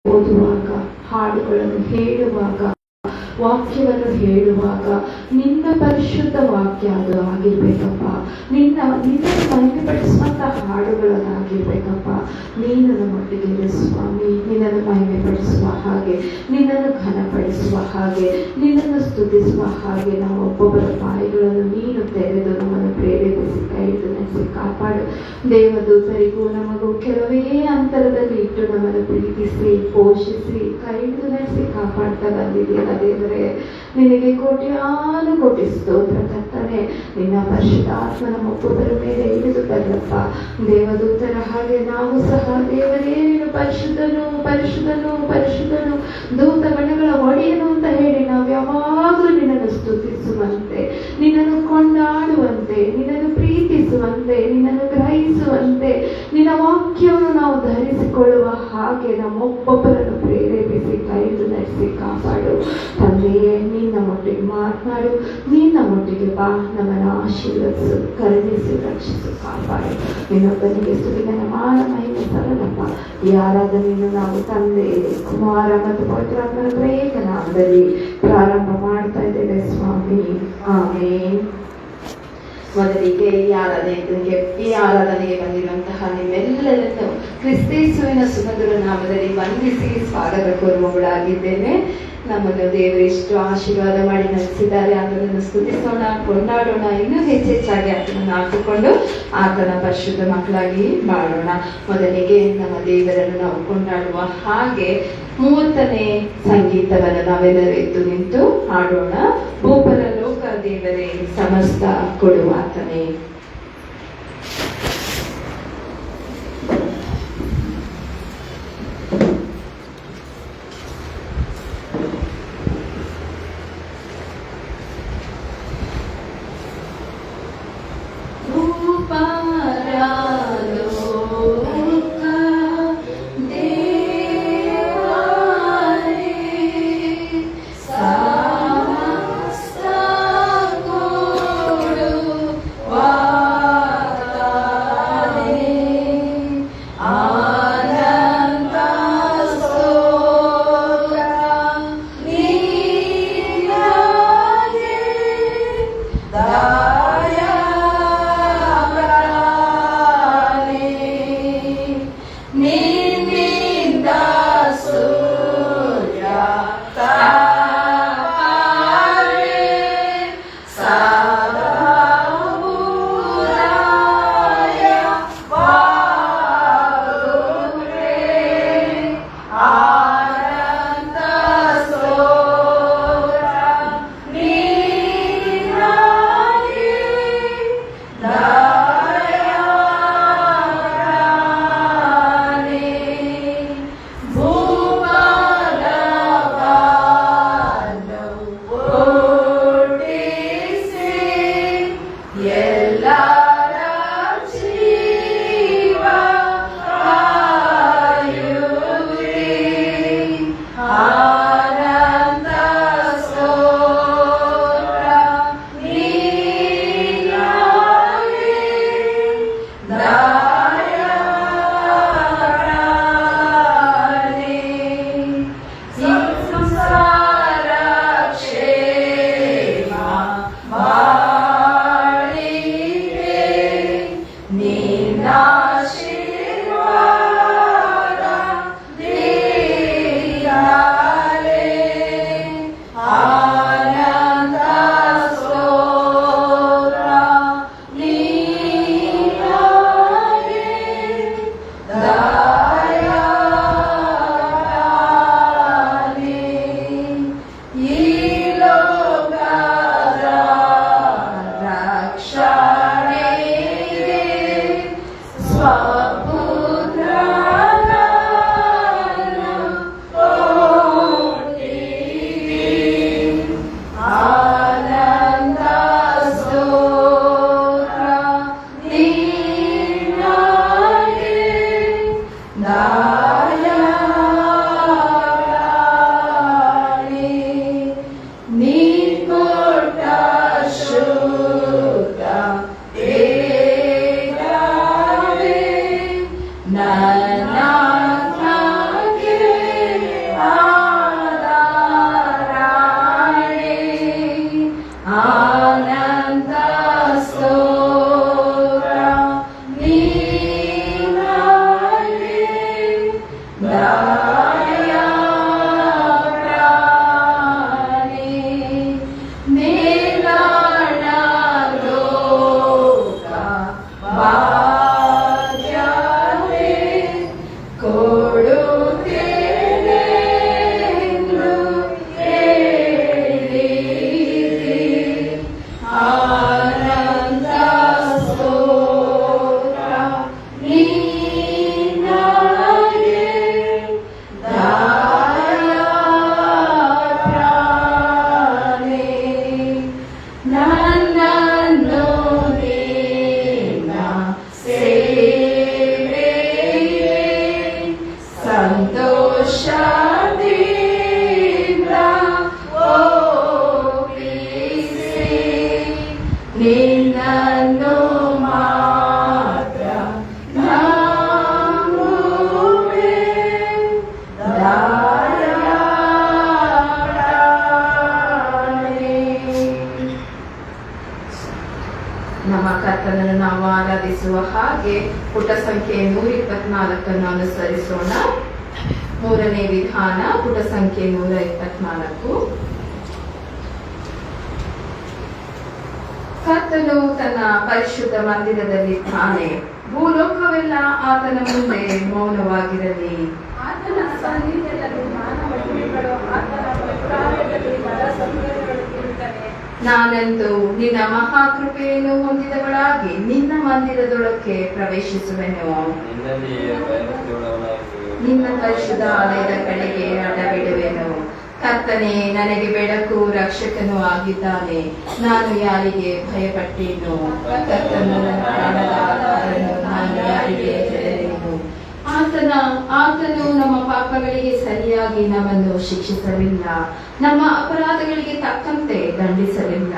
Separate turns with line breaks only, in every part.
ಓದುವಾಗ, ಹಾಡುಗಳನ್ನು ಹೇಳುವಾಗ, ವಾಕ್ಯವನ್ನು ಹೇಳುವಾಗ ನಿನ್ನ ಪರಿಶುದ್ಧ ವಾಕ್ಯ ಅದು ಆಗಿರ್ಬೇಕಪ್ಪ. ನಿನ್ನನ್ನು ಮಹಿಮೆಪಡಿಸುವಂತ ಹಾಡುಗಳನ್ನಾಗಿರ್ಬೇಕಪ್ಪ. ನೀನು ನಮ್ಮೊಟ್ಟಿಗೆ ಸ್ವಾಮಿ, ನಿನ್ನನ್ನು ಮಹಿಮೆಪಡಿಸುವ ಹಾಗೆ, ನಿನ್ನನ್ನು ಘನಪಡಿಸುವ ಹಾಗೆ, ನಿನ್ನನ್ನು ಸ್ತುತಿಸುವ ಹಾಗೆ ನಾವು ಒಬ್ಬೊಬ್ಬರ ಬಾಯಿಗಳನ್ನು ನೀನು ತೆರೆದು ನಮ್ಮನ್ನು ಪ್ರೇರೇಪಿಸಿ ಕೈ ಹಿಡಿದು ನಡೆಸಿ ಕಾಪಾಡು. ದೇವದೂತರಿಗೂ ನಮಗೂ ಕೆಲವೇ ಅಂತರದಲ್ಲಿ ಇಟ್ಟು ನಮ್ಮನ್ನು ಪ್ರೀತಿಸಿ ಪೋಷಿಸಿ ಕೈ ಹಿಡಿದು ನಡೆಸಿ ಕಾಪಾಡ್ತಾ ಬಂದಿದೆಯಲ್ಲ ದೇವರೇ, ನಿನಗೆ ಕೋಟ್ಯಾನು ಕೋಟಿ ಸ್ತೋತ್ರ ಕರ್ತನೆ. ನಿನ್ನ ಪರಿಶುದ್ಧಾತ್ಮ ನಮ್ಮೊಬ್ಬೊಬ್ಬರ ಮೇಲೆ ಇಳಿದು ಬರಲಪ್ಪ. ದೇವದೂತರ ಹಾಗೆ ನಾವು ಸಹ ದೇವರೇ ನೀನು ಪರಿಶುದ್ಧನು ಪರಿಶುದ್ಧನು ಪರಿಶುದ್ಧನು, ದೂತ ಗಣಗಳ ಒಡೆಯನು ಅಂತ ಹೇಳಿ ನಾವು ಯಾವಾಗಲೂ ನಿನ್ನನ್ನು ಸ್ತುತಿಸುವಂತೆ, ನಿನ್ನನ್ನು ಕೊಂಡಾಡುವಂತೆ, ನಿನ್ನನ್ನು ಪ್ರೀತಿಸುವಂತೆ, ನಿನ್ನನ್ನು ಗ್ರಹಿಸುವಂತೆ, ನಿನ್ನ ವಾಕ್ಯವನ್ನು ನಾವು ಧರಿಸಿಕೊಳ್ಳುವ ಹಾಗೆ ನಮ್ಮೊಬ್ಬೊಬ್ಬರನ್ನು ಪ್ರೇರೇಪಿಸಿ ಕೈದು ನಡೆಸಿ ಕಾಪಾಡು. ತಂದೆಯೇ, ನಿನ್ನ ಒಟ್ಟಿಗೆ ಮಾತನಾಡು, ನಿನ್ನ ಒಟ್ಟಿಗೆ ಬಾ, ನಮ್ಮನ್ನು ಆಶೀರ್ವದಿಸು, ಕರುಣಿಸಿ, ರಕ್ಷಿಸು, ಕಾಪಾಡು. ನಿನ್ನೊಬ್ಬನಿಗೆ ಸ್ತುತಿಗನ ಮಾನ ಮಹಿಮೆ ಸಲ್ಲಪ್ಪ. ಈ ಆರಾಧನೆಯನ್ನು ನಾವು ತಂದೆ, ಕುಮಾರ ಮತ್ತು ಪವಿತ್ರಾತ್ಮನ ಏಕನಾಮದಲ್ಲಿ ಪ್ರಾರಂಭ ಮಾಡ್ತಾ ಇದ್ದೇವೆ ಸ್ವಾಮಿ. ಆಮೇನ್. ಮೊದಲಿಗೆ ಈ ಆರಾಧನೆಗೆ ಬಂದಿರುವಂತಹ ನಿಮ್ಮೆಲ್ಲರನ್ನು ಕ್ರಿಸ್ತೇಸುವಿನ ಸುಮಧುರ ನಾಮದಲ್ಲಿ ವಂದಿಸಿ ಸ್ವಾಗತ ಕೋರುವವಳಾಗಿದ್ದೇನೆ. ನಮ್ಮನ್ನು ದೇವರು ಎಷ್ಟು ಆಶೀರ್ವಾದ ಮಾಡಿ ನಡೆಸಿದ್ದಾರೆ, ಆತನನ್ನು ಸ್ತುತಿಸೋಣ, ಕೊಂಡಾಡೋಣ, ಇನ್ನೂ ಹೆಚ್ಚೆಚ್ಚಾಗಿ ಆತನನ್ನು ಹಾಕಿಕೊಂಡು ಆತನ ಪರಿಶುದ್ಧ ಮಕ್ಕಳಾಗಿ ಬಾಳೋಣ. ಮೊದಲಿಗೆ ನಮ್ಮ ದೇವರನ್ನು ನಾವು ಕೊಂಡಾಡುವ ಹಾಗೆ 30ನೇ ಸಂಗೀತವನ್ನು ನಾವೆಲ್ಲರೂ ಎದ್ದು ನಿಂತು ಹಾಡೋಣ. ಭೂಪರ ಲೋಕ ದೇವರೇ, ಸಮಸ್ತ ಕೊಡುವಾತನೇ.
Wow.
ನೆನಪಿಸುವ ಹಾಗೆ ಪುಟ ಸಂಖ್ಯೆ 124 ಅನುಸರಿಸೋಣ. 3ನೇ ವಿಧಾನ, ಪುಟ ಸಂಖ್ಯೆ 124. ಕರ್ತನು ತನ್ನ ಪರಿಶುದ್ಧ ಮಂದಿರದಲ್ಲಿದ್ದಾನೆ, ಭೂಲೋಕವೆಲ್ಲ ಆತನ ಮುಂದೆ ಮೌನವಾಗಿರಲಿ.
ಆತನ ಸನ್ನಿಧಿಯಲ್ಲಿ ಮಾನವಗಳು ಆತನ ಪ್ರಾಯದಲ್ಲಿ ಮರಸಂಗತಿರುತ್ತವೆ.
ನಾನಂತೂ ನಿನ್ನ ಮಹಾಕೃಪೆಯನ್ನು ಹೊಂದಿದವಳಾಗಿ ನಿನ್ನ ಮಂದಿರದೊಳಕ್ಕೆ ಪ್ರವೇಶಿಸುವೆನು. ನಿನ್ನ ಪರಿಶುದ್ಧ ಆಲಯದ ಕಡೆಗೆ ಅಡ್ಡಬಿಡುವೆನು. ಕರ್ತನೇ, ನನಗೆ ಬೆಳಕು ರಕ್ಷಕನೂ ಆಗಿದ್ದಾನೆ. ನಾನು ಯಾರಿಗೆ ಭಯಪಟ್ಟೇನು? ಕರ್ತನು ನನ್ನ ಪ್ರಾಣದ ಆಧಾರನು, ನಾನು ಯಾರಿಗೆ ಹೆದರೇನು? ಆತನು ನಮ್ಮ ಪಾಪಗಳಿಗೆ ಸರಿಯಾಗಿ ನಮ್ಮನ್ನು ಶಿಕ್ಷಿಸಲಿಲ್ಲ, ನಮ್ಮ ಅಪರಾಧಗಳಿಗೆ ತಕ್ಕಂತೆ ದಂಡಿಸಲಿಲ್ಲ.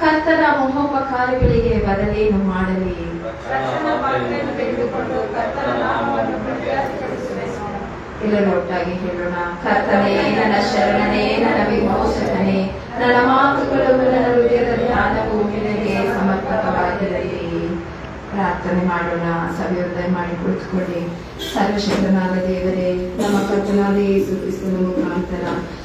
ಕರ್ತನ ಮಹೋಪಕಾರಗಳಿಗೆ ಬದಲೇನು ಮಾಡಲಿ? ಎಲ್ಲರೂ ಒಟ್ಟಾಗಿ ಹೇಳೋಣ. ಕರ್ತನೇ, ನನ್ನ ಶರಣನೇ, ನನ್ನ ವಿಮೋಚಕನೇ, ನನ್ನ ಮಾತುಗಳು, ನನ್ನ ಹೃದಯದ ಧ್ಯಾನವು ನಿನಗೆ ಸಮರ್ಪಕವಾಗಿರಲಿ. ಪ್ರಾರ್ಥನೆ ಮಾಡೋಣ. ಸವಿಯೋದಯ ಮಾಡಿ ಕುಳಿತುಕೊಳ್ಳಿ. ಸರ್ವಶಕ್ತನಾದ ದೇವರೇ, ನಮ್ಮ ಕರ್ತನಾದ ಯೇಸು ಕ್ರಿಸ್ತನ ಮುಖಾಂತರ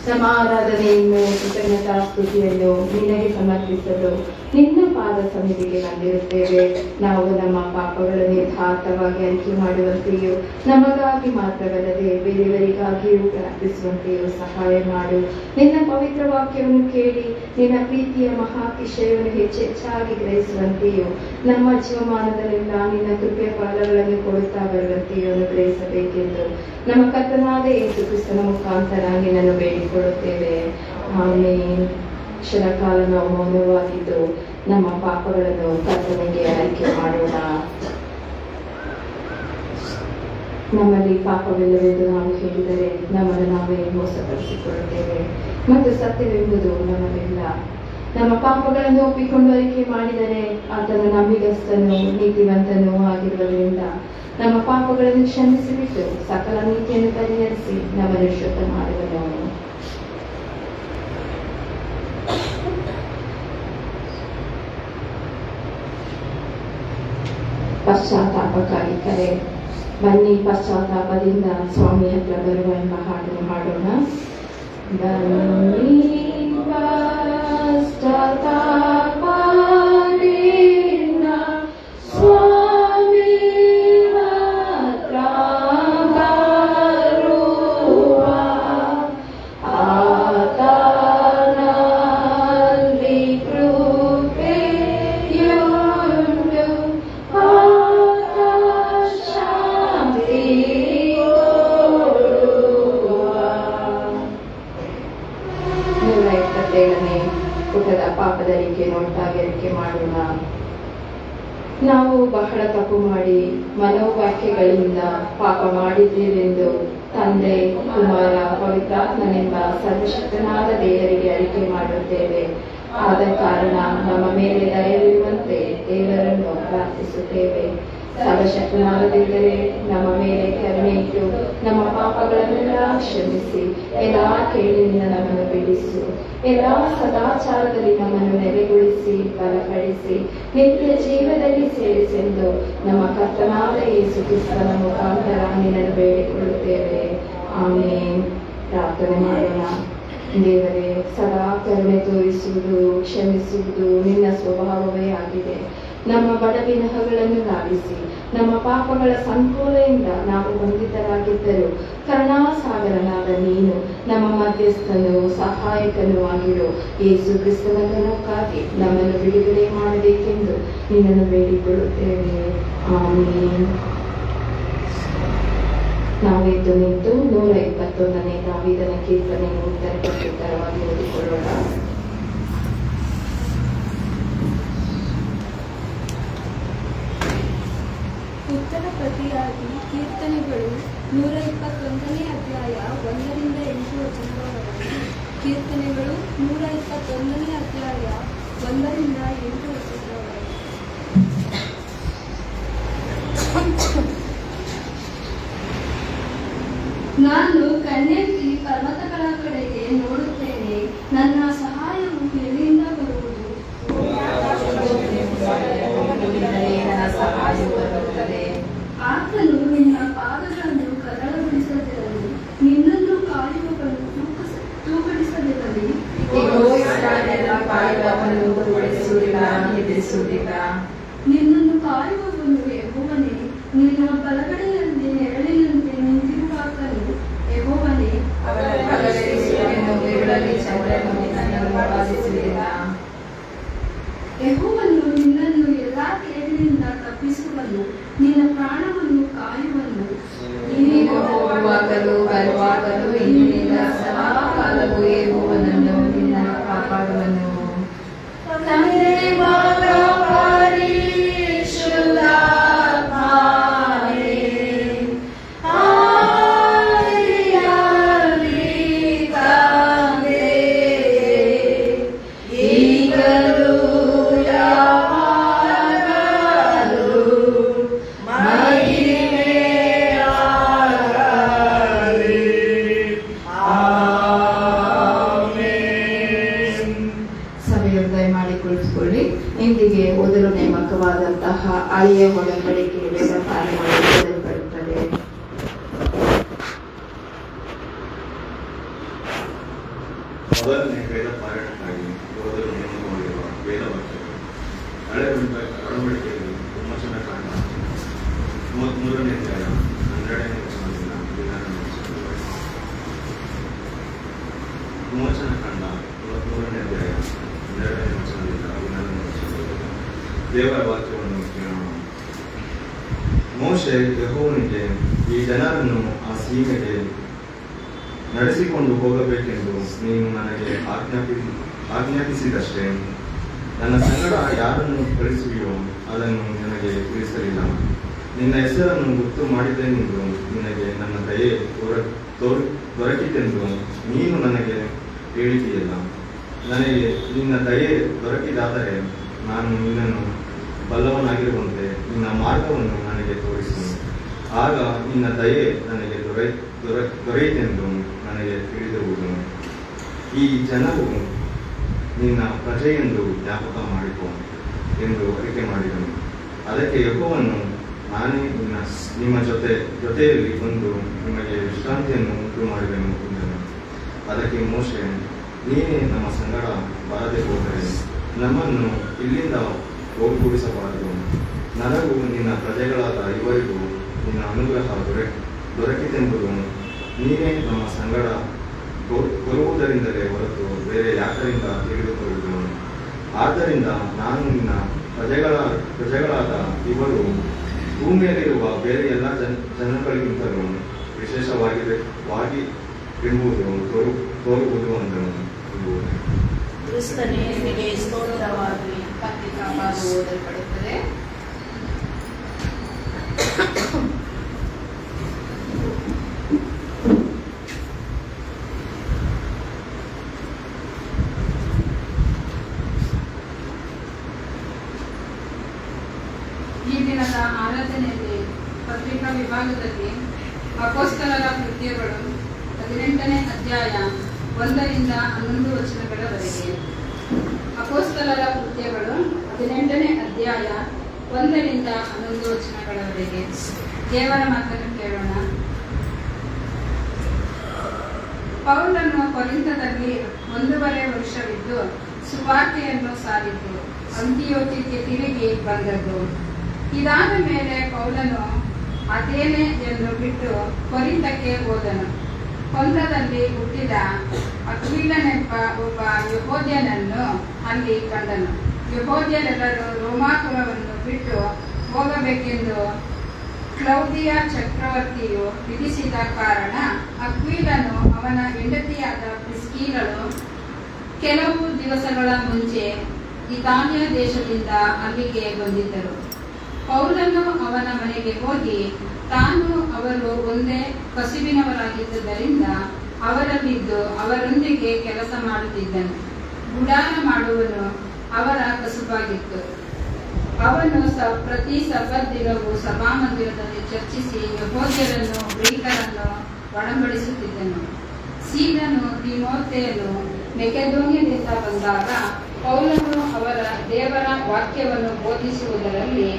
ನಮ್ಮ ಆರಾಧನೆಯನ್ನು, ಕೃತಜ್ಞತಾ ಸ್ತುತಿಯನ್ನು ನಿನಗೆ ಸಮರ್ಪಿಸಲು ನಿನ್ನ ಪಾದ ಸನ್ನಿಧಿಗೆ ಬಂದಿರುತ್ತೇವೆ. ನಾವು ನಮ್ಮ ಪಾಪಗಳನ್ನು ಯಥಾರ್ಥವಾಗಿ ಅರಿಕೆ ಮಾಡುವಂತೆಯೂ ನಮಗಾಗಿ ಮಾತ್ರವಲ್ಲದೆ ಬೇರೆಯವರಿಗಾಗಿಯೂ ಪ್ರಾರ್ಥಿಸುವಂತೆಯೂ ಸಹಾಯ ಮಾಡು. ನಿನ್ನ ಪವಿತ್ರ ವಾಕ್ಯವನ್ನು ಕೇಳಿ ನಿನ್ನ ಪ್ರೀತಿಯ ಮಹಾತಿಶಯವನ್ನು ಹೆಚ್ಚೆಚ್ಚಾಗಿ ಗ್ರಹಿಸುವಂತೆಯೂ ನಮ್ಮ ಜೀವಮಾನದಲ್ಲೆಲ್ಲ ನಿನ್ನ ಕೃಪೆಯ ಫಲಗಳನ್ನು ಕೊಡುತ್ತಾ ಬರುವಂತೆಯೂ ಅನುಗ್ರಹಿಸಬೇಕೆಂದು ನಮ್ಮ ಕರ್ತನಾದ ಯೇಸು ಕ್ರಿಸ್ತನ ಮುಖಾಂತರ ನಿನ್ನನ್ನು ಬೇಡಿಕೊಳ್ಳುತ್ತೇವೆ. ಆಮೇನ್. ಕ್ಷಣಕಾಲ ನಾವು ಮೌನವಾಗಿದ್ದು ನಮ್ಮ ಪಾಪಗಳನ್ನು ಕರ್ತನಿಗೆ ಅರಿಕೆ ಮಾಡೋಣ. ನಮ್ಮಲ್ಲಿ ಪಾಪವಿಲ್ಲವೆಂದು ನಾವು ಹೇಳಿದರೆ ನಮ್ಮನ್ನು ನಾವೇ ಮೋಸಪಡಿಸಿಕೊಳ್ಳುತ್ತೇವೆ ಮತ್ತು ಸತ್ಯವೆಂಬುದು ನಮ್ಮಲ್ಲಿಲ್ಲ. ನಮ್ಮ ಪಾಪಗಳನ್ನು ಒಪ್ಪಿಕೊಂಡು ಅರಿಕೆ ಮಾಡಿದರೆ ಆತನು ನಂಬಿಗಸ್ತನು ನೀತಿವಂತನೂ ಆಗಿರುವುದರಿಂದ ನಮ್ಮ ಪಾಪಗಳನ್ನು ಕ್ಷಮಿಸಿಬಿಟ್ಟು ಸಕಲ ನೀತಿಯನ್ನು ಪರಿಹರಿಸಿ ನಮ್ಮನ್ನು ಶುದ್ಧ ಮಾಡುವನು. ಪಶ್ಚಾತ್ತಾಪಕ್ಕಾಗಿ ಕರೆ. ಬನ್ನಿ, ಪಶ್ಚಾತ್ತಾಪದಿಂದ ಸ್ವಾಮಿ ಹತ್ರ ಬರುವ ಎಂಬ ಹಾಡನ್ನು ಹಾಡೋಣ. ಬನ್ನಿ ಪಶ್ಚಾತ್ತಾಪದಿಂದ ಸ್ವಾಮಿ ಹತ್ರ ಬರುವ, ಆತನಲ್ಲಿ ಕೃಪೆಯುಂಟು, ಆತ ಶಾಂತಿ ಕೊಡುವ. 127ನೇ ಪುಟದ ಪಾಪದರಿಕೆ ನೋಟಾಗಿ ಅರಿಕೆ ಮಾಡೋಣ. ನಾವು ಬಹಳ ತಪ್ಪು ಮಾಡಿ ಮನೋವಾಕ್ಯಗಳಿಂದ ಪಾಪ ಮಾಡಿದ್ದೇವೆಂದು ತಂದೆ, ಕುಮಾರ, ಪವಿತ್ರಾತ್ಮನೆಂಬ ಸರ್ವಶಕ್ತನಾದ ದೇವರಿಗೆ ಅರಿಕೆ ಮಾಡುತ್ತೇವೆ. ಆದ ಕಾರಣ ನಮ್ಮ ಮೇಲೆ ದಯವಿರುವಂತೆ ದೇವರನ್ನು ಪ್ರಾರ್ಥಿಸುತ್ತೇವೆ. ಸರ್ವಶಕ್ತನಾದ ದೇವರೇ, ನಮ್ಮ ಮೇಲೆ ಕರುಣೆ ಇಟ್ಟು ನಮ್ಮ ಪಾಪಗಳನ್ನೆಲ್ಲ ಕ್ಷಮಿಸಿ ಎಲ್ಲ ಕೇಳಿನಿಂದ ನಮ್ಮನ್ನು ಬಿಡಿಸು. ಎಲ್ಲ ಸದಾಚಾರದಲ್ಲಿ ನಮ್ಮನ್ನು ನೆಲೆಗೊಳಿಸಿ ಬಲಪಡಿಸಿ ನಿತ್ಯ ಜೀವದಲ್ಲಿ ಸೇರಿಸೆಂದು ನಮ್ಮ ಕರ್ತನಾದ ಯೇಸು ಕ್ರಿಸ್ತನ ಮುಖಾಂತರ ನಿನ್ನನ್ನು ಬೇಡಿಕೊಳ್ಳುತ್ತೇವೆ. ಆಮೇನ್. ಪ್ರಾರ್ಥನೆ ಮಾಡೋಣ. ದೇವರೇ, ಸದಾ ಕರುಣೆ ತೋರಿಸುವುದು, ಕ್ಷಮಿಸುವುದು ನಿನ್ನ ಸ್ವಭಾವವೇ ಆಗಿದೆ. ನಮ್ಮ ಬಡವಿನಹಗಳನ್ನು ಲಾಭಿಸಿ ನಮ್ಮ ಪಾಪಗಳ ಸಂಕೋಲೆಯಿಂದ ನಾವು ವಂದಿತರಾಗಿದ್ದರೂ ಕರುಣಾಸಾಗರನಾದ ನೀನು ನಮ್ಮ ಮಧ್ಯಸ್ಥನು, ಸಹಾಯಕನೂ ಆಗಿರೋ ಯೇಸು ಕ್ರಿಸ್ತನ ಘನಕ್ಕಾಗಿ ನಮ್ಮನ್ನು ಬಿಡುಗಡೆ ಮಾಡಬೇಕೆಂದು ನಿನ್ನನ್ನು ಬೇಡಿಕೊಳ್ಳುತ್ತೇವೆ. ಆಮೇನ್. ನಾವೆದ್ದು ನಿಂತು 121ನೇ ದಾವೀದನ ಕೀರ್ತನೆಯನ್ನು ಉತ್ತರವಾಗಿ ಓದಿಕೊಳ್ಳೋಣ.
ಉತ್ತರ ಪ್ರತಿಯಾಗಿ ಕೀರ್ತನೆಗಳು 121ನೇ ಅಧ್ಯಾಯ 1ರಿಂದ 8 ವಚನಗಳವರೆಗೆ. ಕೀರ್ತನೆಗಳು 121ನೇ ಅಧ್ಯಾಯ 1ರಿಂದ 8 ವಚನಗಳವರೆಗೆ. ನಾನು ಕಣ್ಣೆತ್ತಿ ಪರ್ವತಗಳ ಕಡೆಗೆ ನೋಡುತ್ತೇನೆ. ನಿನ್ನ ಬಲಗಡೆಯಲ್ಲಿ ನೆರಳಿನಂತೆ ನಿಂತಿರುವಾಗಲೂ ಯೆಹೋವನೇ
ಅವರ ಬಲಗಡೆ ಸೂರ್ಯನು ಇರುಳಲ್ಲಿ ಚಂದ್ರನು ನಿನ್ನನ್ನು ಬಾಧಿಸುವುದಿಲ್ಲ.
ಯೆಹೋವನು ನಿನ್ನನ್ನು ಎಲ್ಲಾ ಕೇಡಿನಿಂದ ತಪ್ಪಿಸುವನು, ನಿನ್ನ ಪ್ರಾಣವನ್ನು ಕಾಯುವನು.
ನೀನು ಹೋಗುವಾಗಲೂ ಬರುವಾಗಲೂ ಇಂದಿನಿಂದ ಸದಾ ಕಾಲವೂ ಯೆಹೋವನನ್ನು ನಿನ್ನ ಕಾಪಾಡುವನು. ಇಂದಿಗೆ ಓದಲು ನೇಮಕವಾದಂತಹ ಹಳೆಯ ಒಡಂಬಡಿಕೆಯಲ್ಲಿ ಕಾರ್ಯಗಳು ಓದಲ್ಪಡುತ್ತದೆ.
ಮೊದಲನೇ ವೇದ ಪಾರಾಯಣಕ್ಕಾಗಿ ಓದಲು ನೇಮಕವಾಗಿರುವ ವೇದ ವಾಕ್ಯಗಳು ಹಳೆಯ ಒಡಂಬಡಿಕೆಯಲ್ಲಿ ವಿಮೋಚನ ಕಾಂಡ 33ನೇ ಅಧ್ಯಾಯ 12ನೇ ವಚನದಿಂದ 16ನೇ ವಚನದವರೆಗೆ. ವಿಮೋಚನ ಕಾಂಡ 33ನೇ ಅಧ್ಯಾಯ 12ನೇ ವಚನದಿಂದ 16ನೇ ವಚನದವರೆಗೆ ದೇವರ ವಾಕ್ಯವನ್ನು ಕೇಳೋಣ. ಮೋಶೆ ಯೆಹೋವನಿಗೆ, ಈ ಜನರನ್ನು ಆ ಸೀಮೆಗೆ ನಡೆಸಿಕೊಂಡು ಹೋಗಬೇಕೆಂದು ನೀನು ನನಗೆ ಆಜ್ಞಾಪಿಸಿದಷ್ಟೇ. ನನ್ನ ಸಂಗಡ ಯಾರನ್ನು ಕಳಿಸುವೆಯೋ ಅದನ್ನು ನನಗೆ ತಿಳಿಸಲಿಲ್ಲ. ನಿನ್ನ ಹೆಸರನ್ನು ಗೊತ್ತು ಮಾಡಿದ್ದೇನೆಂದು ನಿನಗೆ ನನ್ನ ದಯೆ ದೊರಕಿತೆಂದು ನೀನು ನನಗೆ ಹೇಳಿದೆಯಲ್ಲ. ನನಗೆ ನಿನ್ನ ದಯೆ ದೊರಕಿದಾದರೆ ನಾನು ನಿನ್ನನ್ನು ಬಲ್ಲವನಾಗಿರುವಂತೆ ನಿನ್ನ ಮಾರ್ಗವನ್ನು ನನಗೆ ತೋರಿಸು. ಆಗ ನಿನ್ನ ದಯೆ ನನಗೆ ದೊರೆಯಿತೆಂದು ನನಗೆ ತಿಳಿದಿರುವುದು. ಈ ಜನರು ನಿನ್ನ ಪ್ರಜೆಯೆಂದು ಜ್ಞಾಪಕ ಮಾಡಿಕೊ ಎಂದು ಅರಿಕೆ ಮಾಡಿದನು. ಅದಕ್ಕೆ ಯೆಹೋವನು, ನಾನೇ ನಿಮ್ಮ ಜೊತೆಯಲ್ಲಿ ಬಂದು ನಿಮಗೆ ವಿಶ್ರಾಂತಿಯನ್ನು ಉಂಟು ಮಾಡಿದೆನು ಎಂದನು. ಅದಕ್ಕೆ ಮೋಶೆ, ನೀನೇ ನಮ್ಮ ಸಂಗಡ ಬರದೆ ಹೋದರೆ ನಮ್ಮನ್ನು ಇಲ್ಲಿಂದ ಹೋಗುಗೊಳಿಸಬಾರದು. ನನಗೂ ನಿನ್ನ ಪ್ರಜೆಗಳಾದ ಇವರಿಗೂ ನಿನ್ನ ಅನುಗ್ರಹ ದೊರಕಿತೆಂಬುದು ನೀನೇ ನಮ್ಮ ಸಂಗಡ ಬರುವುದರಿಂದಲೇ ಹೊರತು ಬೇರೆ ಯಾಕರಿಂದ ತಿಳಿದುಕೊಳ್ಳುವುದು. ಆದ್ದರಿಂದ ನಾನು ನಿನ್ನ ಪ್ರಜೆಗಳಾದ ಇವರು ಭೂಮಿಯಲ್ಲಿರುವ ಬೇರೆ ಎಲ್ಲ ಜನಗಳಿಗಿಂತಲೂ ವಿಶೇಷವಾಗಿ ಎಂಬುದು ತೋರುವುದು ಅಂದನು.
ಕ್ರಿಸ್ತನೇ ನಿನಗೆ ಸ್ತೋತ್ರವಾಗಿ ಪತ್ರಿಕಾ ಭಾಗ ಓದಲ್ಪಡುತ್ತದೆ.
ಈ ದಿನದ ಆರಾಧನೆಯಲ್ಲಿ ಪತ್ರಿಕಾ ವಿಭಾಗದಲ್ಲಿ ಅಪೊಸ್ತಲರ ಕೃತ್ಯಗಳು 18ನೇ ಅಧ್ಯಾಯ 1ರಿಂದ 11 ವಚನಗಳವರೆಗೆ. ಅಪೊಸ್ತಲರ ಕೃತ್ಯಗಳು 18ನೇ ಅಧ್ಯಾಯ 1ರಿಂದ 11 ವಚನಗಳವರೆಗೆ. ದೇವರ ಮಾತನ್ನು ಕೇಳೋಣ. ಪೌಲನು ಕೊರಿಂಥದಲ್ಲಿ 1.5 ವರ್ಷವಿದ್ದು ಸುವಾರ್ತೆಯನ್ನು ಸಾರಿತು. ಅಂತಿಯೋಕ್ಯಕ್ಕೆ ತಿರುಗಿ ಬಂದದ್ದು. ಇದಾದ ಮೇಲೆ ಪೌಲನು ಅಥೇನೆಯನ್ನು ಬಿಟ್ಟು ಕೊರಿಂಥಕ್ಕೆ ಹೋದನು. ಕೊಂದದಲ್ಲಿ ಹುಟ್ಟಿದ ಅಕ್ವಿಲನೆಂಬ ಒಬ್ಬ ಯೆಹೂದ್ಯನನ್ನು ಅಲ್ಲಿ ಕಂಡನು. ಯೆಹೂದ್ಯರೆಲ್ಲರೂ ರೋಮಾಪುರವನ್ನು ಬಿಟ್ಟು ಹೋಗಬೇಕೆಂದು ಕ್ಲೌದಿಯ ಚಕ್ರವರ್ತಿಯು ವಿಧಿಸಿದ ಕಾರಣ ಅಕ್ವಿಲನು ಅವನ ಹೆಂಡತಿಯಾದ ಪ್ರಿಸ್ಕಿಲ್ಲಳು ಕೆಲವು ದಿವಸಗಳ ಮುಂಚೆ ಇತಾಲಿಯ ದೇಶದಿಂದ ಅಲ್ಲಿಗೆ ಬಂದಿದ್ದರು. ಪೌಲನು ಅವನ ಮನೆಗೆ ಹೋಗಿ ತಾನು ಅವರು ಒಂದೇ ಕಸುಬಿನವರಾಗಿದ್ದುದರಿಂದ ಅವರಲ್ಲಿದ್ದು ಅವರೊಂದಿಗೆ ಕೆಲಸ ಮಾಡುತ್ತಿದ್ದನು. ಗುಡಾರ ಮಾಡುವನು ಅವರ ಕಸುಬಾಗಿತ್ತು. ಅವನು ಪ್ರತಿ ಸಬ್ಬತ್ ದಿನವೂ ಸಭಾಮಂದಿರದಲ್ಲಿ ಚರ್ಚಿಸಿ ಯೆಹೂದ್ಯರನ್ನು ಗ್ರೀಕರನ್ನು ಒಡಂಬಡಿಸುತ್ತಿದ್ದನು. ಸೀಲನು ತಿಮೋಥೆಯನು ಮೆಕೆದೋನ್ಯದಿಂದ ಬಂದಾಗ ಪೌಲನು ಅವರ ದೇವರ ವಾಕ್ಯವನ್ನು ಬೋಧಿಸುವುದರಲ್ಲಿ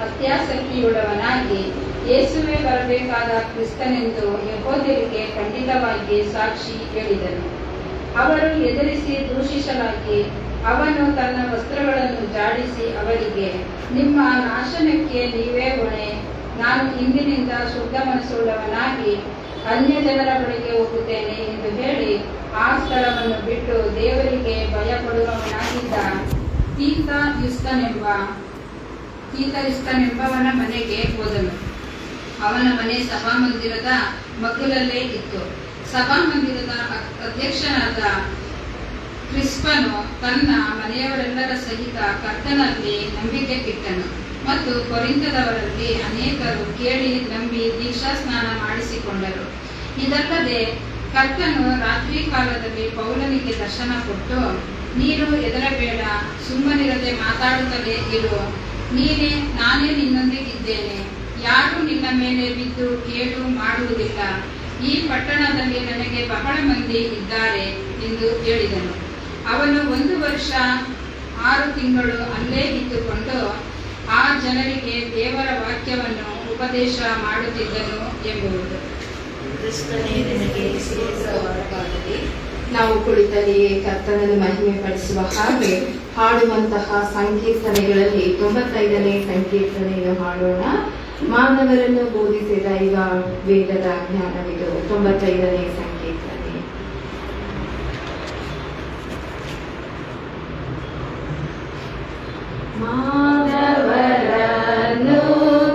ಅತ್ಯಾಸಕ್ತಿಯುಳ್ಳವನಾಗಿ ಯೇಸುವೇ ಬರಬೇಕಾದ ಕ್ರಿಸ್ತನೆಂದು ಯೆಹೂದ್ಯರಿಗೆ ಖಂಡಿತವಾಗಿ ಸಾಕ್ಷಿ ಹೇಳಿದನು. ಅವರು ಎದುರಿಸಿ ದೂಷಿಸಲಾಗಿ ಅವನು ತನ್ನ ವಸ್ತ್ರಗಳನ್ನು ಜಾಡಿಸಿ ಅವರಿಗೆ, ನಿಮ್ಮ ನಾಶನಕ್ಕೆ ನೀವೇ ಹೊಣೆ, ನಾನು ಇಂದಿನಿಂದ ಶುದ್ಧ ಮನಸ್ಸುಳ್ಳವನಾಗಿ ಅನ್ಯ ಜನರ ಬಳಿಗೆ ಹೋಗುತ್ತೇನೆ ಎಂದು ಹೇಳಿ ಆ ಸ್ಥಳವನ್ನು ಬಿಟ್ಟು ದೇವರಿಗೆ ಭಯಪಡುವವನಾಗಿದ್ದ ತೀತರಿಸ್ತನೆಂಬವನ ಮನೆಗೆ ಹೋದನು. ಅವನ ಮನೆ ಸಭಾಮಂದಿರದ ಮಗ್ಗುಲಲ್ಲೇ ಇತ್ತು. ಸಭಾಮಂದಿರದ ಅಧ್ಯಕ್ಷನಾದ ಕ್ರಿಸ್ಪನು ತನ್ನ ಮನೆಯವರೆಲ್ಲರ ಸಹಿತ ಕರ್ತನಲ್ಲಿ ನಂಬಿಕೆ ಇಟ್ಟನು. ಮತ್ತು ಕೊರಿಂಥದವರಲ್ಲಿ ಅನೇಕರು ಕೇಳಿ ನಂಬಿ ದೀಕ್ಷಾ ಸ್ನಾನ ಮಾಡಿಸಿಕೊಂಡರು. ಇದಲ್ಲದೆ ಕರ್ತನು ರಾತ್ರಿ ಕಾಲದಲ್ಲಿ ಪೌಲನಿಗೆ ದರ್ಶನ ಕೊಟ್ಟು, ನೀನು ಹೆದರಬೇಡ, ಸುಮ್ಮನಿರದೆ ಮಾತಾಡುತ್ತಲೇ ಇರು, ನಾನೇ ನಿನ್ನೊಂದಿಗಿದ್ದೇನೆ, ಯಾರೂ ನಿನ್ನ ಮೇಲೆ ಬಿದ್ದು ಕೇಡು ಮಾಡುವುದಿಲ್ಲ, ಈ ಪಟ್ಟಣದಲ್ಲಿ ನನಗೆ ಬಹಳ ಮಂದಿ ಇದ್ದಾರೆ ಎಂದು ಹೇಳಿದನು. ಅವನು 1 ವರ್ಷ 6 ತಿಂಗಳು ಅಲ್ಲೇ ಇದ್ದುಕೊಂಡು ಆ ಜನರಿಗೆ ದೇವರ ವಾಕ್ಯವನ್ನು ಉಪದೇಶ ಮಾಡುತ್ತಿದ್ದನು ಎಂಬುದು.
ನಾವು ಕುಳಿತಲ್ಲಿಯೇ ಕರ್ತನನ್ನು ಮಹಿಮೆ ಪಡಿಸುವ ಹಾಗೆ ಹಾಡುವಂತಹ ಸಂಕೀರ್ತನೆಗಳಲ್ಲಿ 95ನೇ ಸಂಕೀರ್ತನೆಯನ್ನು ಹಾಡೋಣ. ಮಾನವರನ್ನು ಬೋಧಿಸಿದ ಈಗ ವೇದದ ಜ್ಞಾನವಿದು. 95ನೇ ಸಂಕೀರ್ತನೆ. ಮಾನವರನ್ನು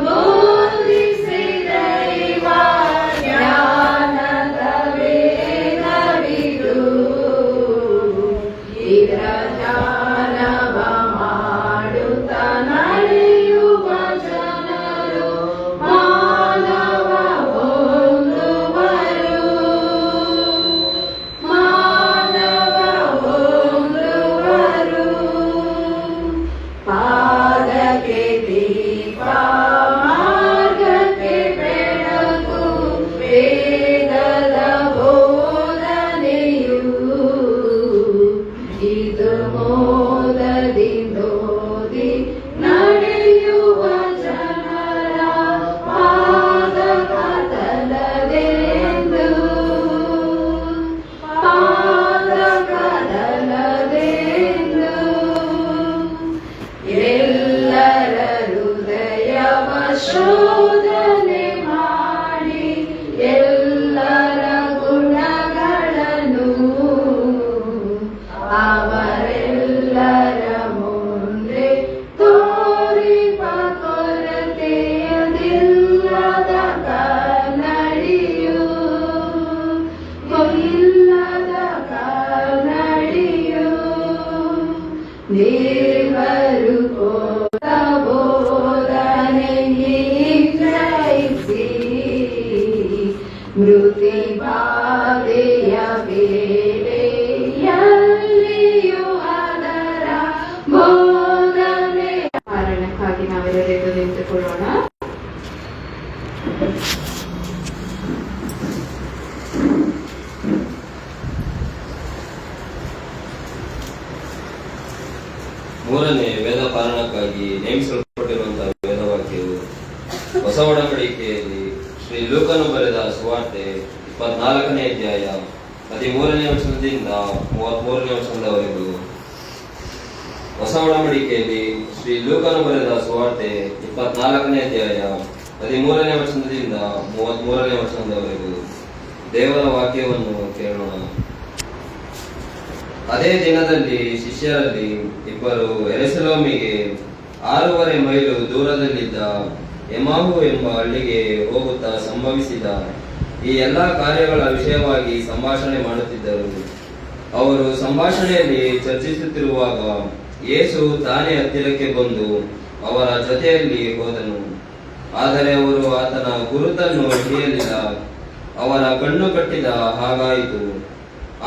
ಬೋಧಿಸಿದ ಇವ ಜ್ಞಾನದ ವೇದವಿದು. ಇದರ ಧ್ಯಾನವ ಮಾಡುತ್ತ ನಡೆಯುವ ಜನರು ಮಾನವ ಹೊಂದುವರು. ಪಾದಕ್ಕೆ ದೀಪ, ಮಾರ್ಗಕ್ಕೆ ಬೆಳಕು, ವೇದದ ಬೋಧನೆಯು ಇದು ಮೋದದಿಂದೋದಿ ನಡೆಯುವ ಜನರ ಪಾದ ಕದಲದೆಂದು, ಪಾದ ಕದಲದೆಂದು. ಎಲ್ಲರ ಹೃದಯವ ಶೋಧನೆ ಮಾಡಿ ಎಲ್ಲರ ಗುಣಗಳನ್ನು ಅವರೆಲ್ಲರ ಮುಂದೆ ತೋರಿಪ ಕೊರತೆಯದಿಲ್ಲದ ಕನ್ನಡಿಯು, ಇಲ್ಲದ ಕನ್ನಡಿಯು. ದೇವರು ಕೋದ ಬೋಧನೆಗೆ ಗ್ರಹಿಸಿ ಮೃತಿ ಬಾಧೆಯ ವೇಳೆಯಲ್ಲಿಯೂ ಅದರ ಬೋಧನೆ ಕಾರಣಕ್ಕಾಗಿ ನಾವೆಲ್ಲರೂ ನಿಂತುಕೊಳ್ಳೋಣ.
ಮೂರನೇ ವೇದ ಪಾಲನಕ್ಕಾಗಿ ನೇಮಿಸಲ್ಪಟ್ಟಿರುವಂತಹ ವೇದವಾಕ್ಯವು ಹೊಸ ಒಡಂಬಡಿಕೆಯಲ್ಲಿ ಶ್ರೀ ಲೂಕನು ಬರೆದ ಸುವಾರ್ತೆ 24ನೇ ಅಧ್ಯಾಯ 13ನೇ ವಚನದಿಂದ 33ನೇ ವಚನದವರೆಗೂ. ಹೊಸ ಒಡಂಬಡಿಕೆಯಲ್ಲಿ ಶ್ರೀ ಲೂಕನು ಬರೆದ ಸುವಾರ್ತೆ 24ನೇ ಅಧ್ಯಾಯ 13ನೇ ವಚನದಿಂದ 33ನೇ ವಚನದವರೆಗೂ. ದೇವರ ವಾಕ್ಯವನ್ನು ಕೇಳೋಣ. ಅದೇ ದಿನದಲ್ಲಿ ಶಿಷ್ಯರಲ್ಲಿ ಇಬ್ಬರು ಯೆರೂಸಲೇಮಿಗೆ 6.5 ಮೈಲು ದೂರದಲ್ಲಿದ್ದ ಎಮಾಹು ಎಂಬ ಹಳ್ಳಿಗೆ ಹೋಗುತ್ತಾ ಸಂಭವಿಸಿದ ಈ ಎಲ್ಲಾ ಕಾರ್ಯಗಳ ವಿಷಯವಾಗಿ ಸಂಭಾಷಣೆ ಮಾಡುತ್ತಿದ್ದರು. ಅವರು ಸಂಭಾಷಣೆಯಲ್ಲಿ ಚರ್ಚಿಸುತ್ತಿರುವಾಗ ಯೇಸು ತಾನೇ ಹತ್ತಿರಕ್ಕೆ ಬಂದು ಅವರ ಜೊತೆಯಲ್ಲಿ ಹೋದನು. ಆದರೆ ಅವರು ಆತನ ಗುರುತನ್ನು ಹಿಡಿಯಲಿಲ್ಲ. ಅವರ ಕಣ್ಣು ಕಟ್ಟಿದ ಹಾಗಾಯಿತು.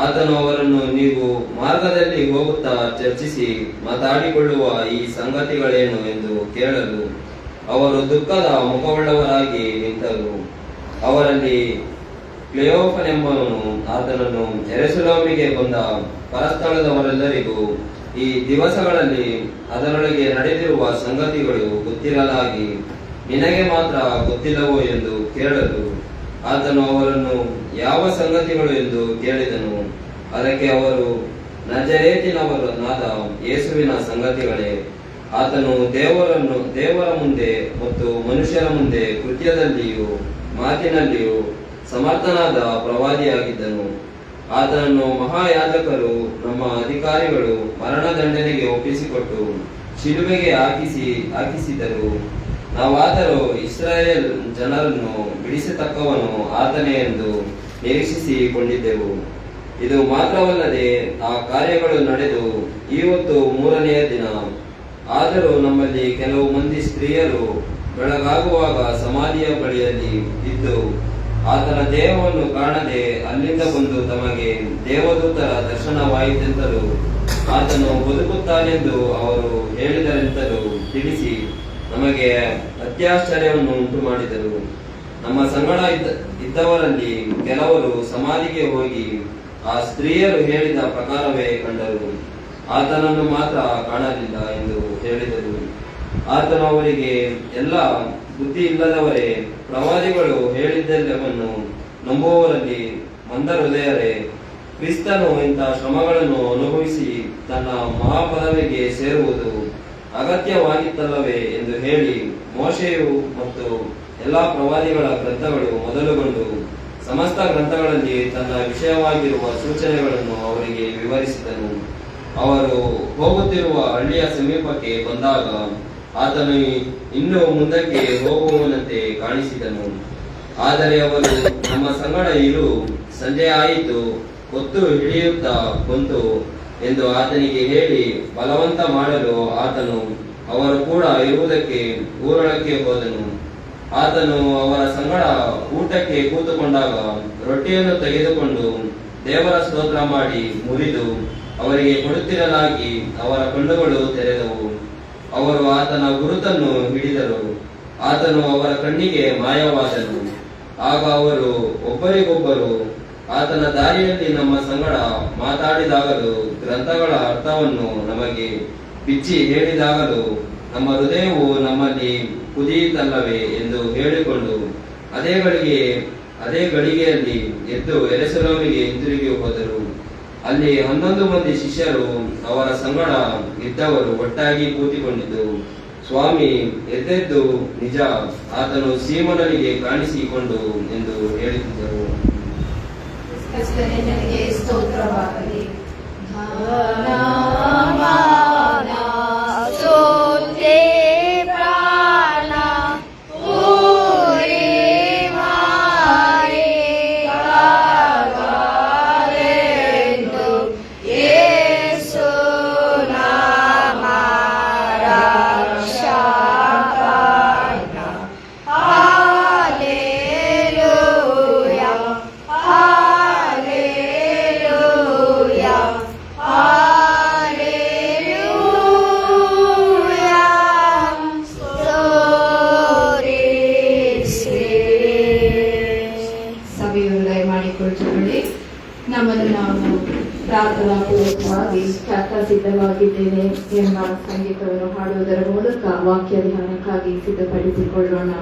ಆತನು ಅವರನ್ನು, ನೀವು ಮಾರ್ಗದಲ್ಲಿ ಹೋಗುತ್ತಾ ಚರ್ಚಿಸಿ ಮಾತಾಡಿಕೊಳ್ಳುವ ಈ ಸಂಗತಿಗಳೇನು ಎಂದು ಕೇಳಲು ಅವರು ದುಃಖದ ಮುಖವುಳ್ಳವರಾಗಿ ನಿಂತರು. ಅವರಲ್ಲಿ ಕ್ಲೆಯೋಫನೆಂಬವನು ಆತನನ್ನು ಯೆರೂಸಲೇಮಿಗೆ ಬಂದ ಪರಸ್ಥಳದವರೆಲ್ಲರಿಗೂ ಈ ದಿವಸಗಳಲ್ಲಿ ಅದರೊಳಗೆ ನಡೆದಿರುವ ಸಂಗತಿಗಳು ಗೊತ್ತಿರಲಾಗಿ ನಿನಗೆ ಮಾತ್ರ ಗೊತ್ತಿಲ್ಲವೋ ಎಂದು ಕೇಳಲು ಆತನು ಅವರನ್ನು, ಯಾವ ಸಂಗತಿಗಳು ಎಂದು ಕೇಳಿದನು. ಅದಕ್ಕೆ ಅವರು, ನಜರೇತಿನವನಾದ ಯೇಸುವಿನ ಸಂಗತಿಗಳೇ. ಆತನು ದೇವರ ಮುಂದೆ ಮತ್ತು ಮನುಷ್ಯರ ಮುಂದೆ ಕೃತ್ಯದಲ್ಲಿಯೂ ಮಾತಿನಲ್ಲಿಯೂ ಸಮರ್ಥನಾದ ಪ್ರವಾದಿಯಾಗಿದ್ದನು. ಆತನನ್ನು ಮಹಾಯಾಜಕರು ನಮ್ಮ ಅಧಿಕಾರಿಗಳು ಮರಣದಂಡನೆಗೆ ಒಪ್ಪಿಸಿಕೊಟ್ಟು ಶಿಲುಬೆಗೆ ಹಾಕಿಸಿದರು. ನಾವಾದರೂ ಇಸ್ರಾಯೇಲ್ ಜನರನ್ನು ಬಿಡಿಸತಕ್ಕವನು ಆತನೇ ಎಂದು ನಿರೀಕ್ಷಿಸಿಕೊಂಡಿದ್ದೆವು. ಇದು ಮಾತ್ರವಲ್ಲದೆ ಆ ಕಾರ್ಯಗಳು ನಡೆದು ಇವತ್ತು 3ನೆಯ ದಿನ. ಆದರೂ ನಮ್ಮಲ್ಲಿ ಕೆಲವು ಮಂದಿ ಸ್ತ್ರೀಯರು ಬೆಳಗಾಗುವಾಗ ಸಮಾಧಿಯ ಬಳಿಯಲ್ಲಿ ಇದ್ದು ಆತನ ದೇಹವನ್ನು ಕಾಣದೆ ಅಲ್ಲಿಂದ ಬಂದು ತಮಗೆ ದೇವದೂತರ ದರ್ಶನವಾಯಿತೆಂತಲೂ ಆತನು ಬದುಕುತ್ತಾನೆಂದು ಅವರು ಹೇಳಿದರೆಂತಲೂ ತಿಳಿಸಿ ನಮಗೆ ಅತ್ಯಾಶ್ಚರ್ಯವನ್ನು ಉಂಟು ಮಾಡಿದರು. ನಮ್ಮ ಸಂಗಡ ಇದ್ದವರಲ್ಲಿ ಕೆಲವರು ಸಮಾಧಿಗೆ ಹೋಗಿ ಆ ಸ್ತ್ರೀಯರು ಹೇಳಿದ ಪ್ರಕಾರವೇ ಕಂಡರು, ಆತನನ್ನು ಮಾತ್ರ ಕಾಣಲಿಲ್ಲ ಎಂದು ಹೇಳಿದರು. ಆತನು ಅವರಿಗೆ, ಎಲ್ಲ ಬುದ್ಧಿ ಇಲ್ಲದವರೇ, ಪ್ರವಾದಿಗಳು ಹೇಳಿದ್ದೆಲ್ಲವನ್ನು ನಂಬುವವರಲ್ಲಿ ಮಂದ ಹೃದಯರೇ, ಕ್ರಿಸ್ತನು ಇಂತಹ ಶ್ರಮಗಳನ್ನು ಅನುಭವಿಸಿ ತನ್ನ ಮಹಾಪದವಿಗೆ ಸೇರುವುದು ಅಗತ್ಯವಾಗಿತ್ತಲ್ಲವೇ ಎಂದು ಹೇಳಿ ಮೋಶೆಯು ಮತ್ತು ಎಲ್ಲಾ ಪ್ರವಾದಿಗಳ ಗ್ರಂಥಗಳು ಮೊದಲುಗೊಂಡು ಸಮಸ್ತ ಗ್ರಂಥಗಳಲ್ಲಿ ತನ್ನ ವಿಷಯವಾಗಿರುವ ಸೂಚನೆಗಳನ್ನು ಅವರಿಗೆ ವಿವರಿಸಿದನು. ಅವರು ಹೋಗುತ್ತಿರುವ ಹಳ್ಳಿಯ ಸಮೀಪಕ್ಕೆ ಬಂದಾಗ ಆತನು ಇನ್ನೂ ಮುಂದಕ್ಕೆ ಹೋಗುವವನಂತೆ ಕಾಣಿಸಿದನು. ಆದರೆ ಅವರು, ನಮ್ಮ ಸಂಗಡ ಇರು, ಸಂಜೆ ಆಯಿತು, ಹೊತ್ತು ಹಿಡಿಯುತ್ತಾ ಬಂತು ಎಂದು ಆತನಿಗೆ ಹೇಳಿ ಬಲವಂತ ಮಾಡಲು ಆತನು ಅವರು ಕೂಡ ಇರುವುದಕ್ಕೆ ಊರೊಳಕ್ಕೆ ಹೋದನು. ಆತನು ಅವರ ಸಂಗಡ ಊಟಕ್ಕೆ ಕೂತುಕೊಂಡಾಗ ರೊಟ್ಟಿಯನ್ನು ತೆಗೆದುಕೊಂಡು ದೇವರ ಸ್ತೋತ್ರ ಮಾಡಿ ಮುರಿದು ಅವರಿಗೆ ಕೊಡುತ್ತಿರಲಾಗಿ ಅವರ ಕಣ್ಣುಗಳು ತೆರೆದವು. ಅವರು ಆತನ ಗುರುತನ್ನು ಹಿಡಿದರು. ಆತನು ಅವರ ಕಣ್ಣಿಗೆ ಮಾಯವಾದನು. ಆಗ ಅವರು ಒಬ್ಬರಿಗೊಬ್ಬರು, ಆತನ ದಾರಿಯಲ್ಲಿ ನಮ್ಮ ಸಂಗಡ ಮಾತಾಡಿದಾಗಲೂ ಗ್ರಂಥಗಳ ಅರ್ಥವನ್ನು ನಮಗೆ ಬಿಚ್ಚಿ ಹೇಳಿದಾಗಲೂ ನಮ್ಮ ಹೃದಯವು ನಮ್ಮಲ್ಲಿ ಕುದಿಯಿತಲ್ಲವೇ ಎಂದು ಹೇಳಿಕೊಂಡು ಅದೇ ಗಳಿಗೆಯಲ್ಲಿ ಎದ್ದು ಯೆರೂಸಲೇಮಿಗೆ ಹಿಂತಿರುಗಿ ಹೋದರು. ಅಲ್ಲಿ 11 ಮಂದಿ ಶಿಷ್ಯರು ಅವರ ಸಂಗಡ ಇದ್ದವರು ಒಟ್ಟಾಗಿ ಕೂತಿಕೊಂಡಿದ್ದು, ಸ್ವಾಮಿ, ಎದ್ದೆದ್ದು ನಿಜ, ಆತನು ಸೀಮೋನನಿಗೆ ಕಾಣಿಸಿಕೊಂಡು ಎಂದು ಹೇಳುತ್ತಿದ್ದರು.
ಕ್ರಿಸ್ತನಿಗೆ ಸ್ತೋತ್ರವಾಗಲಿ. ನಮ್ಮನ್ನು ನಾವು ಪ್ರಾರ್ಥನಾಪೂರ್ವಕವಾಗಿ ಸಿದ್ಧವಾಗಿದ್ದೇನೆ ಎಂಬ ಸಂಗೀತವನ್ನು ಹಾಡುವುದರ ಮೂಲಕ ವಾಕ್ಯ ಧ್ಯಾನಕ್ಕಾಗಿ ಸಿದ್ಧಪಡಿಸಿಕೊಳ್ಳೋಣ.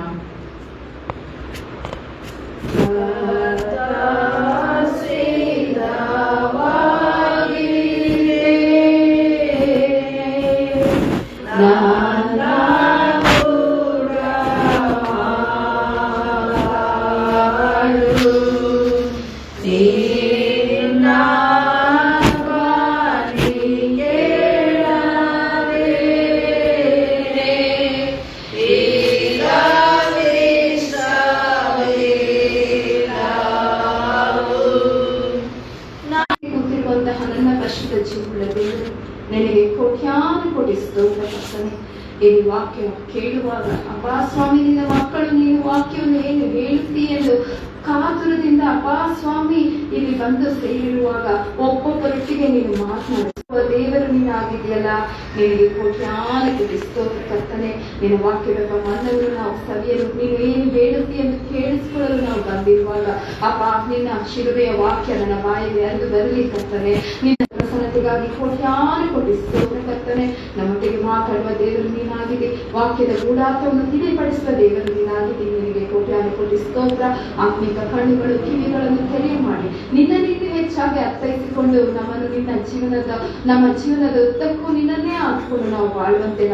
ನನಗೆ ಕೋಟ್ಯಾನುಕೋಟಿ ಸ್ತೋತ್ರ ಕರ್ತನೇ. ಈ ವಾಕ್ಯ ಕೇಳುವಾಗ ಅಪ್ಪಾ ಸ್ವಾಮಿ, ನಿನ್ನ ಮಕ್ಕಳು ನೀನು ವಾಕ್ಯವನ್ನು ಏನು ಹೇಳುತ್ತೀ ಎಂದು ಕಾತುರದಿಂದ ಅಪ್ಪಾ ಸ್ವಾಮಿ ಇಲ್ಲಿ ಬಂದು ಸೇರಿರುವಾಗ ಒಬ್ಬೊಬ್ಬರೊಟ್ಟಿಗೆ ನೀನು ಮಾತನಾಡುವ ದೇವರು ನೀನಾಗಿದೆಯಲ್ಲ, ನಿನಗೆ ಕೋಟ್ಯಾನುಕೋಟಿ ಸ್ತೋತ್ರ ಕರ್ತನೆ. ನಿನ್ನ ವಾಕ್ಯದ ಮನವನ್ನು ನಾವು ಸವಿಯಲು, ನೀನು ಏನು ಹೇಳುತ್ತಿ ಎಂದು ಕೇಳಿಸಿಕೊಳ್ಳಲು ನಾವು ಬಂದಿರುವಾಗ ಅಪ್ಪ, ನಿನ್ನ ಶಿಲುಬೆಯ ವಾಕ್ಯ ನನ್ನ ಬಾಯಿಗೆ ಅರಿದು ಬರಲಿ ಕರ್ತನೆ. ನಿನ್ನ ಪ್ರಸನ್ನತೆಗಾಗಿ ಕೋಟ್ಯಾನುಕೋಟಿ ಸ್ತೋತ್ರ ಕರ್ತನೆ. ನಮ್ಮೊಟ್ಟಿಗೆ ಮಾತಾಡುವ ದೇವರು ನೀನಾಗಿದೆ, ವಾಕ್ಯದ ಗೂಢಾರ್ಥವನ್ನು ತಿಳಿಪಡಿಸುವ ದೇವರು ನೀನಾಗಿದೆ. ನಿನಗೆ ಕೋಟ್ಯಾನುಕೋಟಿ ಸ್ತೋತ್ರ. ಆತ್ಮಿಕ ಕಣ್ಣುಗಳು ಕಿವಿಗಳನ್ನು ತೆರೆಯ ಮಾಡಿ ನಿನ್ನ ನೀತಿ ಹೆಚ್ಚಾಗಿ ಅರ್ಥೈಸಿಕೊಂಡು ನಮ್ಮನ್ನು ನಮ್ಮ ಜೀವನದ ಉದ್ದಕ್ಕೂ ನಿನ್ನನ್ನೇ ಹಾಕೊಂಡು ನಾವು ಬಾಳುವಂತೆ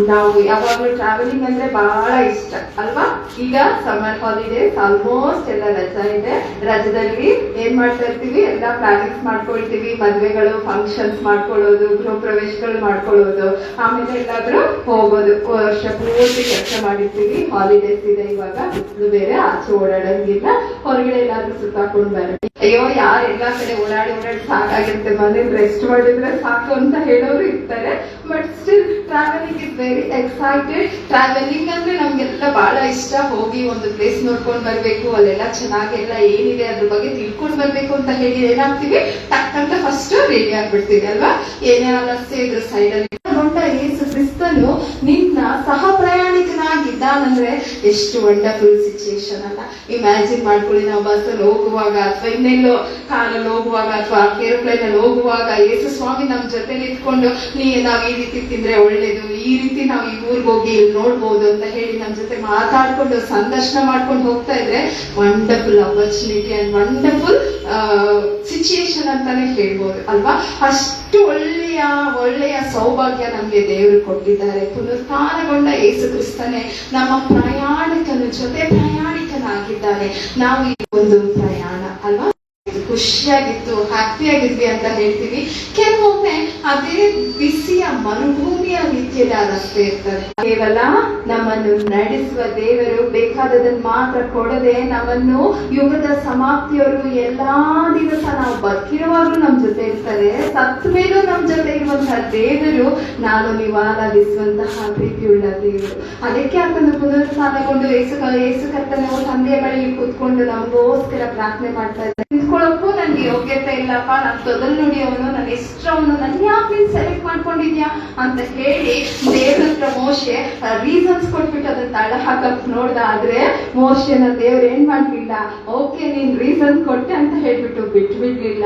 ನಾವು ಯಾವಾಗ್ಲೂ ಟ್ರಾವೆಲಿಂಗ್ ಅಂದ್ರೆ ಬಹಳ ಇಷ್ಟ ಅಲ್ವಾ. ಈಗ ಸಮ್ಮರ್ ಹಾಲಿಡೇಸ್ ಆಲ್ಮೋಸ್ಟ್ ಎಲ್ಲ ರಜಾ ಇದೆ. ರಜದಲ್ಲಿ ಏನ್ ಮಾಡ್ತಾ ಇರ್ತೀವಿ, ಎಲ್ಲ ಪ್ಲಾನಿಂಗ್ಸ್ ಮಾಡ್ಕೊಳ್ತೀವಿ. ಮದ್ವೆಗಳು, ಫಂಕ್ಷನ್ಸ್ ಮಾಡ್ಕೊಳ್ಳೋದು, ಗೃಹ ಪ್ರವೇಶಗಳು ಮಾಡ್ಕೊಳ್ಳೋದು, ಆಮೇಲೆ ಎಲ್ಲಾದ್ರೂ ಹೋಗೋದು. ವರ್ಷ ಪೂರ್ತಿ ಕೆಲಸ ಮಾಡಿರ್ತೀವಿ. ಹಾಲಿಡೇಸ್ ಇದೆ, ಇವಾಗ ಬಿಸಿಲು ಬೇರೆ, ಆಚೆ ಓಡಾಡಂಗಿಲ್ಲ. ಹೊರಗಡೆ ಎಲ್ಲಾದ್ರೂ ಸುತ್ತಾಕೊಂಡು ಬರೋದು. ಅಯ್ಯೋ, ಯಾರು ಎಲ್ಲಾ ಕಡೆ ಓಡಾಡಿ ಸಾಕಾಗಿರುತ್ತೆ, ಮನೇಲಿ ರೆಸ್ಟ್ ಮಾಡಿದ್ರೆ ಸಾಕು ಅಂತ ಹೇಳೋರು ಇರ್ತಾರೆ. But still travelling is very excited. Travelling ಅಂದ್ರೆ ನಮ್ಗೆಲ್ಲ ಬಹಳ ಇಷ್ಟ. ಹೋಗಿ ಒಂದು ಪ್ಲೇಸ್ ನೋಡ್ಕೊಂಡ್ ಬರ್ಬೇಕು, ಅಲ್ಲೆಲ್ಲ ಚೆನ್ನಾಗೆಲ್ಲ ಏನಿದೆ ಅದ್ರ ಬಗ್ಗೆ ತಿಳ್ಕೊಂಡ್ ಬರ್ಬೇಕು ಅಂತ ಹೇಳಿ ಏನಾಗ್ತೀವಿ, ಟಕ್ಕಂತ ಫಸ್ಟ್ ರೆಡಿ ಆಗ್ಬಿಡ್ತೀವಿ ಅಲ್ವಾ. ಏನೇ ಆಲಸ್ಯ ಇದ್ರ ಸೈಡಲ್ಲಿ ಯೇಸು ಕ್ರಿಸ್ತನು ನಿನ್ನ ಸಹ ಪ್ರಯಾಣಿಕನಾಗಿದ್ದಾನಂದ್ರೆ ಎಷ್ಟು ವಂಡರ್ಫುಲ್ ಸಿಚುಯೇಷನ್ ಅಲ್ಲ. ಇಮ್ಯಾಜಿನ್ ಮಾಡ್ಕೊಳ್ಳಿ, ನಾವು ಬಸ್ಸಲ್ಲಿ ಹೋಗುವಾಗ ಅಥವಾ ಇನ್ನೆಲ್ಲೋ ಕಾರಲ್ಲಿ ಹೋಗುವಾಗ ಅಥವಾ ಏರೋಪ್ಲೇನ್ ಅಲ್ಲಿ ಹೋಗುವಾಗ ಯೇಸು ಸ್ವಾಮಿ ನಮ್ ಜೊತೆ ನಿಂತ್ಕೊಂಡು ನಾವ್ ಈ ರೀತಿ ತಿಂದ್ರೆ ಒಳ್ಳೇದು, ಈ ರೀತಿ ನಾವು ಈ ಊರ್ಗ್ ಹೋಗಿ ಇಲ್ಲಿ ನೋಡ್ಬೋದು ಅಂತ ಹೇಳಿ ನಮ್ ಜೊತೆ ಮಾತಾಡ್ಕೊಂಡು ಸಂದರ್ಶನ ಮಾಡ್ಕೊಂಡು ಹೋಗ್ತಾ ಇದ್ರೆ wonderful opportunity and wonderful situation ಅಂತಾನೆ ಹೇಳ್ಬೋದು ಅಲ್ವಾ. ಅಷ್ಟು ಒಳ್ಳೆಯ ಸೌಭಾಗ್ಯ ನಮ್ಗೆ ದೇವರು ಕೊಟ್ಟಿದ್ದಾರೆ. ಪುನರುತ್ಥಾನಗೊಂಡ ಯೇಸು ಕ್ರಿಸ್ತನೇ ನಮ್ಮ ಪ್ರಯಾಣಿಕನ ಜೊತೆ ಪ್ರಯಾಣಿಕನಾಗಿದ್ದಾನೆ. ನಾವು ಈ ಒಂದು ಪ್ರಯಾಣ ಅಲ್ವಾ, ಖುಷಿಯಾಗಿತ್ತು, ಹ್ಯಾಪಿಯಾಗಿದ್ವಿ ಅಂತ ಹೇಳ್ತೀವಿ. ಕೆಲವೊಮ್ಮೆ ಅದೇ ಬಿಸಿಯ ಮರುಭೂಮಿಯ ರೀತಿಯಲ್ಲಿ ಆ ರಸ್ತೆ ಇರ್ತದೆ. ಕೇವಲ ನಮ್ಮನ್ನು ನಡೆಸುವ ದೇವರು ಬೇಕಾದದನ್ನು ಮಾತ್ರ ಕೊಡದೆ ನಮ್ಮನ್ನು ಯುಗದ ಸಮಾಪ್ತಿಯವರು ಎಲ್ಲಾ ದಿವಸ ನಾವು ಬದುಕಿರುವಾಗಲೂ ನಮ್ ಜೊತೆ ಇರ್ತಾರೆ. ಸತ್ತ ಮೇಲೂ ನಮ್ ಜೊತೆ ಇರುವಂತಹ ದೇವರು ನಾನು ನೀವು ಆರಾಧಿಸುವಂತಹ ಪ್ರೀತಿಯುಳ್ಳ ದೇವರು. ಅದಕ್ಕೆ ಆತನು ಪುನರುತ್ಥಾನಗೊಂಡು ಯೇಸು ಕರ್ತನು ತಂದೆಯ ಬಳಿ ಕೂತ್ಕೊಂಡು ನಮಗೋಸ್ಕರ ಪ್ರಾರ್ಥನೆ ಮಾಡ್ತಾ ಇದ್ದಾರೆ. ನಿಂತ್ಕೊಳ್ಳೋಕ್ಕೂ ನನ್ಗೆ ಯೋಗ್ಯತೆ ಇಲ್ಲಪ್ಪ, ನಾನು ತೊದಲು ನುಡಿಯವನು, ನನ್ನ ಇಷ್ಟವನು, ನನ್ನ ಯಾಕೆ ನೀನ್ ಸೆಲೆಕ್ಟ್ ಮಾಡ್ಕೊಂಡಿದ್ಯಾ ಅಂತ ಹೇಳಿ ದೇವ್ರ ಹತ್ರ ಮೋಶೆ ರೀಸನ್ಸ್ ಕೊಟ್ಬಿಟ್ಟು ಅದನ್ನ ತಳ ಹಾಕಕ್ ನೋಡ್ದ. ಆದ್ರೆ ಮೋಶೆನ ದೇವ್ರ ಏನ್ ಮಾಡ್ಲಿಲ್ಲ, ಓಕೆ ನೀನ್ ರೀಸನ್ ಕೊಟ್ಟೆ ಅಂತ ಹೇಳ್ಬಿಟ್ಟು ಬಿಟ್ಬಿಡ್ಲಿಲ್ಲ.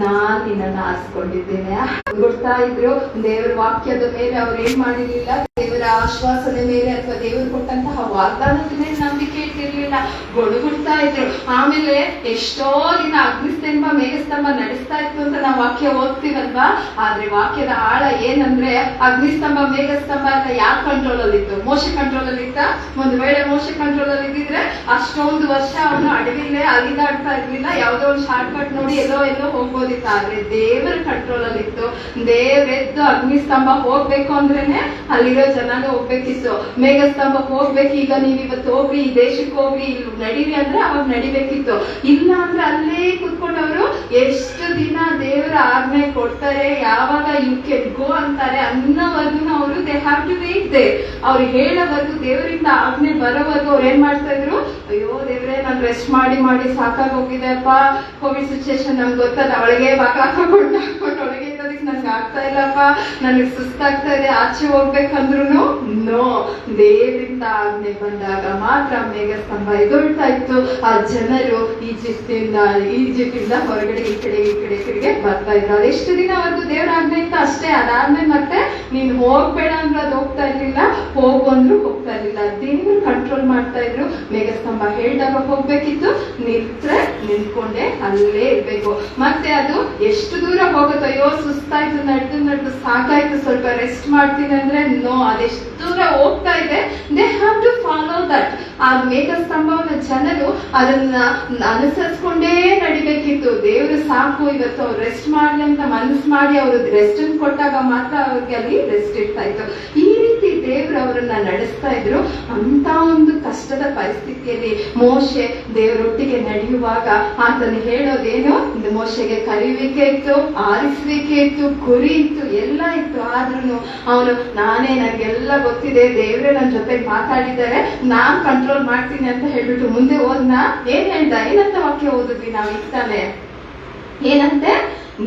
ನಾನ್ ನಿನ್ನನ್ನು ಆರಿಸ್ಕೊಂಡಿದ್ದೇನೆ ಗೊತ್ತಾ ಇದ್ರು. ದೇವರ ವಾಕ್ಯದ ಮೇಲೆ ಅವ್ರು ಏನ್ ಮಾಡಿರ್ಲಿಲ್ಲ, ದೇವರ ಆಶ್ವಾಸನೆ ಮೇಲೆ ಅಥವಾ ದೇವರು ಕೊಟ್ಟಂತಹ ವಾಗ್ದಾನದ ಮೇಲೆ ನಂಬಿಕೆ ಇಟ್ಟಿರ್ಲಿಲ್ಲ, ಗೊಡುಗುಡ್ತಾ ಇದ್ರು. ಆಮೇಲೆ ಎಷ್ಟೋ ದಿನ ಅಗ್ನಿಸ್ತಂಭ ಮೇಘಸ್ತಂಭ ನಡೆಸ್ತಾ ಇತ್ತು ಅಂತ ನಾವು ವಾಕ್ಯ ಓದ್ತೀವಲ್ವಾ. ಆದ್ರೆ ವಾಕ್ಯದ ಆಳ ಏನಂದ್ರೆ ಅಗ್ನಿಸ್ತಂಭ ಮೇಘಸ್ತಂಭ ಎಲ್ಲ ಯಾರ ಕಂಟ್ರೋಲ್ ಅಲ್ಲಿ ಇತ್ತು? ಮೋಶೆ ಕಂಟ್ರೋಲ್ ಅಲ್ಲಿ ಇತ್ತ? ಒಂದು ವೇಳೆ ಮೋಶೆ ಕಂಟ್ರೋಲ್ ಅಲ್ಲಿ ಇದ್ದಿದ್ರೆ ಅಷ್ಟೊಂದು ವರ್ಷ ಅವನು ಅಡವಿಲ್ಲೇ ಅಲಿದಾಡ್ತಾ ಇರ್ಲಿಲ್ಲ, ಯಾವ್ದೋ ಒಂದು ಶಾರ್ಟ್ ಕಟ್ ನೋಡಿ ಎಲ್ಲೋ ಹೋಗ್ಬೋದಿತ್ತು. ಆದ್ರೆ ದೇವರ ಕಂಟ್ರೋಲ್ ಅಲ್ಲಿ ಇತ್ತು. ದೇವ್ರೆದ್ದು ಅಗ್ನಿಸ್ತಂಭ ಹೋಗ್ಬೇಕು ಅಂದ್ರೇನೆ ಅಲ್ಲಿರೋ ಜನಾನು ಹೋಗ್ಬೇಕಿತ್ತು. ಮೇಘಸ್ತಂಭ ಹೋಗ್ಬೇಕು, ಈಗ ನೀವ್ ಇವತ್ತು ಹೋಗ್ರಿ, ಈ ದೇಶಕ್ಕೆ ಹೋಗ್ರಿ, ಇಲ್ಲಿ ನಡೀರಿ ಅಂದ್ರೆ ಅವಾಗ ನಡಿಬೇಕಿತ್ತು. ಇಲ್ಲ ಅಂದ್ರೆ ಅಲ್ಲೇ ಕುತ್ಕೊಂಡವರು ಎಷ್ಟು ದಿನ ದೇವರ ಆಜ್ಞೆ ಕೊಡ್ತಾರೆ, ಯಾವಾಗ ಯು ಕೆನ್ ಗೋ ಅಂತಾರೆ ಅನ್ನೋವರೆಗೂ ಅವರು they have to wait there. ಅವ್ರು ಹೇಳೋವರೆಗೂ, ದೇವರಿಂದ ಆಜ್ಞೆ ಬರೋವರೆಗೂ ಅವ್ರು ಏನ್ ಮಾಡ್ತಾ ಇದ್ರು, ಅಯ್ಯೋ ದೇವ್ರೆ ನಾನು ರೆಸ್ಟ್ ಮಾಡಿ ಸಾಕಾಗಿ ಹೋಗಿದೆಪ್ಪ, ಕೋವಿಡ್ ಸಿಚುಯೇಷನ್ ನಮ್ಗೆ ಗೊತ್ತದ, ಒಳಗೆ ಬಾಕ ಹಾಕೊಂಡು ಒಳಗೆ ಇರೋದಕ್ಕೆ ನನ್ಗೆ ಆಗ್ತಾ ಇಲ್ಲಪ್ಪ, ನನಗೆ ಸುಸ್ತಾಗ್ತಾ ಇದೆ, ಆಚೆ ಹೋಗ್ಬೇಕಂದ್ರು ನೋ, ದೇವರಿಂದ ಆಜ್ಞೆ ಬಂದಾಗ ಮಾತ್ರ ಮೇಘಸ್ತಂಭ ಎದುಳ್ತಾ ಇತ್ತು. ಆ ಜನರು ಈಜಿಪ್ಟಿಂದ ಹೊರಗಡೆ ಈ ಕಡೆಗೆ ಬರ್ತಾ ಇದ್ರು. ಅದೆಷ್ಟು ದಿನವರೆಗೂ ದೇವರ ಆಜ್ಞೆ ಇತ್ತು ಅಷ್ಟೇ. ಅದಾದ್ಮೇಲೆ ಮತ್ತೆ ನೀನ್ ಹೋಗ್ಬೇಡ ಅಂದ್ರೆ ಅದು ಹೋಗ್ತಾ ಇರ್ಲಿಲ್ಲ, ಹೋಗು ಅಂದ್ರು ಹೋಗ್ತಾ ಇರ್ಲಿಲ್ಲ. ದೇವರು ಕಂಟ್ರೋಲ್ ಮಾಡ್ತಾ ಇದ್ರು. ಮೇಘಸ್ತಂಭ ಹೇಳ್ದಾಗ ಹೋಗ್ಬೇಕಿತ್ತು, ನಿಂತ್ಕೊಂಡೆ ಅಲ್ಲೇ ಇರ್ಬೇಕು. ಮತ್ತೆ ಅದು ಎಷ್ಟು ದೂರ ಹೋಗುತ್ತೋ, ಅಯ್ಯೋ ಸುಸ್ತಾಯ್ತು, ನಡೆದು ಸಾಕಾಯ್ತು, ಸ್ವಲ್ಪ ರೆಸ್ಟ್ ಮಾಡ್ತೀನಿ ಅಂದ್ರೆ ನೋ, ಅದೆಷ್ಟು ದೂರ ಹೋಗ್ತಾ ಇದೆ, they have to follow that. ಆ ಮೇಘಸ್ತಂಭವನ್ನ ಜನರು ಅದನ್ನ ಅನುಸರಿಸ್ಕೊಂಡೇ ನಡಿಬೇಕಿತ್ತು. ದೇವರು ಸಾಕು ಇವತ್ತು ಅವ್ರು ರೆಸ್ಟ್ ಮಾಡ್ಲಿ ಅಂತ ಮನಸ್ಸು ಮಾಡಿ ಅವರು ರೆಸ್ಟ್ ಕೊಟ್ಟಾಗ ಮಾತ್ರ ಅವ್ರಿಗೆ ಅಲ್ಲಿ ರೆಸ್ಟ್ ಇರ್ತಾ ಇತ್ತು. ಈ ರೀತಿ ದೇವರು ಅವರನ್ನ ನಡೆಸ್ತಾ ಇದ್ರು. ಅಂತ ಒಂದು ಕಷ್ಟದ ಪರಿಸ್ಥಿತಿಯಲ್ಲಿ ಮೋಶೆ ದೇವರೊಟ್ಟಿಗೆ ನಡೆಯುವಾಗ ಆತನು ಹೇಳೋದೇನು, ಮೋಶೆಗೆ ಕಲಿವಿಕೆ ಇತ್ತು, ಆರಿಸುವಿಕೆ ಇತ್ತು, ಗುರಿ ಇತ್ತು, ಎಲ್ಲ ಇತ್ತು. ಆದ್ರೂ ಅವನು ನನಗೆಲ್ಲ ಗೊತ್ತಿದೆ, ದೇವ್ರೆ ನನ್ನ ಜೊತೆ ಮಾತಾಡಿದ್ದಾರೆ, ನಾನ್ ಕಂಟ್ರೋಲ್ ಮಾಡ್ತೀನಿ ಅಂತ ಹೇಳ್ಬಿಟ್ಟು ಮುಂದೆ ಹೋದ್ನ. ಏನಂತ ವಾಕ್ಯ ಓದಿದ್ವಿ ನಾವು ಇತ್ತಾನೆ, ಏನಂತೆ,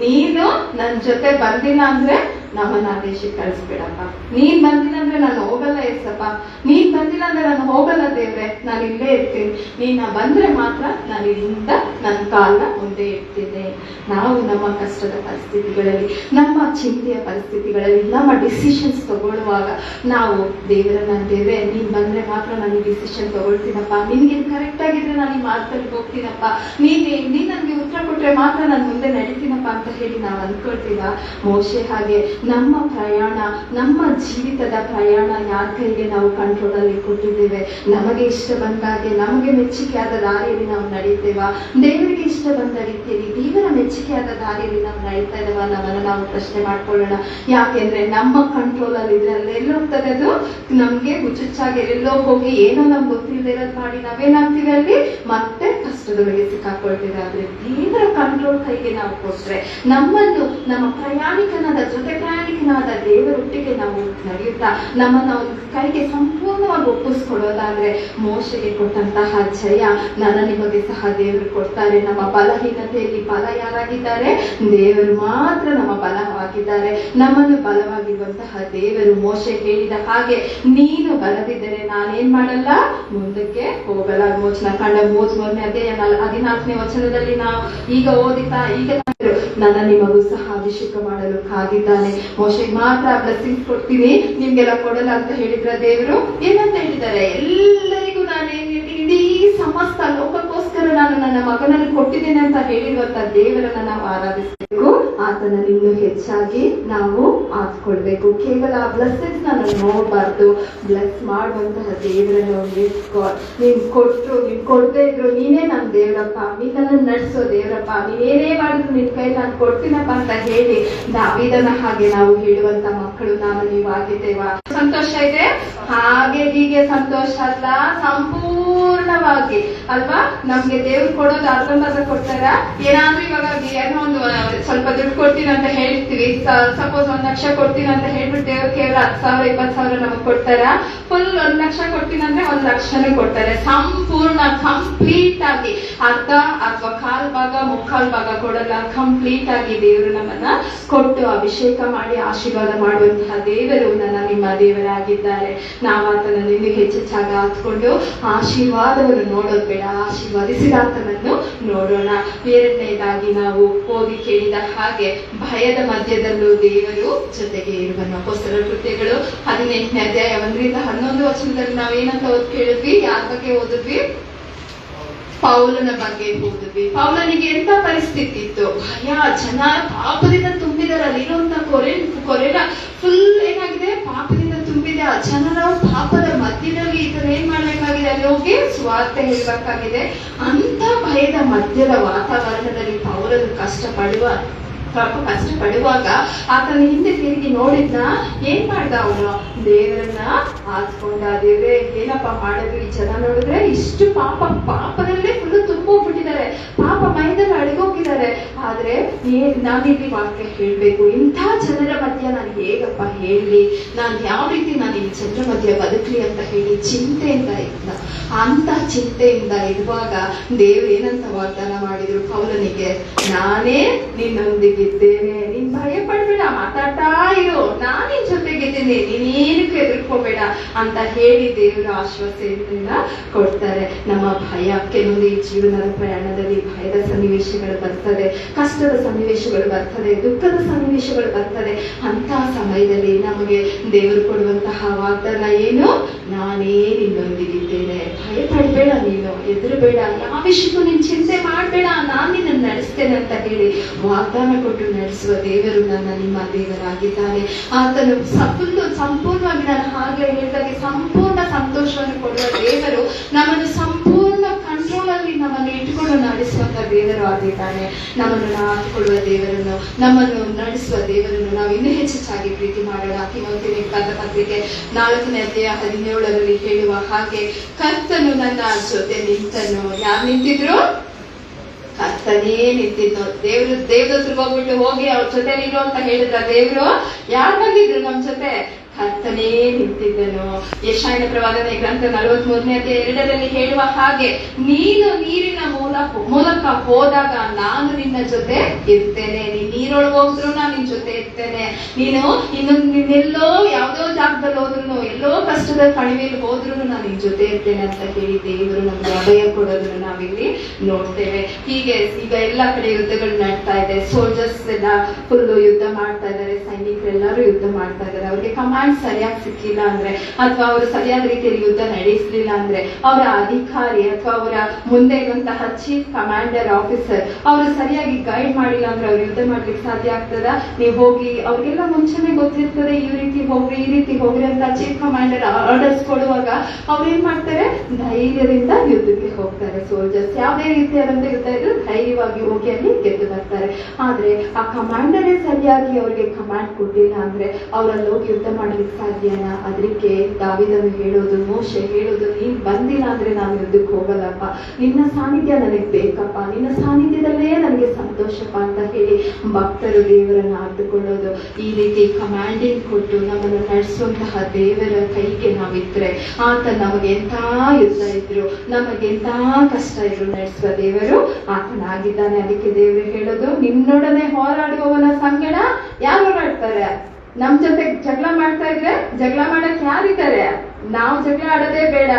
ನೀನು ನನ್ನ ಜೊತೆ ಬಂದಿಲ್ಲ ಅಂದ್ರೆ ನಮ್ಮನ್ನ ಆ ದೇಶಕ್ಕೆ ಕಳಿಸ್ಬೇಡಪ್ಪ. ನೀನ್ ಬಂದಿಲ್ಲ ಅಂದ್ರೆ ನಾನು ಹೋಗಲ್ಲ ಏಸಪ್ಪ, ನೀನ್ ಬಂದಿಲ್ಲ ಅಂದ್ರೆ ನಾನು ಹೋಗಲ್ಲ ದೇವ್ರೆ, ನಾನು ಇಲ್ಲೇ ಇರ್ತೀನಿ. ನೀನ್ ಬಂದ್ರೆ ಮಾತ್ರ ನಾನು ಇಲ್ಲಿಂದ ನನ್ನ ಕಾಲನ್ನ ಮುಂದೆ ಇಡ್ತೀನಿ. ನಾವು ನಮ್ಮ ಕಷ್ಟದ ಪರಿಸ್ಥಿತಿಗಳಲ್ಲಿ, ನಮ್ಮ ಚಿಂತೆಯ ಪರಿಸ್ಥಿತಿಗಳಲ್ಲಿ, ನಮ್ಮ ಡಿಸಿಷನ್ಸ್ ತಗೊಳ್ಳುವಾಗ ನಾವು ದೇವರನ್ನ, ದೇವ್ರೆ ನೀನ್ ಬಂದ್ರೆ ಮಾತ್ರ ನಾನು ಈ ಡಿಸಿಷನ್ ತಗೊಳ್ತೀನಪ್ಪ, ನಿನ್ಗೆ ಕರೆಕ್ಟ್ ಆಗಿದ್ರೆ ನಾನು ಈ ಮಾರ್ಗದಲ್ಲಿ ಹೋಗ್ತೀನಪ್ಪ, ನೀನ್ ನನಗೆ ಉತ್ತರ ಕೊಟ್ರೆ ಮಾತ್ರ ನಾನು ಮುಂದೆ ನಡೀತೀನಪ್ಪ ಅಂತ ಹೇಳಿ ನಾವು ಅಂದ್ಕೊಳ್ತೀವ. ಮೋಶೆ ಹಾಗೆ ನಮ್ಮ ಪ್ರಯಾಣ, ನಮ್ಮ ಜೀವಿತದ ಪ್ರಯಾಣ ಯಾರ ಕೈಗೆ ನಾವು ಕಂಟ್ರೋಲ್ ಅಲ್ಲಿ ಕೊಟ್ಟಿದ್ದೇವೆ? ನಮಗೆ ಇಷ್ಟ ಬಂದಾಗೆ, ನಮಗೆ ಮೆಚ್ಚುಗೆಯಾದ ದಾರಿಯಲ್ಲಿ ನಾವು ನಡೀತೇವ? ದೇವರಿಗೆ ಇಷ್ಟ ಬಂದ ರೀತಿಯಲ್ಲಿ, ದೇವರ ಮೆಚ್ಚುಗೆಯಾದ ದಾರಿಯಲ್ಲಿ ನಾವು ನಡೀತಾ ಇದ್ದೇವ? ನಮ್ಮನ್ನ ನಾವು ಪ್ರಶ್ನೆ ಮಾಡ್ಕೊಳ್ಳೋಣ. ಯಾಕೆಂದ್ರೆ ನಮ್ಮ ಕಂಟ್ರೋಲ್ ಅಲ್ಲಿ ಇದ್ರೆ ಅಲ್ಲೆಲ್ಲೋಗ್ತದೆ ಅದು, ನಮ್ಗೆ ಹುಚ್ಚುಚ್ಚಾಗಿ ಎಲ್ಲೋ ಹೋಗಿ ಏನೋ ನಮ್ಗೆ ಗೊತ್ತಿಲ್ಲದೆ ಇರೋದು ಮಾಡಿ ನಾವೇನಾಗ್ತೀವಿ ಅಲ್ಲಿ ಮತ್ತೆ ಕಷ್ಟದೊಳಗೆ ಸಿಕ್ಕಾಕೊಳ್ತೇವೆ. ಆದ್ರೆ ದೇವರ ಕಂಟ್ರೋಲ್ ಕೈಗೆ ನಾವು ಕೊಟ್ರೆ, ನಮ್ಮನ್ನು ನಮ್ಮ ಪ್ರಯಾಣಿಕನಾದ, ಜೊತೆ ಪ್ರಯಾಣಿಕನಾದ ದೇವರೊಟ್ಟಿಗೆ ನಾವು ನಡೆಯುತ್ತಾ ನಮ್ಮನ್ನ ಒಂದು ಕೈಗೆ ಸಂಪೂರ್ಣವಾಗಿ ಒಪ್ಪಿಸ್ಕೊಡೋದಾದ್ರೆ, ಮೋಶೆಗೆ ಕೊಟ್ಟಂತಹ ಜಯ ನನ್ನ ನಿಮಗೆ ಸಹ ದೇವರು ಕೊಡ್ತಾರೆ. ನಮ್ಮ ಬಲಹೀನತೆಯಲ್ಲಿ ಬಲ ಯಾರಾಗಿದ್ದಾರೆ? ದೇವರು ಮಾತ್ರ ನಮ್ಮ ಬಲವಾಗಿದ್ದಾರೆ. ನಮ್ಮನ್ನು ಬಲವಾಗಿರುವಂತಹ ದೇವರು ಮೋಶೆ ಹೇಳಿದ ಹಾಗೆ, ನೀನು ಬಲದಿದ್ದರೆ ನಾನೇನ್ ಮಾಡಲ್ಲ, ಮುಂದಕ್ಕೆ ಹೋಗಲ್ಲ. ಮೋಚನ ಕಂಡ 33ನೇ ಅಧ್ಯಾಯ 14ನೇ ವಚನದಲ್ಲಿ ನಾವು ಈಗ ಓದಿತಾ, ಈಗ ನನ್ನ ನಿಮಗೂ ಸಹ ಅಭಿಷೇಕ ಮಾಡಲು ಕಾದಿದ್ದಾನೆ. ಮೋಶೆಗೆ ಮಾತ್ರ ಬ್ಲೆಸ್ಸಿಂಗ್ಸ್ ಕೊಡ್ತೀನಿ, ನಿಮ್ಗೆಲ್ಲ ಕೊಡಲ್ಲ ಅಂತ ಹೇಳಿದ್ರ ದೇವರು? ಏನಂತ ಹೇಳಿದ್ದಾರೆ? ಎಲ್ಲರಿಗೂ ನಾನು ಇಡೀ ಸಮಸ್ತ ಲೋಕಕ್ಕೋಸ್ಕರ ನಾನು ನನ್ನ ಮಗನನ್ನು ಕೊಟ್ಟಿದ್ದೇನೆ ಅಂತ ಹೇಳಿರುವಂತ ದೇವರನ್ನ ನಾವು ಆರಾಧಿಸಬೇಕು. ಆತನನ್ನು ಇನ್ನೂ ಹೆಚ್ಚಾಗಿ ನಾವು ಆದ್ಕೊಳ್ಬೇಕು. ಕೇವಲ ಆ ಬ್ಲೆಸ್ಸಿಂಗ್ಸ್ ನಾನು ನೋಡಬಾರ್ದು, ಬ್ಲೆಸ್ ಮಾಡುವಂತಹ ದೇವರನ್ನು ನೀನ್ ಕೊಟ್ರು, ನೀನ್ ಕೊಡದೇ ಇದ್ರು ನೀನೇ ನನ್ನ ದೇವರಪ್ಪ, ನೀನ್ ನನ್ನ ನಡೆಸೋ ದೇವರಪ್ಪ, ನೀನೇನೇ ಮಾಡಿದ್ರು ನಿನ್ ಕೈ ನಾನು ಕೊಡ್ತೀನಪ್ಪ ಅಂತ ಹೇಳಿ ದಾವೀದನ ಹಾಗೆ ನಾವು ಹೇಳುವಂತ ಮಕ್ಕಳು ನಾನು ನೀವು ಆಗಿದ್ದೇವಾ? ಸಂತೋಷ ಇದೆ, ಹಾಗೆ ಹೀಗೆ ಸಂತೋಷ ಅಲ್ಲ, ಸಂಪೂರ್ಣವಾಗಿ ಅಲ್ವಾ? ನಮ್ಗೆ ದೇವ್ರು ಕೊಡೋದು ಅರ್ಧಂಬರ್ಧ ಕೊಡ್ತಾರ? ಏನಾದ್ರೂ ಇವಾಗ ಏನೋ ಒಂದು ಸ್ವಲ್ಪ ದುಡ್ಡು ಕೊಡ್ತೀನಿ ಅಂತ ಹೇಳ್ತೀವಿ, ಸಪೋಸ್ 1 ಲಕ್ಷ ಕೊಡ್ತೀನಿ ಅಂತ ಹೇಳ್ಬಿಟ್ಟು ದೇವ್ರು ಕೇವಲ 10,000 20,000 ನಮಗ್ ಕೊಡ್ತಾರ? ಫುಲ್ 1 ಲಕ್ಷ ಕೊಡ್ತೀನಿ ಅಂದ್ರೆ 1 ಲಕ್ಷನೇ ಕೊಡ್ತಾರೆ. ಸಂಪೂರ್ಣ ಕಂಪ್ಲೀಟ್ ಆಗಿ ಅರ್ಧ ಅಥವಾ ಕಾಲ್ ಭಾಗ ಮುಕ್ಕಾಲ್ ಭಾಗ ಕೊಡಲ್ಲ, ಕಂಪ್ಲೀಟ್ ಆಗಿ ದೇವರು ನಮ್ಮನ್ನ ಕೊಟ್ಟು ಅಭಿಷೇಕ ಮಾಡಿ ಆಶೀರ್ವಾದ ಮಾಡುವಂತಹ ದೇವರು ನನ್ನ ನಿಮ್ಮ ದೇವರಾಗಿದ್ದಾರೆ. ನಾವು ಆತನನ್ನು ಇನ್ನೂ ಹೆಚ್ಚೆಚ್ಚಾಗಿ ಹತ್ಕೊಂಡು ಆಶೀರ್ವಾದವನ್ನು ನೋಡೋದು ಬೇಡ, ಆಶೀರ್ವಾದಿಸಿದ ಆತನನ್ನು ನೋಡೋಣ. ಎರಡನೇದಾಗಿ ನಾವು ಓದಿ ಕೇಳಿದ ಹಾಗೆ ಭಯದ ಮಧ್ಯದಲ್ಲೂ ದೇವರು ಜೊತೆಗೆ ಇರುವನು. ಅಪೊಸ್ತಲರ ಕೃತ್ಯಗಳು 18ನೇ ಅಧ್ಯಾಯ 1ರಿಂದ 11 ವಚನದಲ್ಲಿ ನಾವೇನಂತ ಓದ್ ಕೇಳಿದ್ವಿ? ಯಾರ ಬಗ್ಗೆ ಓದಿದ್ವಿ? ಪೌಲನ ಬಗ್ಗೆ ಓದಿದ್ವಿ. ಪೌಲನಿಗೆ ಎಂತ ಪರಿಸ್ಥಿತಿ ಇತ್ತು? ಭಯ, ಜನ ಪಾಪದಿಂದ ತುಂಬಿದಾರೆ. ಅಲ್ಲಿರುವಂತ ಕೊರೆನ ಫುಲ್ ಏನಾಗಿದೆ? ಪಾಪದಿಂದ ತುಂಬಿದೆ. ಆ ಜನರ ಪಾಪದ ಮಧ್ಯದಲ್ಲಿ ಇದನ್ನ ಏನ್ ಮಾಡ್ಬೇಕಾಗಿದೆ? ಅಲ್ಲಿ ಹೋಗಿ ಸ್ವಾರ್ಥ ಹೇಳ್ಬೇಕಾಗಿದೆ. ಅಂತ ಭಯದ ಮಧ್ಯದ ವಾತಾವರಣದಲ್ಲಿ ಪೌಲನು ಕಷ್ಟಪಡುವಾಗ ಆತನ ಹಿಂದೆ ತಿರುಗಿ ನೋಡಿದ್ನ. ಏನ್ ಮಾಡ್ದ ಅವನು? ದೇವರನ್ನ ಆದ್ಕೊಂಡ. ದೇವ್ರೆ ಏನಪ್ಪ ಮಾಡಿದ್ರು ಈ ಜನ ನೋಡಿದ್ರೆ ಇಷ್ಟು ಪಾಪದಲ್ಲೇ ಫುಲ್ ತುಂಬೋಗ್ಬಿಟ್ಟಿದ್ದಾರೆ, ಪಾಪ ಮೈದಲ್ಲಿ ಅಡಗೋಗಿದ್ದಾರೆ. ಆದ್ರೆ ನಾನಿಲ್ಲಿ ವಾಕ್ಯ ಹೇಳ್ಬೇಕು, ಇಂಥ ಜನರ ಮಧ್ಯ ನಾನು ಹೇಗಪ್ಪ ಹೇಳಿ, ನಾನು ಯಾವ ರೀತಿ ನಾನು ಈ ಜನರ ಮಧ್ಯ ಬದುಕಲಿ ಅಂತ ಹೇಳಿ ಚಿಂತೆಯಿಂದ ಇದ್ದ. ಅಂತ ಚಿಂತೆಯಿಂದ ಇರುವಾಗ ದೇವ್ರು ಏನಂತ ವಾಗ್ದಾನ ಮಾಡಿದ್ರು ಪೌಲನಿಗೆ? ನಾನೇ ನಿನ್ನೊಂದಿಗಿದ್ದೇನೆ, ನೀನ್ ಭಯ ಪಡ್ಬೇಡ, ಮಾತಾಡ್ತಾ ಇರು, ನಾನು ನಿನ್ ಜೊತೆಗಿದ್ದೀನಿ, ನೀನೇನಕ್ಕೆ ಎದುರ್ಕೋಬೇಡ ಅಂತ ಹೇಳಿ ದೇವರ ಆಶ್ವಾಸನೆಯನ್ನ ಕೊಡ್ತಾರೆ. ನಮ್ಮ ಭಯ ಕೆಲವೊಂದು ಈ ಜೀವನದ ಪ್ರಯಾಣದಲ್ಲಿ ಭಯದ ಸನ್ನಿವೇಶಗಳು ಬರ್ತದೆ, ಕಷ್ಟದ ಸನ್ನಿವೇಶಗಳು ಬರ್ತದೆ, ದುಃಖದ ಸನ್ನಿವೇಶಗಳು ಬರ್ತದೆ. ಅಂತ ಸಮಯದಲ್ಲಿ ನಮಗೆ ದೇವರು ಕೊಡುವಂತಹ ವಾಗ್ದಾನ ಏನು? ನಾನೇ ನಿನ್ನೊಂದಿಗಿದ್ದೇನೆ, ಭಯ ಪಡ್ಬೇಡ, ನೀನು ಹೆದರಬೇಡ, ಯಾವ ವಿಷಯಕ್ಕೂ ನೀನ್ ಚಿಂತೆ ಮಾಡ್ಬೇಡ, ನಾನು ನಿನ್ನ ನಡೆಸ್ತೇನೆ ಅಂತ ಹೇಳಿ ವಾಗ್ದಾನ ಕೊಟ್ಟು ನಡೆಸುವ ದೇವರು ನನ್ನ ನಿಮ್ಮ ದೇವರಾಗಿದ್ದಾನೆ. ಆತನು ಸಂಪೂರ್ಣವಾಗಿ ನಾನು ಹಾಗೆ ಹೇಳಿದಾಗೆ ಸಂಪೂರ್ಣ ಸಂತೋಷವನ್ನು ಕೊಡುವ ದೇವರು, ನಮ್ಮನ್ನು ಸಂಪೂರ್ಣ ಕಂಟ್ರೋಲ್ ಅಲ್ಲಿ ನಮ್ಮನ್ನು ಇಟ್ಕೊಂಡು ನಡೆಸುವಂತ ದೇವರು ಆಗಿದ್ದಾನೆ. ನಮ್ಮನ್ನು ಹಾಕಿಕೊಳ್ಳುವ ದೇವರನ್ನು, ನಮ್ಮನ್ನು ನಡೆಸುವ ದೇವರನ್ನು ನಾವು ಇನ್ನೂ ಹೆಚ್ಚಾಗಿ ಪ್ರೀತಿ ಮಾಡೋಣ. ತಿಮೋಥೆಯನಿಗೆ ಬರೆದ ಪತ್ರಿಕೆ 4ನೇ ಅಧ್ಯಾಯ 17ರಲ್ಲಿ ಹೇಳುವ ಹಾಗೆ, ಕರ್ತನು ನನ್ನ ಜೊತೆ ನಿಂತನು. ಯಾರು ನಿಂತಿದ್ರು? ಕರ್ತನೇ ನಿಂತಿದ್ದು. ದೇವ್ರ ಹತ್ರ ಹೋಗ್ಬಿಟ್ಟು ಹೋಗಿ ಅವ್ರ ಜೊತೆ ಇರು ಅಂತ ಹೇಳಿದ್ರ ದೇವ್ರು? ಯಾರು ಬಂದಿದ್ರು ನಮ್ ಜೊತೆ? ಕರ್ತನೇ ನಿಂತಿದ್ದನು. ಯೆಶಾಯನ ಪ್ರವಾದನೆ ಗ್ರಂಥ 43:2 ಹೇಳುವ ಹಾಗೆ, ನೀನು ನೀರಿನ ಮೂಲಕ ಹೋದಾಗ ನಾನು ನಿನ್ನ ಜೊತೆ ಇರ್ತೇನೆ. ನೀನ್ ನೀರೊಳಗೆ ಹೋದ್ರು ನಾನು ನಿನ್ ಜೊತೆ ಇರ್ತೇನೆ. ನೀನು ನಿನ್ನೆಲ್ಲೋ ಯಾವ್ದೋ ಜಾಗದಲ್ಲಿ ಹೋದ್ರು, ಎಲ್ಲೋ ಕಷ್ಟದ ಕಣಿವೆಯಲ್ಲಿ ಹೋದ್ರು ನಾನು ನಿನ್ ಜೊತೆ ಇರ್ತೇನೆ ಅಂತ ಹೇಳಿ ದೇವರು ನಮ್ಗೆ ಅಭಯ ಕೊಡೋದನ್ನು ನಾವಿಲ್ಲಿ ನೋಡ್ತೇವೆ. ಹೀಗೆ ಈಗ ಎಲ್ಲಾ ಕಡೆ ಯುದ್ಧಗಳು ನಡ್ತಾ ಇದೆ. ಸೋಲ್ಜರ್ಸ್ ಎಲ್ಲ ಫುಲ್ಲು ಯುದ್ಧ ಮಾಡ್ತಾ ಇದ್ದಾರೆ, ಸೈನಿಕರೆಲ್ಲರೂ ಯುದ್ಧ ಮಾಡ್ತಾ ಇದ್ದಾರೆ. ಅವ್ರಿಗೆ ಕಮಾಂಡ್ ಸರಿಯಾಗಿ ಸಿಕ್ಕಿಲ್ಲ ಅಂದ್ರೆ, ಅಥವಾ ಅವರು ಸರಿಯಾದ ರೀತಿಯಲ್ಲಿ ಯುದ್ಧ ನಡೆಸಲಿಲ್ಲ ಅಂದ್ರೆ, ಅವರ ಅಧಿಕಾರಿ ಅಥವಾ ಅವರ ಮುಂದೆ ಇರುವಂತಹ ಚೀಫ್ ಕಮಾಂಡರ್ ಆಫೀಸರ್ ಅವರು ಸರಿಯಾಗಿ ಗೈಡ್ ಮಾಡಿಲ್ಲ ಅಂದ್ರೆ ಅವ್ರು ಯುದ್ಧ ಮಾಡ್ಲಿಕ್ಕೆ ಸಾಧ್ಯ ಆಗ್ತದ? ನೀವು ಹೋಗಿ ಅವ್ರಿಗೆಲ್ಲ ಮುಂಚೆನೆ ಗೊತ್ತಿರ್ತದೆ, ಈ ರೀತಿ ಹೋಗ್ರಿ ಈ ರೀತಿ ಹೋಗ್ರಿ ಅಂತ ಚೀಫ್ ಕಮಾಂಡರ್ ಆರ್ಡರ್ಸ್ ಕೊಡುವಾಗ ಅವ್ರು ಏನ್ ಮಾಡ್ತಾರೆ? ಧೈರ್ಯದಿಂದ ಯುದ್ಧಕ್ಕೆ ಹೋಗ್ತಾರೆ. ಸೋಲ್ಜರ್ಸ್ ಯಾವುದೇ ರೀತಿಯಾದಂತ ಯುದ್ಧ ಇದ್ರು ಧೈರ್ಯವಾಗಿ ಹೋಗಿ ಅಲ್ಲಿ ಗೆದ್ದು ಬರ್ತಾರೆ. ಆದ್ರೆ ಆ ಕಮಾಂಡರೇ ಸರಿಯಾಗಿ ಅವ್ರಿಗೆ ಕಮಾಂಡ್ ಕೊಟ್ಟಿಲ್ಲ ಅಂದ್ರೆ ಅವರಲ್ಲಿ ಹೋಗಿ ಯುದ್ಧ ಮಾಡ್ಲಿಕ್ಕೆ ಸಾಧ್ಯನಾ? ಅದಕ್ಕೆ ದಾವೀದನು ಹೇಳೋದು, ಮೋಶೆ ಹೇಳೋದು, ನೀನ್ ಬಂದಿಲ್ಲ ಅಂದ್ರೆ ನಾನು ಯುದ್ಧಕ್ಕೆ ಹೋಗಲ್ಲಪ್ಪ, ನಿನ್ನ ಸಾನ್ನಿಧ್ಯ ನನಗೆ ಬೇಕಪ್ಪ, ನಿನ್ನ ಸಾನ್ನಿಧ್ಯದಲ್ಲೇ ನನಗೆ ಸಂತೋಷಪ್ಪ ಅಂತ ಹೇಳಿ ಭಕ್ತರು ದೇವರನ್ನ ಆತುಕೊಳ್ಳೋದು. ಈ ರೀತಿ ಕಮಾಂಡಿಂಗ್ ಕೊಟ್ಟು ನಮ್ಮನ್ನು ನಡೆಸುವಂತಹ ದೇವರ ಕೈಗೆ ನಾವಿದ್ರೆ ಆತ ನಮಗೆ ಎಂಥ ಯುದ್ಧ ಇದ್ರು, ನಮಗೆ ಎಂಥ ಕಷ್ಟ ಇದ್ರು ನಡೆಸುವ ದೇವರು ಆತನಾಗಿದ್ದಾನೆ. ಅದಕ್ಕೆ ದೇವರು ಹೇಳೋದು, ನಿನ್ನೊಡನೆ ಹೋರಾಡುವವನ ಸಂಗಡ ಯಾರು ಹೋರಾಡ್ತಾರೆ? ನಮ್ ಜೊತೆ ಜಗಳ ಮಾಡ್ತಾ ಇದ್ರೆ ಜಗಳ ಮಾಡಕ್ ಯಾರಿದ್ದಾರೆ? ನಾವು ಜಗಳ ಆಡೋದೇ ಬೇಡ,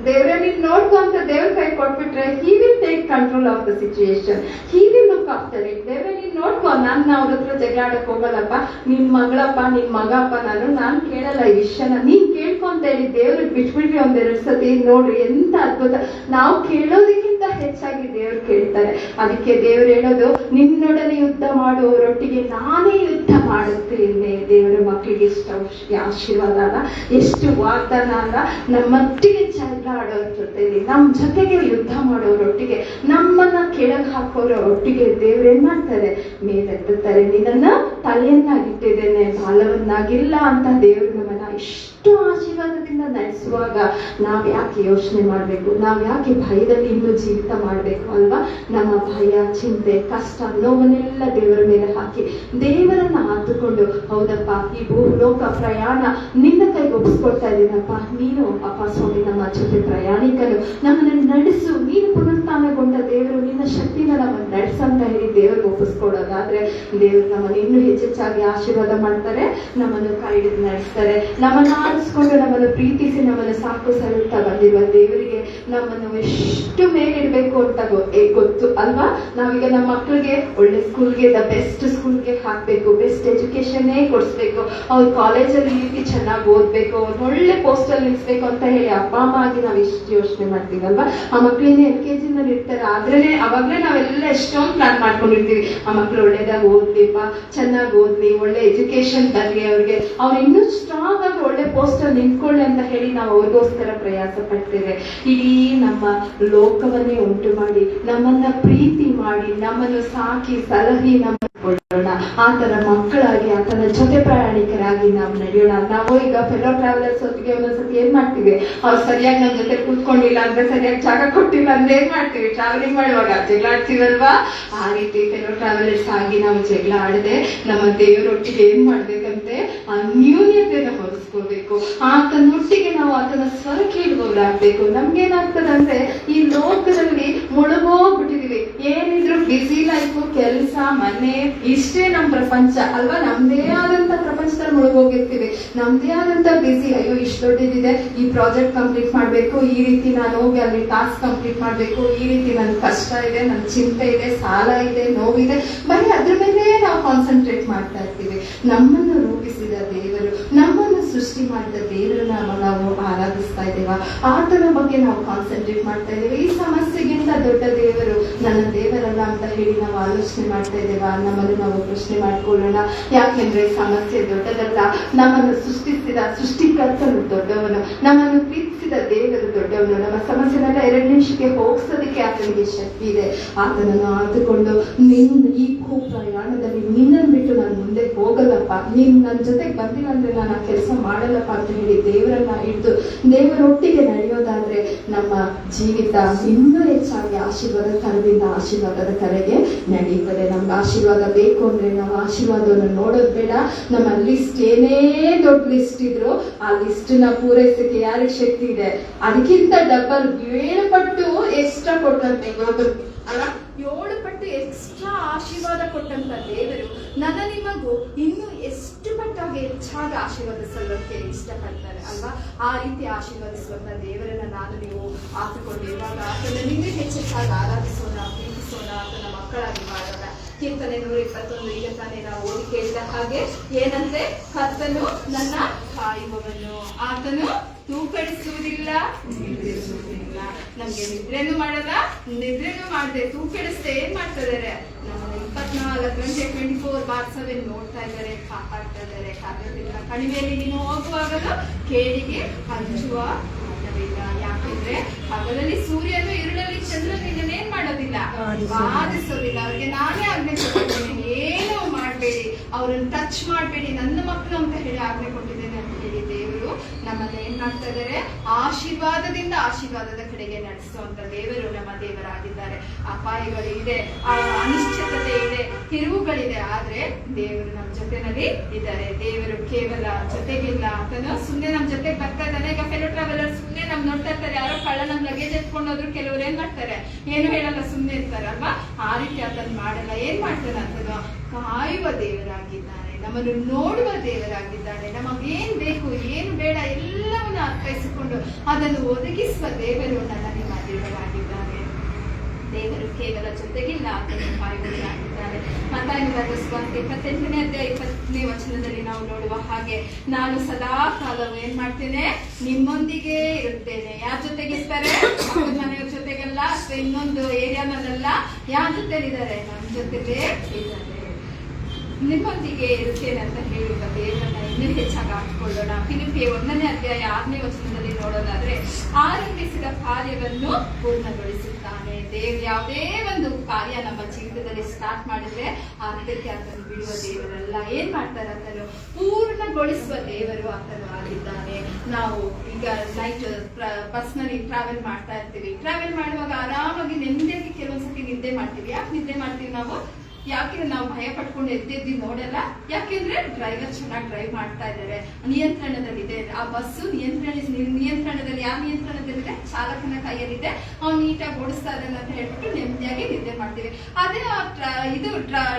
ದೇವ್ರೆ ನೀನ್ ನೋಡ್ಕೊ ಅಂತ ದೇವ್ರ ಕೈ ಕೊಟ್ಬಿಟ್ರೆ he will take control of the situation, he will look after it. ದೇವ್ರೆ ನೀನ್ ನೋಡ್ಕೊ, ನಾನು ಅವ್ರ ಹತ್ರ ಜಗಳ ಆಡಕ್ ಹೋಗಲ್ಲಪ್ಪ, ನಿನ್ ಮಗಳಪ್ಪ ನಿನ್ ಮಗಪ್ಪ, ನಾನ್ ಕೇಳಲ್ಲ ಈ ವಿಷಯನ, ನೀನ್ ಕೇಳ್ಕೊ ಅಂತ ಹೇಳಿ ದೇವ್ರಿಗೆ ಬಿಟ್ಬಿಟ್ರಿ ಒಂದೆರಡು ಸತಿ. ನೋಡ್ರಿ ಎಂತ ಅದ್ಭುತ, ನಾವು ಕೇಳೋದಕ್ಕಿಂತ ಹೆಚ್ಚಾಗಿ ದೇವ್ರು ಕೇಳ್ತಾರೆ. ಅದಕ್ಕೆ ದೇವ್ರು ಹೇಳೋದು, ನಿನ್ನೊಡನೆ ಯುದ್ಧ ಮಾಡುವವರೊಟ್ಟಿಗೆ ನಾನೇ ಯುದ್ಧ ಮಾಡುತ್ತೇನೆ. ದೇವರ ಮಕ್ಕಳಿಗೆ ಎಷ್ಟು ಆಶೀರ್ವಾದ ಅಲ್ಲ, ಎಷ್ಟು ವಾಗ್ದಾನ ಅಲ್ಲ. ನಮ್ಮೊಟ್ಟಿಗೆ ಜಗಳ ಆಡೋರ ಜೊತೆಲಿ, ನಮ್ ಜೊತೆಗೆ ಯುದ್ಧ ಮಾಡೋರೊಟ್ಟಿಗೆ, ನಮ್ಮನ್ನ ಕೆಳಗೆ ಹಾಕೋರ ಒಟ್ಟಿಗೆ ದೇವ್ರು ಏನ್ ಮಾಡ್ತಾರೆ? ಮೇಲೆತ್ತುತ್ತಾರೆ. ನಿನ್ನನ್ನ ತಲೆಯನ್ನಾಗಿಟ್ಟಿದ್ದೇನೆ, ಬಾಲವನ್ನಾಗಿಲ್ಲ ಅಂತ ದೇವ್ರು ನಮ್ಮನ್ನ ಇಷ್ಟು ಆಶೀರ್ವಾದದಿಂದ ನಡೆಸುವಾಗ ನಾವ್ ಯಾಕೆ ಯೋಚನೆ ಮಾಡ್ಬೇಕು? ನಾವ್ ಯಾಕೆ ಭಯದಲ್ಲಿ ಇನ್ನೂ ಜೀವಿತ ಮಾಡ್ಬೇಕು ಅಲ್ವಾ? ನಮ್ಮ ಭಯ, ಚಿಂತೆ, ಕಷ್ಟ, ನೋವನ್ನೆಲ್ಲ ದೇವರ ಮೇಲೆ ಹಾಕಿ ದೇವರನ್ನ ಆತುಕೊಂಡು, ಹೌದಪ್ಪ ಈ ಭೂಲೋಕ ಪ್ರಯಾಣ ನಿನ್ನ ಕೈಗೆ ಒಪ್ಪಿಸ್ಕೊಡ್ತಾ ಇದ್ದೀನಪ್ಪ, ನೀನು ಅಪ್ಪ ಸ್ವಾಮಿ ನಮ್ಮ ಜೊತೆ ಪ್ರಯಾಣಿಕನು, ನಮ್ಮನ್ನ ನಡೆಸು, ನೀನು ಪುನರುತ್ಥಾನಗೊಂಡ ದೇವರು, ನಿನ್ನ ಶಕ್ತಿನ ನಮ್ಮನ್ನು ನಡೆಸಂತ ಹೇಳಿ ದೇವರಿಗೆ ಒಪ್ಪಿಸ್ಕೊಡೋದಾದ್ರೆ ದೇವರು ನಮ್ಮನ್ನು ಇನ್ನೂ ಹೆಚ್ಚೆಚ್ಚಾಗಿ ಆಶೀರ್ವಾದ ಮಾಡ್ತಾರೆ, ನಮ್ಮನ್ನು ಕೈ ಹಿಡಿದು ನಡೆಸ್ತಾರೆ. ನಮ್ಮನ್ನು ಆರಿಸ್ಕೊಂಡು ನಮ್ಮನ್ನು ಪ್ರೀತಿಸಿ ನಮ್ಮನ್ನು ಸಾಕು ಸಲುತ್ತಾ ಬಂದಿರುವ ದೇವರಿಗೆ ನಮ್ಮನ್ನು ಎಷ್ಟು ಮೇಲಿಡ್ಬೇಕು ಅಂತ ಗೊತ್ತು ಅಲ್ವಾ? ನಾವೀಗ ನಮ್ಮ ಮಕ್ಕಳಿಗೆ ಒಳ್ಳೆ ಸ್ಕೂಲ್ಗೆ, ದ ಬೆಸ್ಟ್ ಸ್ಕೂಲ್ಗೆ ಹಾಕ್ಬೇಕು, ಬೆಸ್ಟ್ ಎಜುಕೇಶನ್ನೇ ಕೊಡಿಸ್ಬೇಕು, ಅವ್ರ ಕಾಲೇಜಲ್ಲಿ ಈ ರೀತಿ ಚೆನ್ನಾಗಿ ಓದ್ಬೇಕು, ಅವ್ರನ್ನ ಒಳ್ಳೆ ಪೋಸ್ಟ್ ಅಲ್ಲಿ ನಿಲ್ಸ್ಬೇಕು ಅಂತ ಹೇಳಿ ಅಪ್ಪ ಅಮ್ಮ ಆಗಿ ನಾವು ಎಷ್ಟು ಯೋಚನೆ ಮಾಡ್ತೀವಲ್ವಾ? ಆ ಮಕ್ಕಳಿಂದ LKG ನಲ್ಲಿ ಇರ್ತಾರೆ, ಆದ್ರೇನೆ ಅವಾಗ್ಲೇ ನಾವೆಲ್ಲ ಎಷ್ಟೊಂದು ಪ್ಲಾನ್ ಮಾಡ್ಕೊಂಡಿರ್ತೀವಿ. ಆ ಮಕ್ಳು ಒಳ್ಳೇದಾಗಿ ಓದ್ಲಿಪ್ಪ, ಚೆನ್ನಾಗಿ ಓದ್ಲಿ, ಒಳ್ಳೆ ಎಜುಕೇಶನ್ ಬರ್ಲಿ, ಅವ್ರಿಗೆ ಅವ್ರು ಇನ್ನೂ ಸ್ಟ್ರಾಂಗ್ ಆಗಿ ಒಳ್ಳೆ ಪೋಸ್ಟ್ ಅಲ್ಲಿ ನಿಂತ್ಕೊಳ್ಳಿ ಅಂತ ಹೇಳಿ ನಾವು ಅವ್ರಿಗೋಸ್ಕರ ಪ್ರಯಾಸ ಪಡ್ತೇವೆ. ಇಡೀ ನಮ್ಮ ಲೋಕವನ್ನೇ ಉಂಟು ಮಾಡಿ, ನಮ್ಮನ್ನ ಪ್ರೀತಿ ಮಾಡಿ, ನಮ್ಮನ್ನು ಸಾಕಿ ಸಲಹಿ ನಮ್ಮ ಕೊಳ್ಳೋಣ. ಆತನ ಮಕ್ಕಳಾಗಿ, ಆತನ ಜೊತೆ ಪ್ರಯಾಣಿಕರಾಗಿ ನಾವು ನಡೆಯೋಣ. ನಾವು ಈಗ ಫೆಲೋ ಟ್ರಾವೆಲರ್ಸ್ ಹೊತ್ತಿಗೆ ಒಂದೊಂದ್ಸತಿ ಏನ್ ಮಾಡ್ತೀವಿ? ಅವ್ರು ಸರಿಯಾಗಿ ನಮ್ಮ ಜೊತೆ ಕೂತ್ಕೊಂಡಿಲ್ಲ ಅಂದ್ರೆ, ಸರಿಯಾಗಿ ಜಾಗ ಕೊಟ್ಟಿಲ್ಲ ಅಂದ್ರೆ ಏನ್ ಮಾಡ್ತೀವಿ? ಟ್ರಾವೆಲಿಂಗ್ ಮಾಡುವಾಗ ಜಗಳ ಆಡ್ತೀವಲ್ವಾ? ಆ ರೀತಿ ಫೆಲೋ ಟ್ರಾವೆಲರ್ಸ್ ಆಗಿ ನಾವು ಜಗಳ ಆಡದೆ ನಮ್ಮ ದೇವರೊಟ್ಟಿಗೆ ಏನ್ ಮಾಡ್ಬೇಕಂತೆ? ಅನ್ಯೂನ್ಯತೆಯನ್ನು ಹೊರಿಸ್ಕೋಬೇಕು. ಆತನೊಟ್ಟಿಗೆ ನಾವು ಆತನ ಸ್ವರ ಕೇಳುವವರಾಗ್ಬೇಕು. ನಮ್ಗೇನಾಗ್ತದಂದ್ರೆ ಈ ಲೋಕದಲ್ಲಿ ಮುಳುಗೋಗ್ಬಿಟ್ಟಿದೀವಿ. ಏನಿದ್ರು ಬಿಸಿ ಲೈಫು, ಕೆಲಸ, ಮನೆ, ಇಷ್ಟೇ ನಮ್ ಪ್ರಪಂಚ ಅಲ್ವಾ? ನಮ್ದೇ ಆದಂತ ಪ್ರಪಂಚದಲ್ಲಿ ಮುಳುಗೋಗಿರ್ತೀವಿ. ನಮ್ದೇ ಆದಂತ ಬಿಸಿ, ಅಯ್ಯೋ ಇಷ್ಟು ದೊಡ್ಡದಿದೆ, ಈ ಪ್ರಾಜೆಕ್ಟ್ ಕಂಪ್ಲೀಟ್ ಮಾಡ್ಬೇಕು, ಈ ರೀತಿ ನಾನು ಹೋಗಿ ಅಲ್ಲಿ ಟಾಸ್ಕ್ ಕಂಪ್ಲೀಟ್ ಮಾಡ್ಬೇಕು, ಈ ರೀತಿ ನನ್ ಕಷ್ಟ ಇದೆ, ನನ್ ಚಿಂತೆ ಇದೆ, ಸಾಲ ಇದೆ, ನೋವಿದೆ, ಬರೀ ಅದ್ರ ಮೇಲೆ ನಾವು ಕಾನ್ಸಂಟ್ರೇಟ್ ಮಾಡ್ತಾ ಇರ್ತೀವಿ. ನಮ್ಮನ್ನು ರೂಪಿಸಿದ ದೇವರು, ನಮ್ಮನ್ನು ಸೃಷ್ಟಿ ಮಾಡಿದ ದೇವರನ್ನ ನಾವು ಆರಾಧಿಸ್ತಾ ಇದ್ದೇವ? ಆತನ ಬಗ್ಗೆ ನಾವು ಕಾನ್ಸಂಟ್ರೇಟ್ ಮಾಡ್ತಾ ಇದ್ದೇವೆ? ಈ ಸಮಸ್ಯೆಗಿಂತ ದೊಡ್ಡ ದೇವರು ನನ್ನ ದೇವರಲ್ಲ ಅಂತ ಹೇಳಿ ನಾವು ಆಲೋಚನೆ ಮಾಡ್ತಾ ಇದ್ದೇವ? ನಮ್ಮನ್ನು ನಾವು ಪ್ರಶ್ನೆ ಮಾಡ್ಕೊಳ್ಳೋಣ. ಯಾಕೆಂದ್ರೆ ಸಮಸ್ಯೆ ದೊಡ್ಡದಲ್ಲ, ನಮ್ಮನ್ನು ಸೃಷ್ಟಿಸಿದ ಸೃಷ್ಟಿಕರ್ತನು ದೊಡ್ಡವನು, ನಮ್ಮನ್ನು ಪ್ರೀತಿಸಿದ ದೇವರು ದೊಡ್ಡವನು. ನಮ್ಮ ಸಮಸ್ಯೆನೆಲ್ಲ 2 ನಿಮಿಷಕ್ಕೆ ಹೋಗ್ಸೋದಕ್ಕೆ ಆತನಿಗೆ ಶಕ್ತಿ ಇದೆ. ಆತನನ್ನು ಆತುಕೊಂಡು, ಈ ಭೂ ಪ್ರಯಾಣದಲ್ಲಿ ನಿನ್ನನ್ನು ಬಿಟ್ಟು ನಾನು ಮುಂದೆ ಹೋಗಲ್ಲಪ್ಪ, ನೀನ್ ನನ್ನ ಜೊತೆಗೆ ಬಂದಿಲ್ಲ ಅಂದ್ರೆ ನಾನು ಆ ಕೆಲಸ ಮಾಡಲ್ಲಪ್ಪ ಅಂತ ಹೇಳಿ ದೇವರನ್ನ ಹಿಡಿದು ದೇವರೊಟ್ಟಿಗೆ ನಡೆಯೋದಾದ್ರೆ ನಮ್ಮ
ಜೀವಿತ ಇನ್ನೂ ಹೆಚ್ಚಾಗಿ ಆಶೀರ್ವಾದ ಕರದಿಂದ ಆಶೀರ್ವಾದದ ಕರೆಗೆ ನಡೀತದೆ. ನಮ್ಗೆ ಆಶೀರ್ವಾದ ಬೇಕು ಅಂದ್ರೆ ನಾವು ಆಶೀರ್ವಾದವನ್ನು ನೋಡೋದು ಬೇಡ. ನಮ್ಮ ಲಿಸ್ಟ್ ಏನೇ ದೊಡ್ಡ ಲಿಸ್ಟ್ ಇದ್ರು ಆ ಲಿಸ್ಟ್ ನ ಪೂರೈಸಕ್ಕೆ ಯಾರಿಗೆ ಶಕ್ತಿ ಇದೆ ಅದಕ್ಕಿಂತ ಡಬಲ್ 7 ಪಟ್ಟು ಎಕ್ಸ್ಟ್ರಾ ಕೊಟ್ಟಂತೆ ಅಲ್ಲ, 7 ಪಟ್ಟು ಎಕ್ಸ್ಟ್ರಾ ಆಶೀರ್ವಾದ ಕೊಟ್ಟಂತ ದೇವರು ನನ್ನ ನಿಮಗೂ ಇನ್ನೂ ಎಷ್ಟು ಪಟ್ಟಾಗಿ ಹೆಚ್ಚಾಗಿ ಆಶೀರ್ವದಿಸೋದಕ್ಕೆ ಇಷ್ಟಪಡ್ತಾರೆ ಅಲ್ವಾ? ಆ ರೀತಿ ಆಶೀರ್ವದಿಸುವಂತ ದೇವರನ್ನ ನಾನು ನೀವು ಆತುಕೊಂಡು ಇವಾಗ ಆತನ ನಿಮಗೆ ಹೆಚ್ಚೆಚ್ಚಾಗಿ ಆರಾಧಿಸೋಣ, ಪ್ರೀತಿಸೋಣ, ಆತನ ಮಕ್ಕಳಾಗಿ ಮಾಡೋಣ. ಕೀರ್ತನೆ 121 ಈಗ ತಾನೇ ನಾವು ಓದಿ ಕೇಳಿದ ಹಾಗೆ ಏನಂದ್ರೆ, ಕರ್ತನು ನನ್ನ ಕಾಯುವವನು, ಆತನು ತೂಕಡಿಸುವುದಿಲ್ಲ, ನಿದ್ರಿಸುವುದಿಲ್ಲ. ನಮ್ಗೆ ನಿದ್ರೆನೂ ಮಾಡಲ್ಲ, ನಿದ್ರೆನೂ ಮಾಡದೆ ತೂಕಡಿಸ್ದೆ ಏನ್ ಮಾಡ್ತಾ ಇದಾರೆ, ನಮ್ಮನ್ನ 24 ಗಂಟೆ 24/7 ನೋಡ್ತಾ ಇದ್ದಾರೆ, ಕಾಪಾಡ್ತಾ ಇದ್ದಾರೆ. ಕಾರ್ಯದಿಂದ ಕಣಿವೆಯಲ್ಲಿ ನೀನು ಹೋಗುವಾಗಲೂ ಕೇಳಿಗೆ ಹಂಚುವ ಮಾತವಿಲ್ಲ. ಯಾಕೆಂದ್ರೆ ಹಗಲಲ್ಲಿ ಸೂರ್ಯನು, ಇರುಳಲ್ಲಿ ಚಂದ್ರನು ನಿನ್ನೇನ್ ಮಾಡೋದಿಲ್ಲ, ಬಾಧಿಸೋದಿಲ್ಲ. ಅವ್ರಿಗೆ ನಾನೇ ಆಜ್ಞೆ ಕೊಟ್ಟಿದ್ದೇನೆ, ಏನೋ ಮಾಡ್ಬೇಡಿ, ಅವ್ರನ್ನ ಟಚ್ ಮಾಡ್ಬೇಡಿ, ನನ್ನ ಮಕ್ಕಳು ಅಂತ ಹೇಳಿ ಆಜ್ಞೆ ಕೊಟ್ಟಿದ್ದೇನೆ ಅಂತ ಹೇಳಿ ದೇವರು ನಮ್ಮನ್ನ ಏನ್ ಮಾಡ್ತಾ ಇದ್ದಾರೆ, ಆಶೀರ್ವಾದದಿಂದ ಆಶೀರ್ವಾದದ ಕಡೆಗೆ ನಡೆಸುವಂತ ದೇವರು ನಮ್ಮ ದೇವರಾಗಿದ್ದಾರೆ. ಅಪಾಯಗಳು ಇದೆ, ಅನಿಶ್ಚಿತತೆ ಇದೆ, ತಿರುವುಗಳಿದೆ, ಆದ್ರೆ ದೇವರು ನಮ್ಮ ಜೊತೆನಲ್ಲಿ ಇದ್ದಾರೆ. ದೇವರು ಕೇವಲ ಜೊತೆಗಿಲ್ಲ, ಆತನು ಸುಮ್ನೆ ನಮ್ ಜೊತೆಗೆ ಬರ್ತಾ ಇದ್ದಾನೆ. ಈಗ ಫೆಲೋ ಟ್ರಾವೆಲರ್ ಸುಮ್ನೆ ನಮ್ ನೋಡ್ತಾ ಇರ್ತಾರೆ, ಯಾರೋ ಕಳ್ಳ ನಮ್ ಲಗೇಜ್ ಎತ್ಕೊಂಡೋದ್ರು ಕೆಲವ್ರು ಏನ್ ಮಾಡ್ತಾರೆ, ಏನು ಹೇಳಲ್ಲ, ಸುಮ್ನೆ ಇರ್ತಾರಲ್ವಾ? ಆ ರೀತಿ ಆತನು ಮಾಡಲ್ಲ. ಏನ್ ಮಾಡ್ತಾನೆ, ಆತನು ಕಾಯುವ ದೇವರಾಗಿದ್ದಾನೆ, ನಮ್ಮನ್ನು ನೋಡುವ ದೇವರಾಗಿದ್ದಾನೆ. ನಮಗೇನ್ ಬೇಕು ಏನು ಬೇಡ ಎಲ್ಲವನ್ನ ಅರ್ಥೈಸಿಕೊಂಡು ಅದನ್ನು ಒದಗಿಸುವ ದೇವರು ನನ್ನ ನಿಮ್ಮ ದೇವರಾಗಿದ್ದಾನೆ. ದೇವರು ಕೇವಲ ಜೊತೆಗಿಲ್ಲ, ಆತನು ಕಾಯುವವರಾಗಿದ್ದಾನೆ. ಮತ್ತಾಯನು ಬರೆದ ಸುವಾರ್ತೆ 28ನೇ ಅಧ್ಯಾಯ 20ನೇ ವಚನದಲ್ಲಿ ನಾವು ನೋಡುವ ಹಾಗೆ, ನಾನು ಸದಾ ಕಾಲವು ಏನ್ ಮಾಡ್ತೇನೆ, ನಿಮ್ಮೊಂದಿಗೆ ಇರುತ್ತೇನೆ. ಯಾರ ಜೊತೆಗಿರ್ತಾರೆ, ಮನೆಯವ್ರ ಜೊತೆಗಲ್ಲ ಅಥವಾ ಇನ್ನೊಂದು ಏರಿಯಾನಲ್ಲ, ಯಾರ ಜೊತೆಲಿದ್ದಾರೆ, ನಮ್ಮ ಜೊತೆಲೇ ಇದ್ದಾರೆ. ನಿಮ್ಮೊಂದಿಗೆ ಇರುತ್ತೇನೆ ಅಂತ ಹೇಳುವ ದೇವರನ್ನ ಇನ್ನೂ ಹೆಚ್ಚಾಗಿ ಹಾಕಿಕೊಳ್ಳೋಣ. ಫಿಲಿಪ್ಪಿ 1ನೇ ಅಧ್ಯಾಯ 6ನೇ ವಚನದಲ್ಲಿ ನೋಡೋದಾದ್ರೆ, ಆರಂಭಿಸಿದ ಕಾರ್ಯವನ್ನು ಪೂರ್ಣಗೊಳಿಸುತ್ತಾನೆ. ದೇವರು ಯಾವುದೇ ಒಂದು ಕಾರ್ಯ ನಮ್ಮ ಜೀವಿತದಲ್ಲಿ ಸ್ಟಾರ್ಟ್ ಮಾಡಿದ್ರೆ ಅದಕ್ಕೆ ಆತನು ಬಿಡುವ ದೇವರಲ್ಲ. ಏನ್ ಮಾಡ್ತಾರೆ, ಆತನು ಪೂರ್ಣಗೊಳಿಸುವ ದೇವರು ಆತನು ಆಗಿದ್ದಾನೆ. ನಾವು ಈಗ ನೈಟ್ ಪರ್ಸನಲಿ ಟ್ರಾವೆಲ್ ಮಾಡ್ತಾ ಇರ್ತೀವಿ. ಟ್ರಾವೆಲ್ ಮಾಡುವಾಗ ಆರಾಮಾಗಿ ನೆಮ್ಮದಿಯಾಗಿ ಕೆಲವೊಂದ್ಸತಿ ನಿದ್ದೆ ಮಾಡ್ತೀವಿ. ಯಾಕೆ ನಿದ್ದೆ ಮಾಡ್ತೀವಿ ನಾವು? ಯಾಕೆಂದ್ರೆ ನಾವು ಭಯ ಪಟ್ಕೊಂಡು ಎದ್ದು ನೋಡಲ್ಲ. ಯಾಕೆಂದ್ರೆ ಡ್ರೈವರ್ ಚೆನ್ನಾಗಿ ಡ್ರೈವ್ ಮಾಡ್ತಾ ಇದ್ದಾರೆ, ನಿಯಂತ್ರಣದಲ್ಲಿದೆ ಆ ಬಸ್ಸು. ನಿಯಂತ್ರಣದಲ್ಲಿ ಯಾವ ನಿಯಂತ್ರಣದಲ್ಲಿದೆ, ಚಾಲಕನ ಕೈಯಲ್ಲಿದೆ, ಅವ್ನು ನೀಟಾಗಿ ಓಡಿಸ್ತಾ ಇದ್ದಾನೆ ಅಂತ ಹೇಳ್ಬಿಟ್ಟು ನೆಮ್ಮದಿಯಾಗಿ ನಿದ್ದೆ ಮಾಡ್ತೀವಿ. ಅದೇ ಇದು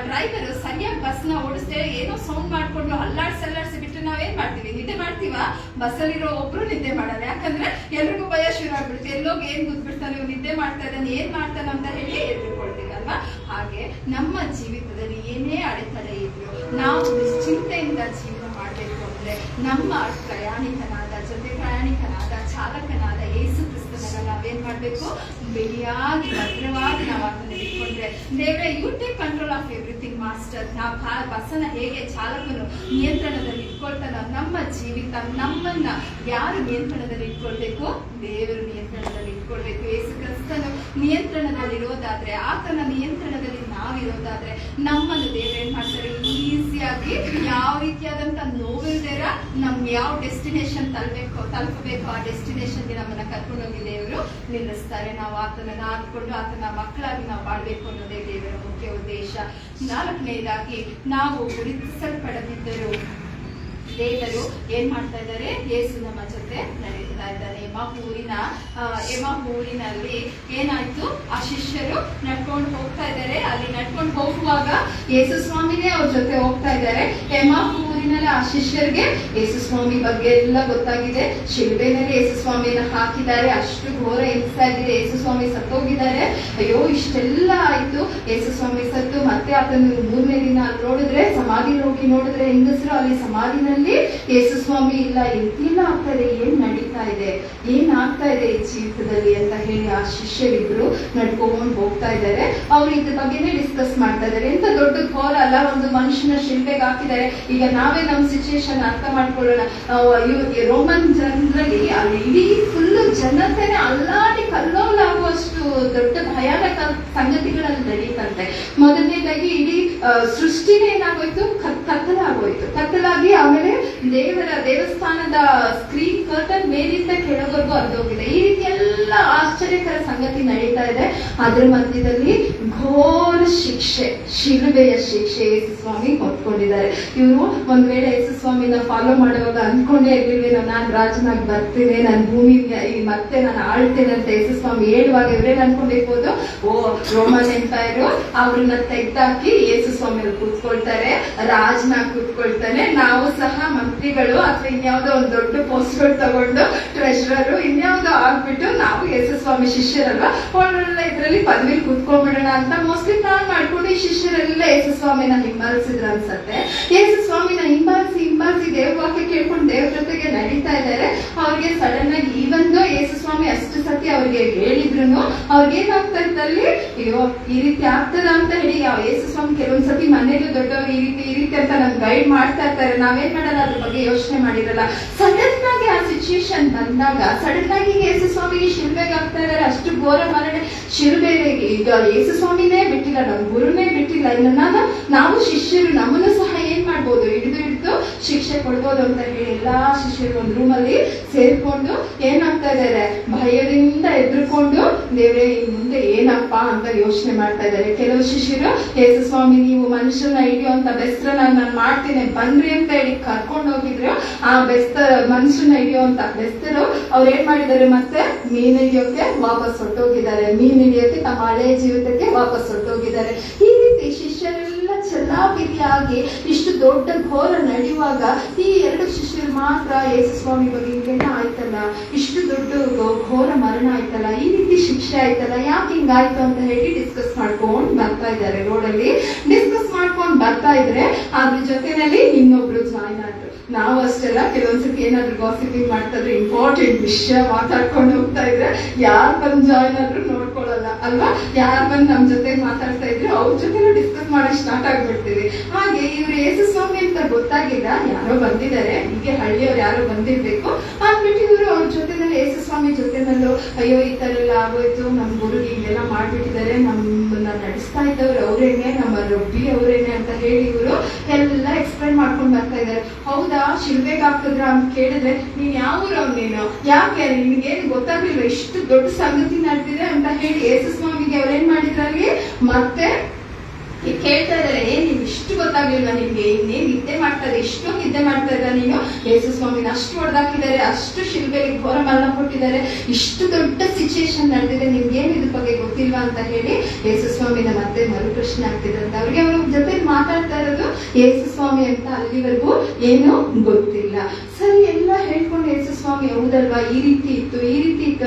ಡ್ರೈವರ್ ಸರಿಯಾಗಿ ಬಸ್ನ ಓಡಿಸ್ದೆ ಏನೋ ಸೌಂಡ್ ಮಾಡ್ಕೊಂಡು ಅಲ್ಲಾಡ್ಸಿ ಬಿಟ್ಟು ನಾವೇನ್ ಮಾಡ್ತೀವಿ, ನಿದ್ದೆ ಮಾಡ್ತೀವ? ಬಸ್ಸಲ್ಲಿರೋ ಒಬ್ರು ನಿದ್ದೆ ಮಾಡಲ್ಲ. ಯಾಕಂದ್ರೆ ಎಲ್ರಿಗೂ ಭಯ ಶುರು ಆಗ್ಬಿಡುತ್ತೆ, ಎಲ್ಲೋಗಿ ಏನ್ ಕೂತ್ಬಿಡ್ತಾನೆ, ಇವ್ ನಿದ್ದೆ ಮಾಡ್ತಾ ಇದ್ದಾನೆ, ಏನ್ ಮಾಡ್ತಾನೆ ಅಂತ ಹೇಳಿ ಎದುರುಕೊಳ್ತೀವಿ ಅಲ್ವಾ? ಹಾಗೆ ನಮ್ಮ ಜೀವಿತದಲ್ಲಿ ಏನೇ ಅಡೆತಡೆ ಇದ್ರು ನಾವು ನಿಶ್ಚಿಂತೆಯಿಂದ ಜೀವನ ಮಾಡಬೇಕು ಅಂದ್ರೆ ನಮ್ಮ ಪ್ರಯಾಣಿಕನಾದ, ಜೊತೆ ಪ್ರಯಾಣಿಕನಾದ, ಚಾಲಕನಾದ ಯೇಸು ಕ್ರಿಸ್ತನನ್ನ ನಾವೇನ್ ಮಾಡ್ಬೇಕು, ಬಿಡಿಯಾಗಿ ಭದ್ರವಾಗಿ ನಾವು ಅದನ್ನ ಇಟ್ಕೊಂಡ್ರೆ, ದೇವ್ರೆ you take control of everything master. ನಾವು ಬಸ್ಸನ್ನ ಹೇಗೆ ಚಾಲಕನು ನಿಯಂತ್ರಣದಲ್ಲಿ ಇಟ್ಕೊಳ್ತಾನೋ, ನಮ್ಮ ಜೀವಿತ ನಮ್ಮನ್ನ ಯಾರು ನಿಯಂತ್ರಣದಲ್ಲಿ ಇಟ್ಕೊಳ್ಬೇಕು, ದೇವರು ನಿಯಂತ್ರಣದಲ್ಲಿ ಇಟ್ಕೊಳ್ಬೇಕು. ಯೇಸು ಕ್ರಿಸ್ತನು ನಿಯಂತ್ರಣದಲ್ಲಿ ಇರೋದಾದ್ರೆ, ಆತನ ನಿಯಂತ್ರಣದಲ್ಲಿ ನಾವಿರೋದಾದ್ರೆ ನಮ್ಮನ್ನು ದೇವ್ರು ಏನ್ ಮಾಡ್ತಾರೆ, ಈಸಿಯಾಗಿ ಯಾವ ರೀತಿಯಾದಂತ ನೋವಿಲ್ದೇರ ನಮ್ ಯಾವ ಡೆಸ್ಟಿನೇಷನ್ ತಲುಪಬೇಕು ಆ ಡೆಸ್ಟಿನೇಷನ್ಗೆ ನಮ್ಮನ್ನ ಕರ್ಕೊಂಡೋಗಿ ದೇವರು ನಿಲ್ಲಿಸ್ತಾರೆ. ನಾವು ಆತನನ್ನ ಆದ್ಕೊಂಡು ಆತನ ಮಕ್ಕಳಾಗಿ ನಾವು ಬಾಳ್ಬೇಕು ಅನ್ನೋದೇ ದೇವರ ಮುಖ್ಯ ಉದ್ದೇಶ. 4ನೇದಾಗಿ, ನಾವು ಗುರುತಿಸಲ್ಪಡದಿದ್ದರು ದೇವರು ಏನ್ ಮಾಡ್ತಾ ಇದ್ದಾರೆ, ಯೇಸು ನಮ್ಮ ಜೊತೆ ನಡೀತಾ ಇದ್ದಾರೆ. ಎಮಾಹೂರಿನಲ್ಲಿ ಏನಾಯ್ತು, ಆ ಶಿಷ್ಯರು ನಡ್ಕೊಂಡು ಹೋಗ್ತಾ ಇದ್ದಾರೆ. ಅಲ್ಲಿ ನಡ್ಕೊಂಡು ಹೋಗುವಾಗ ಯೇಸು ಸ್ವಾಮಿನೇ ಅವ್ರ ಜೊತೆ ಹೋಗ್ತಾ ಇದ್ದಾರೆ. ಎಮಾಹೂರಿನಲ್ಲಿ ಆ ಶಿಷ್ಯರಿಗೆ ಯೇಸು ಸ್ವಾಮಿ ಬಗ್ಗೆ ಎಲ್ಲ ಗೊತ್ತಾಗಿದೆ. ಶಿಲ್ಬೆನಲ್ಲಿ ಯೇಸು ಸ್ವಾಮಿನ ಹಾಕಿದ್ದಾರೆ, ಅಷ್ಟು ಘೋರ ಹಿಂಸೆ ಆಗಿದೆ, ಯೇಸು ಸ್ವಾಮಿ ಸತ್ತೋಗಿದ್ದಾರೆ. ಅಯ್ಯೋ ಇಷ್ಟೆಲ್ಲ ಆಯ್ತು, ಯೇಸು ಸ್ವಾಮಿ ಸತ್ತು ಮತ್ತೆ ಅದನ್ನು 3ನೇ ದಿನ ಅಲ್ಲಿ ನೋಡಿದ್ರೆ, ಸಮಾಧಿ ಹೋಗಿ ನೋಡಿದ್ರೆ ಹೆಂಗಸರು ಅಲ್ಲಿ ಸಮಾಧಿನಲ್ಲಿ ಯೇಸು ಸ್ವಾಮಿ ಇಲ್ಲ. ಎಂತೆಲ್ಲ ಆಗ್ತಾ ಇದೆ, ಏನ್ ನಡೀತಾ ಇದೆ, ಏನ್ ಆಗ್ತಾ ಇದೆ ಈ ಜೀವಿತದಲ್ಲಿ ಅಂತ ಹೇಳಿ ಆ ಶಿಷ್ಯರಿಬ್ರು ನಡ್ಕೊಂಡು ಹೋಗ್ತಾ ಇದ್ದಾರೆ. ಅವ್ರು ಇದ್ರ ಬಗ್ಗೆನೇ ಡಿಸ್ಕಸ್ ಮಾಡ್ತಾ ಇದ್ದಾರೆ. ಎಂತ ದೊಡ್ಡ ಘೋರ ಅಲ್ಲ, ಒಂದು ಮನುಷ್ಯನ ಶಿಲ್ಪೆಗೆ ಹಾಕಿದ್ದಾರೆ. ಈಗ ನಾವೇ ನಮ್ ಸಿಚುಯೇಷನ್ ಅರ್ಥ ಮಾಡ್ಕೊಳ್ಳೋಣ. ರೋಮನ್ ಜನರಲ್ಲಿ ಅಲ್ಲಿ ಇಡೀ ಫುಲ್ ಜನತೆನೆ ಅಲ್ಲಾಡಿ ಕಲ್ಲೋಲಾಗುವಷ್ಟು ದೊಡ್ಡ ಭಯಾನಕ ಸಂಗತಿಗಳಲ್ಲಿ ನಡೀತಂತೆ. ಮೊದಲನೇದಾಗಿ ಇಡೀ ಸೃಷ್ಟಿನೇ ಏನಾಗೋಯ್ತು, ಕತ್ತಲಾಗಿ ಆಮೇಲೆ ದೇವಸ್ಥಾನದ ಸ್ಕ್ರೀನ್ ಕರ್ಟನ್ ಮೇಲಿಂದ ಕೆಳವರೆಗೂ ಅರ್ಧೋಗಿದೆ. ಈ ರೀತಿ ಎಲ್ಲ ಆಶ್ಚರ್ಯ ಆಶ್ಚರ್ಯಕರ ಸಂಗತಿ ನಡೀತಾ ಇದೆ. ಅದ್ರ ಮಧ್ಯದಲ್ಲಿ ಘೋರ ಶಿಕ್ಷೆ, ಶಿಲುಬೆಯ ಶಿಕ್ಷೆ ಯೇಸು ಸ್ವಾಮಿ ಹೊತ್ಕೊಂಡಿದ್ದಾರೆ. ಇವರು ಒಂದ್ ವೇಳೆ ಯೇಸು ಸ್ವಾಮಿನ ಫಾಲೋ ಮಾಡುವಾಗ ಅನ್ಕೊಂಡೇ ಇರ್ಲಿಲ್ಲ, ನಾನು ರಾಜನಾಗಿ ಬರ್ತೀನಿ, ನಾನು ಭೂಮಿಗೆ ಮತ್ತೆ ನಾನು ಆಳ್ತೇನೆ ಅಂತ ಯೇಸು ಸ್ವಾಮಿ ಹೇಳುವಾಗ ಇವರೇನ್ ಅನ್ಕೊಂಡಿರ್ಬೋದು, ಓ ರೋಮನ್ ಎಂಪೈರ್ ಅವ್ರನ್ನ ತೆಗ್ದಾಕಿ ಯೇಸು ಸ್ವಾಮಿ ಅವ್ರು ಕೂತ್ಕೊಳ್ತಾರೆ, ರಾಜನಾಗಿ ಕೂತ್ಕೊಳ್ತಾನೆ, ನಾವು ಸಹ ಮಂತ್ರಿಗಳು ಅಥವಾ ಇನ್ಯಾವುದೋ ಒಂದು ದೊಡ್ಡ ಪೋಸ್ಟ್ಗಳು ತಗೊಂಡು ಟ್ರೆಷರರು ಇನ್ಯಾವುದೋ ಆಗ್ಬಿಟ್ಟು ನಾವು ಯೇಸು ಸ್ವಾಮಿ ಶಿಷ್ಯರಲ್ವಾ ಒಳ್ಳೆ ಇದ್ರಲ್ಲಿ ಪದವಿಲಿ ಕೂತ್ಕೊಂಡ್ಬಿಡೋಣ ಅಂತ ಮೋಸ್ಟ್ಲಿ ಪ್ಲಾನ್ ಮಾಡ್ಕೊಂಡು ಈ ಶಿಷ್ಯರೆಲ್ಲ ಯೇಸು ಸ್ವಾಮಿನ ಹಿಂಬಾಲಿಸಿದ್ರು ಅನ್ಸತ್ತೆ. ಯೇಸು ಸ್ವಾಮಿನ ಹಿಂಬಾಲಿಸಿ ದೇವ್ರ ವಾಕ್ಯ ಕೇಳ್ಕೊಂಡು ದೇವ್ರ ಜೊತೆಗೆ ನಡೀತಾ ಇದ್ದಾರೆ. ಅವ್ರಿಗೆ ಸಡನ್ ಆಗಿ ಈವಂದು ಯೇಸು ಸ್ವಾಮಿ ಅಷ್ಟು ಸತಿ ಅವ್ರಿಗೆ ಹೇಳಿದ್ರು ಅವ್ರಿಗೆ ಏನಾಗ್ತಾ ಇದ್ದಲ್ಲಿ, ಅಯ್ಯೋ ಈ ರೀತಿ ಆಗ್ತದ ಅಂತ ಹೇಳಿ ಯೇಸು ಸ್ವಾಮಿ ಕೆಲವೊಂದ್ಸತಿ ಮನೇಲಿ ದೊಡ್ಡವ್ರು ಈ ರೀತಿ ಅಂತ ನಮ್ಗೆ ಗೈಡ್ ಮಾಡ್ತಾ ಇರ್ತಾರೆ, ನಾವೇನ್ ಮಾಡಲ್ಲ ಅದ್ರ ಬಗ್ಗೆ ಯೋಚನೆ ಮಾಡಿರಲ್ಲ. ಸಡನ್ ಆಗಿ ಆ ಸಿಚುಯೇಷನ್ ಬಂದಾಗ ಸಡನ್ ಆಗಿ ಯೇಸು ಸ್ವಾಮಿಗೆ ಶಿಲ್ಬೆಗೆ ಆಗ್ತಾ ಇದಾರೆ, ಅಷ್ಟು ಘೋರ ಮರಣೆ ಶಿಲ್ಬೆಗೆ. ಈಗ ಯೇಸು ಸ್ವಾಮಿನೇ ಬಿಟ್ಟಿಲ್ಲ, ನಮ್ ಗುರುನೇ ಬಿಟ್ಟಿಲ್ಲ, ಇನ್ನು ನಾವು ಶಿಷ್ಯರು ನಮ್ಮನ್ನು ಸಹ ಏನ್ ಮಾಡ್ಬೋದು, ಹಿಡಿದು ಶಿಕ್ಷೆ ಕೊಡ್ಬೋದು ಅಂತ ಹೇಳಿ ಎಲ್ಲಾ ಶಿಷ್ಯರು ಒಂದ್ ರೂಮ್ ಅಲ್ಲಿ ಸೇರ್ಕೊಂಡು ಏನಾಗ್ತಾ ಇದಾರೆ, ಭಯದಿಂದ ಎದ್ರುಕೊಂಡು ದೇವ್ರೆ ಇನ್ ಮುಂದೆ ಏನಪ್ಪಾ ಅಂತ ಯೋಚನೆ ಮಾಡ್ತಾ ಇದ್ದಾರೆ. ಕೆಲವು ಶಿಷ್ಯರು ಯೇಸು ಸ್ವಾಮಿ ನೀವು ಮನುಷ್ಯನ ಹಿಡಿಯುವಂತ ಬೆಸ್ತರನ್ನ ನಾನು ಮಾಡ್ತೀನಿ ಬನ್ರಿ ಅಂತ ಹೇಳಿ ಕರ್ಕೊಂಡು ಹೋಗಿದ್ರು. ಆ ಮನುಷ್ಯನ ಹಿಡಿಯುವಂತ ಬೆಸ್ತರು ಅವ್ರು ಏನ್ ಮಾಡಿದ್ದಾರೆ, ಮತ್ತೆ ಮೀನ್ ಹಿಡಿಯೋಕೆ ವಾಪಸ್ ಹೊಟ್ಟೋಗಿದ್ದಾರೆ, ಮೀನ್ ಹಿಡಿಯೋಕೆ ತಮ್ಮ ಹಳೆಯ ಜೀವಿತಕ್ಕೆ ವಾಪಸ್ ಹೊಟ್ಟೋಗಿದ್ದಾರೆ. ಈ ರೀತಿ ಶಿಷ್ಯರೆಲ್ಲ ಚಲಾಪಿರಿಯಾಗಿ ಇಷ್ಟು ದೊಡ್ಡ ಘೋರ ನಡೆಯುವಾಗ ಈ ಎರಡು ಶಿಷ್ಯರು ಮಾತ್ರ ಯೇಸು ಸ್ವಾಮಿ ಬಗ್ಗೆ ಹಿಂಗೆಲ್ಲ ಆಯ್ತಲ್ಲ, ಇಷ್ಟು ದೊಡ್ಡ ಘೋರ ಮರಣ ಆಯ್ತಲ್ಲ, ಈ ರೀತಿ ಶಿಕ್ಷೆ ಆಯ್ತಲ್ಲ, ಯಾಕೆ ಹಿಂಗಾಯ್ತು ಅಂತ ಹೇಳಿ ಡಿಸ್ಕಸ್ ಮಾಡ್ಕೊಂಡು ಬರ್ತಾ ಇದ್ದಾರೆ. ರೋಡಲ್ಲಿ ಡಿಸ್ಕಸ್ ಮಾಡ್ಕೊಂಡು ಬರ್ತಾ ಇದ್ರೆ ಅದ್ರ ಜೊತೆನಲ್ಲಿ ಇನ್ನೊಬ್ರು ಜಾಯ್ನ್ ಆದ್ರು. ನಾವು ಅಷ್ಟೆಲ್ಲ ಕೆಲವೊಂದ್ಸತಿ ಏನಾದ್ರು ಗಾಸಿಪಿಂಗ್ ಮಾಡ್ತಾ ಇದ್ರೆ ಇಂಪಾರ್ಟೆಂಟ್ ವಿಷಯ ಮಾತಾಡ್ಕೊಂಡು ಹೋಗ್ತಾ ಇದ್ರೆ ಯಾರು ಬಂದು ಜಾಯ್ನ್ ಆದ್ರೂ ನೋಡ್ಕೊಳ್ಳಲ್ಲ ಅಲ್ವಾ, ಯಾರು ಬಂದು ನಮ್ ಜೊತೆ ಮಾತಾಡ್ತಾ ಇದ್ರು ಅವ್ರ ಜೊತೆ ಡಿಸ್ಕಸ್ ಮಾಡಕ್ ಸ್ಟಾರ್ಟ್ ಆಗ್ಬಿಡ್ತೀವಿ. ಹಾಗೆ ಇವ್ರು ಯೇಸು ಸ್ವಾಮಿ ಅಂತ ಗೊತ್ತಾಗಿಲ್ಲ, ಯಾರೋ ಬಂದಿದ್ದಾರೆ, ಹೀಗೆ ಹಳ್ಳಿಯವ್ರು ಯಾರೋ ಬಂದಿರ್ಬೇಕು ಅಂದ್ಬಿಟ್ಟು ಇವರು ಅವ್ರ ಜೊತೆನಲ್ಲಿ ಯೇಸು ಸ್ವಾಮಿ ಜೊತೆನಲ್ಲೂ ಅಯ್ಯೋ ಈ ತರ ಎಲ್ಲ ಆಗೋಯ್ತು, ನಮ್ ಗುರು ಹಿಂಗೆಲ್ಲ ಮಾಡ್ಬಿಟ್ಟಿದ್ದಾರೆ, ನಮ್ಮನ್ನ ನಡೆಸ್ತಾ ಇದ್ದವ್ರು ಅವ್ರೇನೆ, ನಮ್ಮ ರಬ್ಬಿ ಅವ್ರೇನೆ ಅಂತ ಹೇಳಿ ಇವರು ಎಲ್ಲ ಎಕ್ಸ್ಪ್ಲೈನ್ ಮಾಡ್ಕೊಂಡು ಬರ್ತಾ ಇದ್ದಾರೆ. ಹೌದಾ ಶಿಲ್ಬೆಗೆ ಹಾಕಿದ್ರ ಅಂತ ಕೇಳಿದ್ರೆ ನೀನ್ ಯಾವೂರವ್ ನೀನು, ಯಾಕೆ ನಿನ್ಗೇನು ಗೊತ್ತಾಗ್ಲಿಲ್ಲ, ಇಷ್ಟು ದೊಡ್ಡ ಸಂಗತಿ ನಡೆದಿದೆ ಅಂತ ಹೇಳಿ ಯೇಸು ಸ್ವಾಮಿಗೆ ಅವ್ರೇನ್ ಮಾಡಿದ್ರಲ್ಲಿ ಮತ್ತೆ ಕೇಳ್ತಾ ಇದಾರೆ, ನೀನ್ ಇಷ್ಟು ಗೊತ್ತಾಗ್ಲಿಲ್ಲ ನಿಮ್ಗೆ, ಇನ್ನೇನ್ ನಿದ್ದೆ ಮಾಡ್ತಾ ಇದೆ, ಇಷ್ಟು ನಿದ್ದೆ ಮಾಡ್ತಾ ಇದ್ದ ನೀನು, ಯೇಸು ಸ್ವಾಮಿನ ಅಷ್ಟು ಹೊಡೆದಾಕಿದ್ದಾರೆ, ಅಷ್ಟು ಶಿಲ್ಬೆಗೆ ಘೋರ ಮರಣ ಕೊಟ್ಟಿದ್ದಾರೆ, ಇಷ್ಟು ದೊಡ್ಡ ಸಿಚುಯೇಷನ್ ನಡೆದಿದೆ, ನಿಮ್ಗೇನ್ ಇದ್ರ ಬಗ್ಗೆ ಗೊತ್ತಿಲ್ವಾ ಅಂತ ಹೇಳಿ ಯೇಸು ಸ್ವಾಮಿನ ಮತ್ತೆ ಮರು ಪ್ರಶ್ನೆ ಆಗ್ತಿದಂತ. ಅವ್ರಿಗೆ ಅವ್ರ ಜೊತೆ ಮಾತಾಡ್ತಾ ಇರೋದು ಯೇಸು ಸ್ವಾಮಿ ಅಂತ ಅಲ್ಲಿವರೆಗೂ ಏನು ಗೊತ್ತಿಲ್ಲ. ಸರಿ ಎಲ್ಲ ಹೇಳ್ಕೊಂಡು ಯೇಸು ಸ್ವಾಮಿ ಹೌದಲ್ವಾ ಈ ರೀತಿ ಇತ್ತು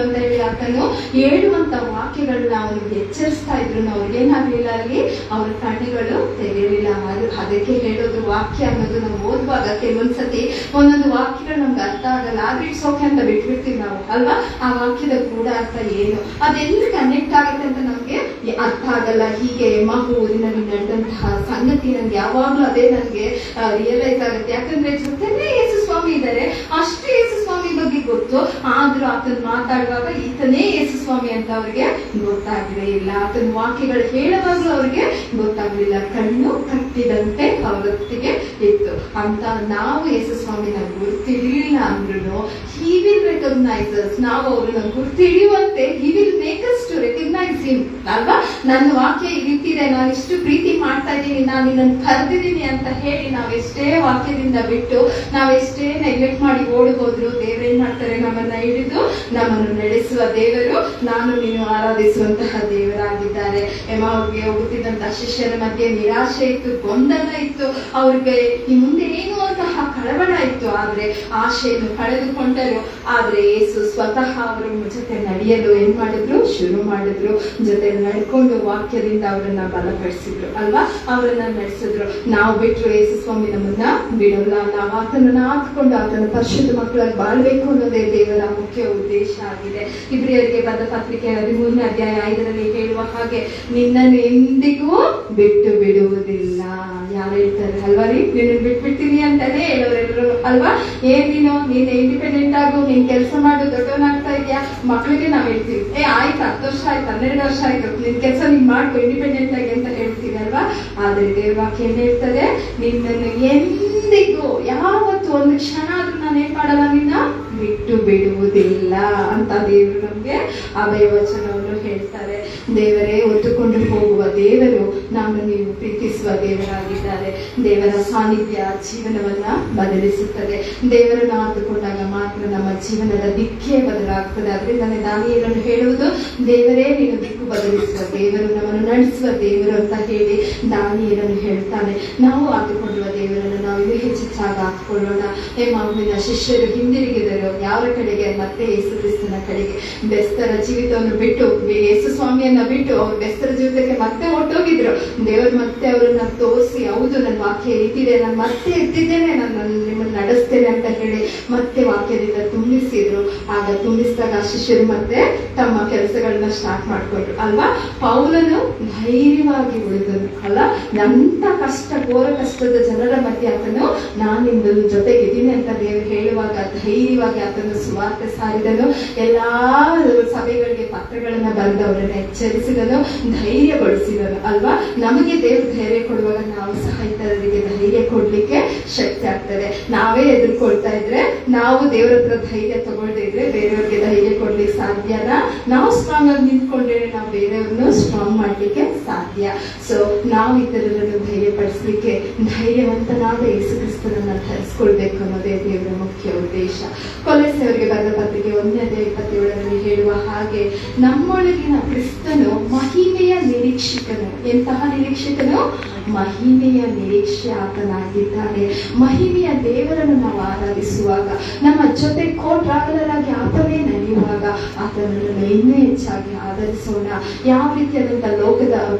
ಅಂತ ಹೇಳಿ ಆತನು ಹೇಳುವಂತ ವಾಕ್ಯಗಳನ್ನ ಅವ್ರಿಗೆ ಎಚ್ಚರಿಸ್ತಾ ಇದ್ರು. ಅವ್ರಿಗೇನಾಗ್ಲಿಲ್ಲ, ಅಲ್ಲಿ ಅವ್ರ ಕಣ್ಣುಗಳು ತೆರೆಯಲಿಲ್ಲ. ಅದಕ್ಕೆ ಹೇಳೋದು ವಾಕ್ಯ ಅನ್ನೋದು ನಾವು ಓದುವಾಗ ಕೆಲವೊಂದ್ಸತಿ ಒಂದೊಂದು ವಾಕ್ಯಗಳು ನಮ್ಗೆ ಅರ್ಥ ಆಗಲ್ಲ, ಆದ್ರೆ ಇಟ್ಸ್ ಓಕೆ ಅಂತ ಬಿಟ್ಬಿಡ್ತೀವಿ ನಾವು ಅಲ್ವಾ. ಆ ವಾಕ್ಯದ ಕೂಡ ಅರ್ಥ ಏನು, ಅದೆಲ್ಲ ಕನೆಕ್ಟ್ ಆಗುತ್ತೆ ಅಂತ ನಮ್ಗೆ ಅರ್ಥ ಆಗಲ್ಲ. ಹೀಗೆ ಎಮ್ಮಾಹು ಊರಿನಲ್ಲಿ ನಡೆದಂತಹ ಸಂಗತಿ ನನ್ಗೆ ಯಾವಾಗ್ಲೂ ಅದೇ ನನ್ಗೆ ರಿಯಲೈಸ್ ಆಗುತ್ತೆ. ಯಾಕಂದ್ರೆ ಜೊತೆನೇ ಯೇಸು ಸ್ವಾಮಿ ಇದ್ದಾರೆ, ಅಷ್ಟು ಯೇಸು ಸ್ವಾಮಿ ಬಗ್ಗೆ ಗೊತ್ತು, ಆದ್ರೂ ಆತನ ಮಾತಾಡುವಾಗ ಈತನೇ ಯೇಸು ಸ್ವಾಮಿ ಅಂತ ಅವ್ರಿಗೆ ಗೊತ್ತಾಗಲೇ ಇಲ್ಲ. ಆತನ ವಾಕ್ಯಗಳು ಹೇಳುವಾಗ್ಲೂ ಅವ್ರಿಗೆ ಗೊತ್ತಾಗ್ಲಿಲ್ಲ, ಕಣ್ಣು ಕಟ್ಟಿದಂತೆ ಅವರೊತ್ತಿಗೆ ಇತ್ತು ಅಂತ. ನಾವು ಯೇಸು ಸ್ವಾಮಿನ ಗುರುತಿಡಿಲಿಲ್ಲ ಅಂದ್ರೂ he will recognize us. ನಾವು ಅವ್ರನ್ನ ಗುರುತಿಡಿಯುವಂತೆ he will make us to recognize him ಅಲ್ವಾ. ನನ್ನ ವಾಕ್ಯ ಈ ರೀತಿ ಇದೆ, ನಾನು ಇಷ್ಟು ಪ್ರೀತಿ ಮಾಡ್ತಾ ಇದ್ದೀನಿ, ನಾನು ನಿನ್ನನ್ನು ಕರೆದಿದ್ದೀನಿ ಅಂತ ಹೇಳಿ ನಾವೆಷ್ಟೇ ವಾಕ್ಯದಿಂದ ಬಿಟ್ಟು ನಾವೆಷ್ಟೇ ನೆಗ್ಲೆಕ್ಟ್ ಮಾಡಿ ಓಡಿ ಹೋದ್ರು ದೇವರೇನ್ ಮಾಡ್ತಾರೆ, ನಮ್ಮನ್ನ ಹಿಡಿದು ನಮ್ಮನ್ನು ನಡೆಸುವ ದೇವರು, ನಾನು ನೀನು ಆರಾಧಿಸುವಂತಹ ದೇವರಾಗಿದ್ದಾರೆ. ಎಮ್ಮಾಹುಗೆ ಹೋಗುತ್ತಿದ್ದಂತಹ ಶಿಷ್ಯರ ಮಧ್ಯೆ ನಿರಾಶೆ ಇತ್ತು, ಗೊಂದಲ ಇತ್ತು, ಅವ್ರಿಗೆ ಈ ಮುಂದೆ ಏನು ಅಂತಹ ಕಳವಳ ಇತ್ತು. ಆದ್ರೆ ಆಶೆಯನ್ನು ಕಳೆದುಕೊಂಡರು. ಆದ್ರೆ ಯೇಸು ಸ್ವತಃ ಅವರ ಜೊತೆ ನಡೆಯಲು ಏನ್ ಮಾಡಿದ್ರು, ಶುರು ಮಾಡಿದ್ರು. ಜೊತೆ ನಡ್ಕೊಂಡು ವಾಕ್ಯದಿಂದ ಅವರನ್ನ ಬಲಪಡಿಸಿದ್ರು ಅಲ್ವಾ, ಅವರನ್ನ ನಡೆಸಿದ್ರು. ನಾವು ಬಿಟ್ರು ಯೇಸು ಸ್ವಾಮಿ ನಮ್ಮನ್ನ ಬಿಡೋಲ್ಲ. ನಾವು ಆತನನ್ನ ಹಾಕೊಂಡು ಆತನ ಪರಿಶುದ್ಧ ಮಕ್ಕಳಾಗಿ ಬಾಳ್ಬೇಕು ಅನ್ನೋದೇ ದೇವರ ಮುಖ್ಯ ಉದ್ದೇಶ ಆಗಿದೆ. ಇಬ್ರಿಯರಿಗೆ ಬರೆದ ಪತ್ರಿಕೆ 13ನೇ ಅಧ್ಯಾಯ 5ರಲ್ಲಿ ಹೇಳುವ ಹಾಗೆ, ನಿನ್ನನ್ನು ಎಂದಿಗೂ ಬಿಟ್ಟು ಬಿಡುವುದಿಲ್ಲ. ಯಾರು ಹೇಳ್ತಾರೆ ಅಲ್ವಾ ರೀ, ನೀನು ಬಿಟ್ಬಿಡ್ತೀನಿ ಅಂತಾನೆ ಹೇಳೋರೆಲ್ಲರೂ ಅಲ್ವಾ. ನೀನು ಇಂಡಿಪೆಂಡೆಂಟ್ ಆಗು, ನೀನ್ ಕೆಲಸ ಮಾಡು, ದೊಡ್ಡವನಾಗ್ತಾ ಇದೆಯಾ. ಮಕ್ಕಳಿಗೆ ನಾವ್ ಹೇಳ್ತೀವಿ, ಆಯ್ತು 10 ವರ್ಷ ಆಯ್ತು, 12 ವರ್ಷ ಆಯ್ತು, ನಿನ್ ಕೆಲಸ ನೀನ್ ಮಾಡ್ಕೊ ಇಂಡಿಪೆಂಡೆಂಟ್ ಆಗಿ ಅಂತ ಹೇಳ್ತೀವಿ ಅಲ್ವಾ. ಆದ್ರೆ ದೇವ್ರ ವಾಕ್ಯ ಏನ್ ಹೇಳ್ತದೆ, ನಿನ್ನನ್ನು ಎಂದಿಗೂ ಯಾವತ್ತು ಒಂದು ಕ್ಷಣ ಆದ್ರೂ ನಾನು ಏನ್ ಮಾಡಲ್ಲ, ನಿನ್ನ ಬಿಟ್ಟು ಬಿಡುವುದಿಲ್ಲ ಅಂತ ದೇವರು ನಮ್ಗೆ ಅಭಯ ವಚನವನ್ನು ಹೇಳ್ತಾರೆ. ದೇವರೇ ಹೊತ್ತುಕೊಂಡು ಹೋಗುವ ದೇವರು, ನಾನು ನೀವು ಪ್ರೀತಿಸುವ ದೇವರಾಗಿದ್ದಾರೆ. ದೇವರ ಸಾನ್ನಿಧ್ಯ ಜೀವನವನ್ನ ಬದಲಿಸುತ್ತದೆ. ದೇವರನ್ನು ಆದುಕೊಂಡಾಗ ಮಾತ್ರ ನಮ್ಮ ಜೀವನದ ದಿಕ್ಕೇ ಬದಲಾಗ್ತದೆ. ಅದರಿಂದ ದಾನಿಯೇಲನು ಹೇಳುವುದು, ದೇವರೇ ನೀನು ದಿಕ್ಕು ಬದಲಿಸುವ ದೇವರು, ನಮ್ಮನ್ನು ನಡೆಸುವ ದೇವರು ಅಂತ ಹೇಳಿ ದಾನಿಯೇಲನು ಹೇಳ್ತಾನೆ. ನಾವು ಆದುಕೊಳ್ಳುವ ದೇವರನ್ನು ನಾವು ಇನ್ನೂ ಹೆಚ್ಚಾಗ ಹಾಕೊಳ್ಳೋಣ. ಎಮ್ಮಾಹುವಿನ ಶಿಷ್ಯರು ಹಿಂದಿರುಗಿದರು ಯಾವ ಕಡೆಗೆ? ಮತ್ತೆ ಯೇಸು ಕ್ರಿಸ್ತನ ಕಡೆಗೆ. ಬೆಸ್ತರ ಜೀವಿತವನ್ನು ಬಿಟ್ಟು, ಯೇಸು ಸ್ವಾಮಿಯನ್ನ ಬಿಟ್ಟು ಅವ್ರು ಬೆಸ್ತರ ಜೀವಿತಕ್ಕೆ ಮತ್ತೆ ಹೊಟ್ಟೋಗಿದ್ರು. ದೇವರು ಮತ್ತೆ ಅವರನ್ನ ತೋರಿಸಿ, ಹೌದು ನನ್ನ ವಾಕ್ಯ ರೀತಿದೆ, ನಾನು ಮತ್ತೆ ಎತ್ತಿದ್ದೇನೆ, ನಾನು ನಿಮ್ಮನ್ನು ನಡೆಸ್ತೇನೆ ಅಂತ ಹೇಳಿ ಮತ್ತೆ ವಾಕ್ಯದಿಂದ ತುಂಬಿಸಿದ್ರು. ಆಗ ತುಂಬಿಸಿದಾಗ ಶಿಷ್ಯರು ಮತ್ತೆ ತಮ್ಮ ಕೆಲಸಗಳನ್ನ ಸ್ಟಾರ್ಟ್ ಮಾಡ್ಕೊಂಡ್ರು ಅಲ್ವಾ. ಪೌಲನು ಧೈರ್ಯವಾಗಿ ಉಳಿದನು ಅಲ್ಲ. ನಂತ ಕಷ್ಟ, ಘೋರ ಕಷ್ಟದ ಜನರ ಮಧ್ಯೆ ಆತನು ನಾನು ನಿನ್ನ ಜೊತೆಗಿದ್ದೀನಿ ಅಂತ ದೇವರು ಹೇಳುವಾಗ ಧೈರ್ಯವಾಗಿ ಆತನು ಸುವಾರ್ತೆ ಸಾರಿದನು. ಎಲ್ಲಾ ಸಭೆಗಳಿಗೆ ಪತ್ರಗಳನ್ನ ಬರೆದು ಅವರನ್ನ ಎಚ್ಚರಿಸಿದನು, ಧೈರ್ಯಗೊಳಿಸಿದನು ಅಲ್ವಾ. ನಮಗೆ ದೇವರು ಧೈರ್ಯ ಕೊಡುವಾಗ ನಾವು ಸಹ ಇತರರಿಗೆ ಧೈರ್ಯ ಕೊಡ್ಲಿಕ್ಕೆ ಶಕ್ತಿ ಆಗ್ತದೆ. ನಾವೇ ಎದುರ್ಕೊಳ್ತಾ ಇದ್ರೆ, ನಾವು ದೇವರ ಹತ್ರ ಧೈರ್ಯ ತಗೊಳ್ದೇ ಇದ್ರೆ ಬೇರೆಯವ್ರಿಗೆ ಧೈರ್ಯ ಕೊಡ್ಲಿಕ್ಕೆ ಸಾಧ್ಯನಾ? ನಾವು ಸ್ಟ್ರಾಂಗ್ ಆಗಿ ನಿಂತ್ಕೊಂಡ್ರೆ ನಾವು ಬೇರೆಯವ್ರನ್ನು ಸ್ಟ್ರಾಂಗ್ ಮಾಡ್ಲಿಕ್ಕೆ ಸಾಧ್ಯ. ಸೊ ನಾವು ಇತರರನ್ನು ಧೈರ್ಯ ಪಡಿಸ್ಲಿಕ್ಕೆ ಧೈರ್ಯವಂತನಾದ ಯೇಸು ಕ್ರಿಸ್ತನನ್ನ ಧರಿಸ್ಕೊಳ್ಬೇಕು ಅನ್ನೋದೇ ದೇವರ ಮುಖ್ಯ ಉದ್ದೇಶ. ಕೊಲೊಸ್ಸೆಯವರಿಗೆ ಬರೆದ ಪತ್ರಿಕೆ 1:27 ಹೇಳುವ ಹಾಗೆ, ನಮ್ಮೊಳಗಿನ ಕ್ರಿಸ್ತನು ಮಹಿಮೆಯ ನಿರೀಕ್ಷಕನು. ಎಂತಹ ನಿರೀಕ್ಷಕನು? ಮಹಿಮೆಯ ನಿರೀಕ್ಷೆ ಆತನಾಗಿದ್ದಾನೆ. ಮಹಿಮೆಯ ದೇವರನ್ನು ನಾವು ಆರಾಧಿಸುವಾಗ, ನಮ್ಮ ಜೊತೆ ಕೋಟ್ರಾಗಲರಾಗಿ ಆತನೇ ನಡೆಯುವಾಗ ಆತನನ್ನು ಇನ್ನೂ ಹೆಚ್ಚಾಗಿ ಆಧರಿಸೋಣ. ಯಾವ ರೀತಿಯಾದಂಥ ಲೋಕದ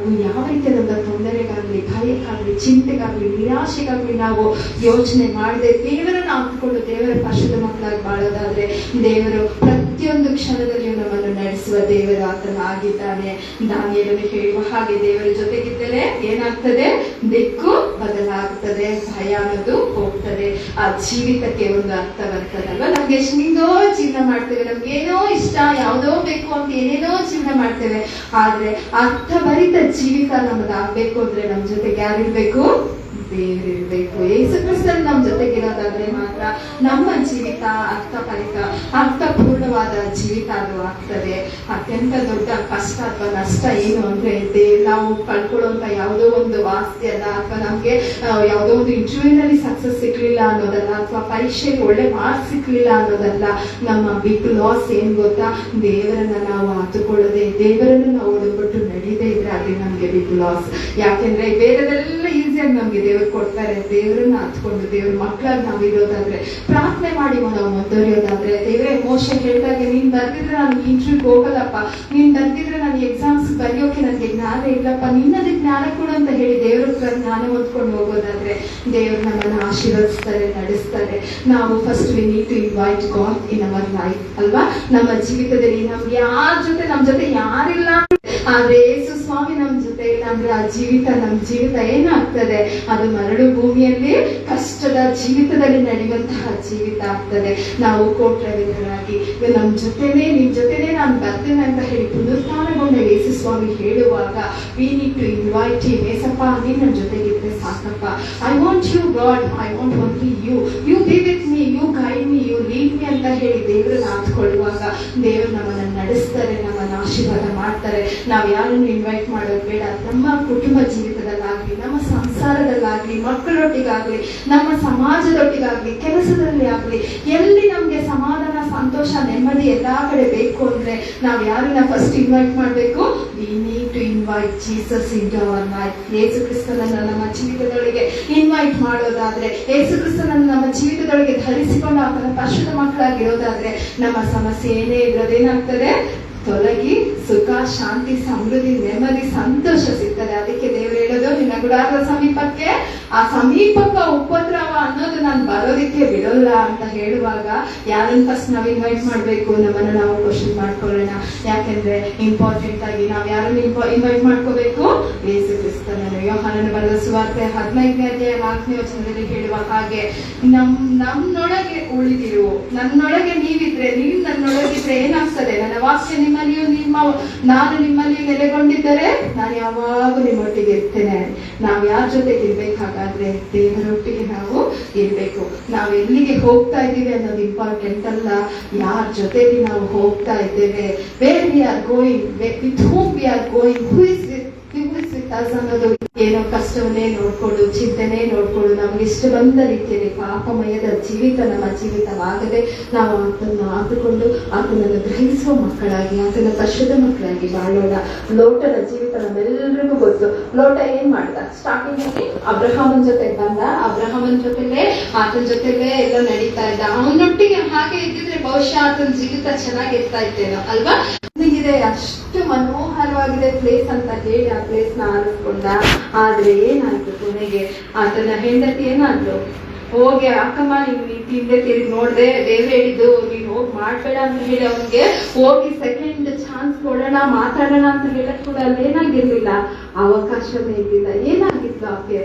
ಯಾವ ರೀತಿಯಾದಂಥ ತೊಂದರೆಗಾಗಲಿ, ಭಯಕ್ಕಾಗಲಿ, ಚಿಂತೆಗಾಗಲಿ, ನಿರಾಶೆಗಾಗಲಿ ನಾವು ಯೋಚನೆ ಮಾಡದೆ ದೇವರನ್ನು ಹಾಕಿಕೊಂಡು ದೇವರ ಪರಿಶುದ್ಧ ಮಕ್ಕಳಾಗಿ ಬಾಳೋದಾದ್ರೆ ದೇವರು ಪ್ರತಿಯೊಂದು ಕ್ಷಣದಲ್ಲಿಯೂ ನಮ್ಮನ್ನು ನಡೆಸುವ ದೇವರು ಆತನಾಗಿದ್ದಾನೆ. ದಾನಿಯೇಲನು ಹೇಳುವ ಹಾಗೆ, ದೇವರ ಜೊತೆಗಿದ್ದರೆ ಏನಾಗ್ತದೆ? ದಿಕ್ಕು ಬದಲಾಗ್ತದೆ, ಭಯ ಅನ್ನೋದು ಹೋಗ್ತದೆ, ಆ ಜೀವಿತಕ್ಕೆ ಒಂದು ಅರ್ಥ ಬರ್ತದಲ್ವ. ನಮ್ಗೆ ಎಷ್ಟಿಂದೋ ಜೀವನ ಮಾಡ್ತೇವೆ, ನಮ್ಗೆ ಏನೋ ಇಷ್ಟ, ಯಾವುದೋ ಬೇಕು ಅಂತ ಏನೇನೋ ಜೀವನ ಮಾಡ್ತೇವೆ. ಆದ್ರೆ ಅರ್ಥಭರಿತ ಜೀವಿತ ನಮ್ಮದಾಗ್ಬೇಕು ಅಂದ್ರೆ ನಮ್ ಜೊತೆಗೆ ಯಾರಿರ್ಬೇಕು? ದೇವರಿರ್ಬೇಕು. ಯೇಸು ಕ್ರಿಸ್ತನ್ ನಮ್ ಜೊತೆಗಿರೋದಾದ್ರೆ ಮಾತ್ರ ನಮ್ಮ ಜೀವಿತ ಅರ್ಥಪೂರ್ಣವಾದ ಜೀವಿತ ಅದು ಆಗ್ತದೆ. ಅತ್ಯಂತ ದೊಡ್ಡ ಕಷ್ಟ ಅಥವಾ ನಷ್ಟ ಏನು ಅಂದ್ರೆ ನಾವು ಕಳ್ಕೊಳ್ಳುವಂತ ಯಾವುದೋ ಒಂದು ವಾಸ್ತಿ ಅಲ್ಲ, ಅಥವಾ ನಮ್ಗೆ ಯಾವುದೋ ಒಂದು ಇಂಟರ್ವ್ಯೂನಲ್ಲಿ ಸಕ್ಸಸ್ ಸಿಗ್ಲಿಲ್ಲ ಅನ್ನೋದಲ್ಲ, ಅಥವಾ ಪರೀಕ್ಷೆಗೆ ಒಳ್ಳೆ ಮಾರ್ಕ್ಸ್ ಸಿಗ್ಲಿಲ್ಲ ಅನ್ನೋದಲ್ಲ. ನಮ್ಮ ಬಿಗ್ ಲಾಸ್ ಏನ್ ಗೊತ್ತಾ? ದೇವರನ್ನ ನಾವು ಆತುಕೊಳ್ಳದೆ, ದೇವರನ್ನು ನಾವು ಒಳಗೊಟ್ಟು ನಡೀದೇ ಇದ್ರೆ ಅದೇ ನಮ್ಗೆ ಬಿಗ್ ಲಾಸ್. ಯಾಕೆಂದ್ರೆ ಬೇರೆದೆಲ್ಲ ಈಸಿಯಾಗಿ ನಮ್ಗೆ ದೇವರು ಕೊಡ್ತಾರೆ. ದೇವರನ್ನ ಹತ್ಕೊಂಡು ದೇವ್ರ ಮಕ್ಕಳಾಗಿ ನಾವು ಇರೋದಾದ್ರೆ, ಪ್ರಾರ್ಥನೆ ಮಾಡಿ ನಾವು ಮುಂದುವರಿಯೋದಾದ್ರೆ, ದೇವರೇ ಮೋಶೆ ಹೇಳಿದಾಗೆ, ನೀನ್ ಬರ್ದಿದ್ರೆ ನಾನು ಇಂಟರ್ವ್ಯೂಗೆ ಹೋಗಲ್ಲಪ್ಪ, ನೀನ್ ಬರ್ದಿದ್ರೆ ನಾನು ಎಕ್ಸಾಮ್ಸ್ ಬರೆಯೋಕೆ ನನಗೆ ಜ್ಞಾನ ಇಲ್ಲಪ್ಪ, ನಿನ್ನದೇ ಜ್ಞಾನ ಕೊಡು ಅಂತ ಹೇಳಿ ದೇವ್ರ ಹತ್ರ ಜ್ಞಾನ ಹೊತ್ಕೊಂಡು ಹೋಗೋದಾದ್ರೆ ದೇವ್ರು ನಮ್ಮನ್ನು ಆಶೀರ್ವದಿಸ್ತಾರೆ, ನಡೆಸ್ತಾರೆ. ನಾವು first we need to invite God in our life ಅಲ್ವಾ. ನಮ್ಮ ಜೀವಿತದಲ್ಲಿ ನಮ್ಗೆ ಯಾರ ಜೊತೆ, ನಮ್ ಜೊತೆ ಯಾರಿಲ್ಲ ಆದ್ರೆ ಯೇಸು ಸ್ವಾಮಿ ನಮ್ ಜೊತೆ ಇಲ್ಲ ಅಂದ್ರೆ ಆ ಜೀವಿತ, ನಮ್ ಜೀವಿತ ಏನಾಗ್ತದೆ? ಅದು ಮರಳು ಭೂಮಿಯಲ್ಲಿ ಕಷ್ಟದ ಜೀವಿತದಲ್ಲಿ ನಡೆಯುವಂತಹ ಜೀವಿತ ಆಗ್ತದೆ. ನಾವು ಕೋಟ್ರವಿದರಾಗಿ ನಮ್ ಜೊತೆನೆ, ನಿಮ್ ಜೊತೆನೆ ನಾನು ಬರ್ತೇನೆ ಅಂತ ಹೇಳಿ ಪುನರುತ್ಥಾನಗೊಂಡ ಯೇಸು ಸ್ವಾಮಿ ಹೇಳುವಾಗ we need to invite him. ಏಸಪ್ಪ ನೀನ್ ನನ್ ಜೊತೆಗಿದ್ರೆ ಸಾಕಪ್ಪ, I want you God, I want only you, you be with me, you guide me, you lead me ಅಂತ ಹೇಳಿ ದೇವರನ್ನ ಆತ್ಕೊಳ್ಳುವಾಗ ದೇವರು ನಮ್ಮನ್ನ ನಡೆಸ್ತಾರೆ, ನಮ್ಮನ್ನ ಆಶೀರ್ವಾದ ಮಾಡ್ತಾರೆ. ನಾವ್ ಯಾರನ್ನು ಇನ್ವೈಟ್ ಮಾಡೋದು ಬೇಡ. ನಮ್ಮ ಕುಟುಂಬ ಜೀವಿತದಲ್ಲಾಗ್ಲಿ, ನಮ್ಮ ಸಂಸಾರದಲ್ಲಾಗ್ಲಿ, ಮಕ್ಕಳೊಟ್ಟಿಗಾಗ್ಲಿ, ನಮ್ಮ ಸಮಾಜದೊಟ್ಟಿಗಾಗ್ಲಿ, ಕೆಲಸದಲ್ಲಿ ಆಗ್ಲಿ, ಎಲ್ಲಿ ನಮ್ಗೆ ಸಮಾಧಾನ, ಸಂತೋಷ, ನೆಮ್ಮದಿ ಎಲ್ಲಾ ಕಡೆ ಬೇಕು ಅಂದ್ರೆ ನಾವ್ ಯಾರನ್ನ ಫಸ್ಟ್ ಇನ್ವೈಟ್ ಮಾಡ್ಬೇಕು? We need to invite Jesus into our life. Yesu ಕ್ರಿಸ್ತನನ್ನ ನಮ್ಮ ಜೀವಿತದೊಳಗೆ ಇನ್ವೈಟ್ ಮಾಡೋದಾದ್ರೆ, ಯೇಸು ಕ್ರಿಸ್ತನನ್ನ ನಮ್ಮ ಜೀವಿತದೊಳಗೆ ಧರಿಸಿಕೊಂಡು ಆತನ ಪರಿಶುದ್ಧ ಮಕ್ಕಳಾಗಿರೋದಾದ್ರೆ ನಮ್ಮ ಸಮಸ್ಯೆ ಏನೇ ಇರೋದೇನಾಗ್ತದೆ? ತೊಲಗಿ ಸುಖ, ಶಾಂತಿ, ಸಮೃದ್ಧಿ, ನೆಮ್ಮದಿ, ಸಂತೋಷ ಸಿಗ್ತದೆ. ಅದಕ್ಕೆ ದೇವರು ಹೇಳೋದು, ನಿನ್ನ ಗುಡಾರದ ಸಮೀಪಕ್ಕೆ, ಆ ಸಮೀಪಕ್ಕ ಉಪದ್ರವ ಅನ್ನೋದು ನಾನು ಬರೋದಿಕ್ಕೆ ಬಿಡೋಲ್ಲ ಅಂತ ಹೇಳುವಾಗ ಯಾರನ್ನ ಫಸ್ಟ್ ನಾವು ಇನ್ವೈಟ್ ಮಾಡ್ಬೇಕು? ನಮ್ಮನ್ನ ನಾವು ಕ್ವಶನ್ ಮಾಡ್ಕೊಳ್ಳೋಣ. ಯಾಕೆಂದ್ರೆ ಇಂಪಾರ್ಟೆಂಟ್ ಆಗಿ ನಾವು ಯಾರನ್ನ ಇನ್ವೈಟ್ ಮಾಡ್ಕೋಬೇಕು? ಯೇಸು ಕ್ರಿಸ್ತನನ್ನು. ಯೋಹಾನನ ಬರೆದ ಸುವಾರ್ತೆ 15ನೇ ಅಧ್ಯಾಯ 4ನೇ ವಚನದಲ್ಲಿ ಹೇಳುವ ಹಾಗೆ, ನನ್ನೊಳಗೆ ಉಳಿದಿರು, ನನ್ನೊಳಗೆ ನೀವಿದ್ರೆ, ನೀವು ನನ್ನೊಳಗಿದ್ರೆ ಏನಾಗ್ತದೆ? ನನ್ನ ವಾಕ್ಯ ನಿಮ್ಮಲ್ಲಿಯೂ ನಾನು ನಿಮ್ಮಲ್ಲಿ ನೆಲೆಗೊಂಡಿದ್ದರೆ ನಾನು ಯಾವಾಗೂ ನಿಮ್ಮೊಟ್ಟಿಗೆ ಇರ್ತೇನೆ. ನಾವು ಯಾರ ಜೊತೆಗೆ ಇರ್ಬೇಕಾಗಾದ್ರೆ ದೇವರೊಟ್ಟಿಗೆ ನಾವು ಇರ್ಬೇಕು. ನಾವು ಎಲ್ಲಿಗೆ ಹೋಗ್ತಾ ಇದ್ದೀವಿ ಅನ್ನೋದು ಇಂಪಾರ್ಟೆಂಟ್ ಅಲ್ಲ, ಯಾರ ಜೊತೆಗೆ ನಾವು ಹೋಗ್ತಾ ಇದ್ದೇವೆ, where we are going, with whom we are going, who is with us ಅನ್ನೋದು. ಏನೋ ಕಷ್ಟವನ್ನೇ ನೋಡ್ಕೊಂಡು, ಚಿಂತನೆ ನೋಡ್ಕೊಂಡು, ನಮ್ಗೆ ಇಷ್ಟ ಬಂದ ರೀತಿಯಲ್ಲಿ ಪಾಪಮಯದ ಜೀವಿತ ನಮ್ಮ ಜೀವಿತವಾಗದೆ ನಾವು ಆತನ್ನು ಆದುಕೊಂಡು ಆತನನ್ನು ಗ್ರಹಿಸುವ ಮಕ್ಕಳಾಗಿ, ಆತನ ಪರಿಶುದ್ಧ ಮಕ್ಕಳಾಗಿ ಬಾಳೋಣ. ಲೋಟನ ಜೀವಿತ ನಮ್ಮೆಲ್ಲರಿಗೂ ಗೊತ್ತು. ಲೋಟ ಏನ್ ಮಾಡ್ದ? ಸ್ಟಾರ್ಟಿಂಗ್ ಅಲ್ಲಿ ಅಬ್ರಹಾಮನ್ ಜೊತೆ ಬಂದ, ಅಬ್ರಹಾಮನ್ ಜೊತೆಲೇ ಆತನ ಜೊತೆಲೇ ಎಲ್ಲ ನಡೀತಾ ಇದ್ದ. ಅವನೊಟ್ಟಿಗೆ ಹಾಗೆ ಇದ್ದಿದ್ರೆ ಬಹುಶಃ ಆತನ ಜೀವಿತ ಚೆನ್ನಾಗಿರ್ತಾ ಇತ್ತೇನೋ ಅಲ್ವಾ? ಇದೆ ಅಷ್ಟು ಮನೋಹರವಾಗಿದೆ ಪ್ಲೇಸ್ ಅಂತ ಹೇಳಿ ಆ ಪ್ಲೇಸ್ ನ ಆರಿಸ್ಕೊಂಡ. ಆದ್ರೆ ಏನಾಯ್ತು ಕೊನೆಗೆ? ಆತನ ಹೆಂಡತಿ ಏನಾದ್ರು, ಹೋಗಿ ಅಕ್ಕಮ್ಮ ನೀನ್ ಹಿಂದೆ ತಿರುಗಿ ನೋಡ್ದೆ, ದೇವ್ರು ಹೇಳಿದ್ದು ನೀನ್ ಹೋಗಿ ಮಾಡ್ಬೇಡ ಅಂತ ಹೇಳಿ ಅವ್ನಿಗೆ ಹೋಗಿ ಸೆಕೆಂಡ್ ಚಾನ್ಸ್ ಕೊಡೋಣ, ಮಾತಾಡೋಣ ಅಂತ ಹೇಳಕ್ ಕೂಡ ಅಲ್ಲೇನಾಗಿರ್ಲಿಲ್ಲ, ಅವಕಾಶವೇ ಇರ್ಲಿಲ್ಲ. ಏನಾಗಿತ್ತು ಆಕೆ?